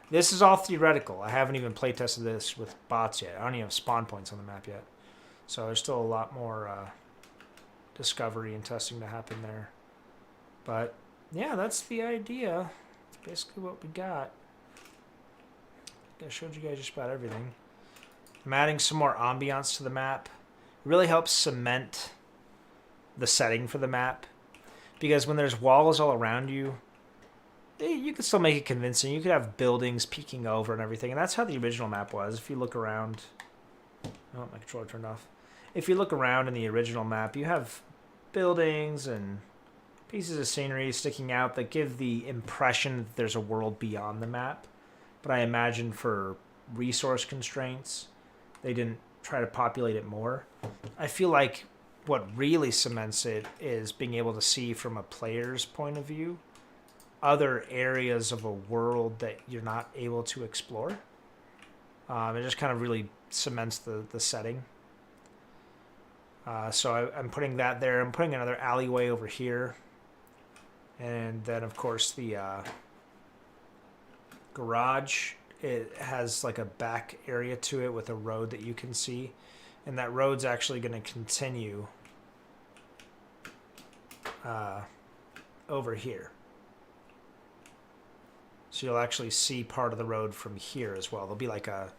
This is all theoretical. I haven't even play tested this with bots yet. I don't even have spawn points on the map yet. So there's still a lot more discovery and testing to happen there. But yeah, that's the idea. That's basically what we got. I showed you guys just about everything. I'm adding some more ambiance to the map. It really helps cement the setting for the map. Because when there's walls all around you, you can still make it convincing. You could have buildings peeking over and everything. And that's how the original map was. If you look around... Oh, my controller turned off. If you look around in the original map, you have buildings and pieces of scenery sticking out that give the impression that there's a world beyond the map. But I imagine for resource constraints, they didn't try to populate it more. I feel like what really cements it is being able to see from a player's point of view other areas of a world that you're not able to explore. It just kind of really cements the setting. So I'm putting that there. I'm putting another alleyway over here. And then, of course, the garage, it has like a back area to it with a road that you can see. And that road's actually going to continue over here. So you'll actually see part of the road from here as well. There'll be like a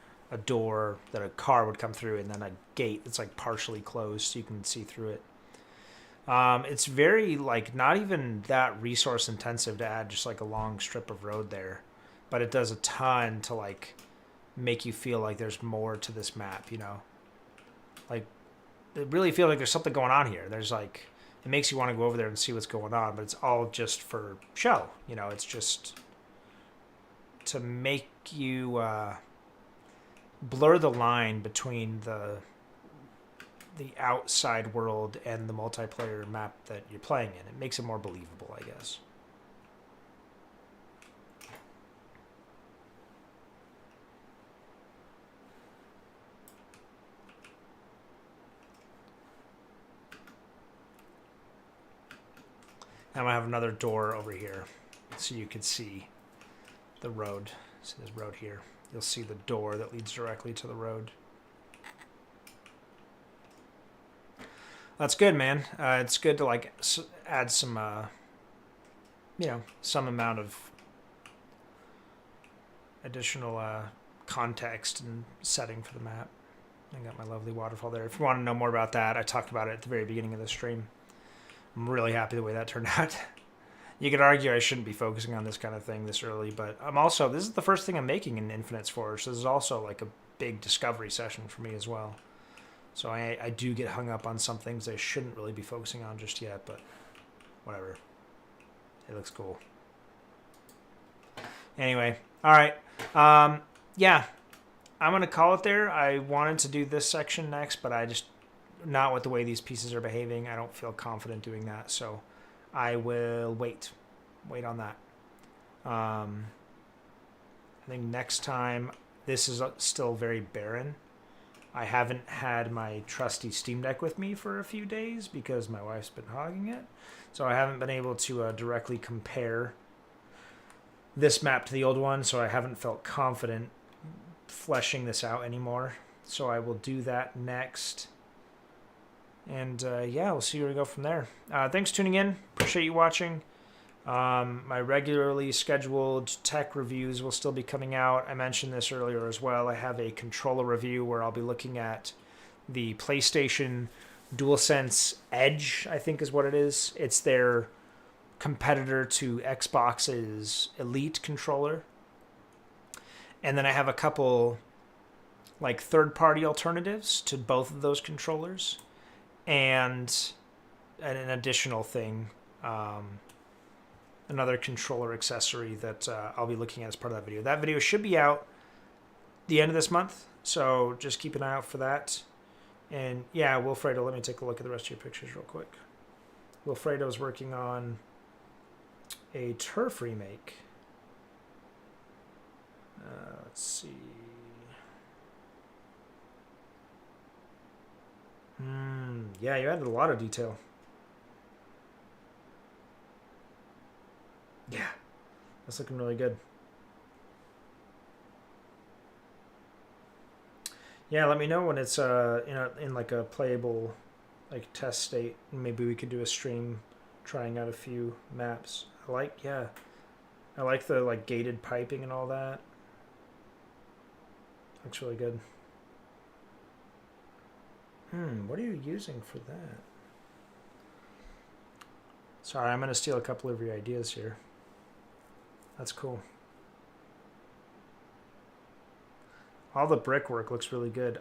door that a car would come through, and then a gate that's like partially closed so you can see through it. It's very like not even that resource intensive to add just like a long strip of road there, but it does a ton to like make you feel like there's more to this map, you know? Like it really feels like there's something going on here. There's like, it makes you want to go over there and see what's going on, but it's all just for show, you know? It's just to make you blur the line between the outside world and the multiplayer map that you're playing in. It makes it more believable, I guess. I'm gonna have another door over here so you can see the road. See this road here. You'll see the door that leads directly to the road. That's good, man. It's good to like add some, you know, some amount of additional context and setting for the map. I got my lovely waterfall there. If you want to know more about that, I talked about it at the very beginning of the stream. I'm really happy the way that turned out. You could argue I shouldn't be focusing on this kind of thing this early, but I'm also, this is the first thing I'm making in Infinite's Forge, so this is also like a big discovery session for me as well. So I do get hung up on some things I shouldn't really be focusing on just yet, but whatever. It looks cool. Anyway, all right. Yeah, I'm going to call it there. I wanted to do this section next, but I just, not with the way these pieces are behaving, I don't feel confident doing that, so I will wait on that. I think next time, this is still very barren. I haven't had my trusty Steam Deck with me for a few days because my wife's been hogging it. So I haven't been able to directly compare this map to the old one, so I haven't felt confident fleshing this out anymore. So I will do that next. And yeah, we'll see where we go from there. Thanks for tuning in. Appreciate you watching. My regularly scheduled tech reviews will still be coming out. I mentioned this earlier as well. I have a controller review where I'll be looking at the PlayStation DualSense Edge, I think is what it is. It's their competitor to Xbox's Elite controller. And then I have a couple like third-party alternatives to both of those controllers. And an additional thing, another controller accessory that I'll be looking at as part of that video. That video should be out the end of this month, so just keep an eye out for that. And yeah, Wilfredo, let me take a look at the rest of your pictures real quick. Wilfredo's working on a turf remake. Let's see. Yeah, you added a lot of detail. Yeah, that's looking really good. Yeah, let me know when it's in like a playable like test state. Maybe we could do a stream trying out a few maps. I like the like gated piping and all that. Looks really good. What are you using for that? Sorry, I'm gonna steal a couple of your ideas here. That's cool. All the brickwork looks really good.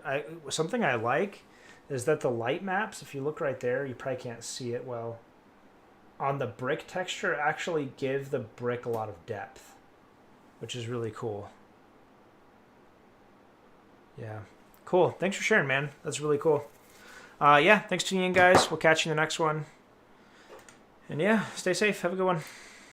Something I like is that the light maps, if you look right there, you probably can't see it well. On the brick texture, actually give the brick a lot of depth, which is really cool. Yeah, cool. Thanks for sharing, man. That's really cool. Yeah, thanks for tuning in, guys. We'll catch you in the next one. And yeah, stay safe. Have a good one.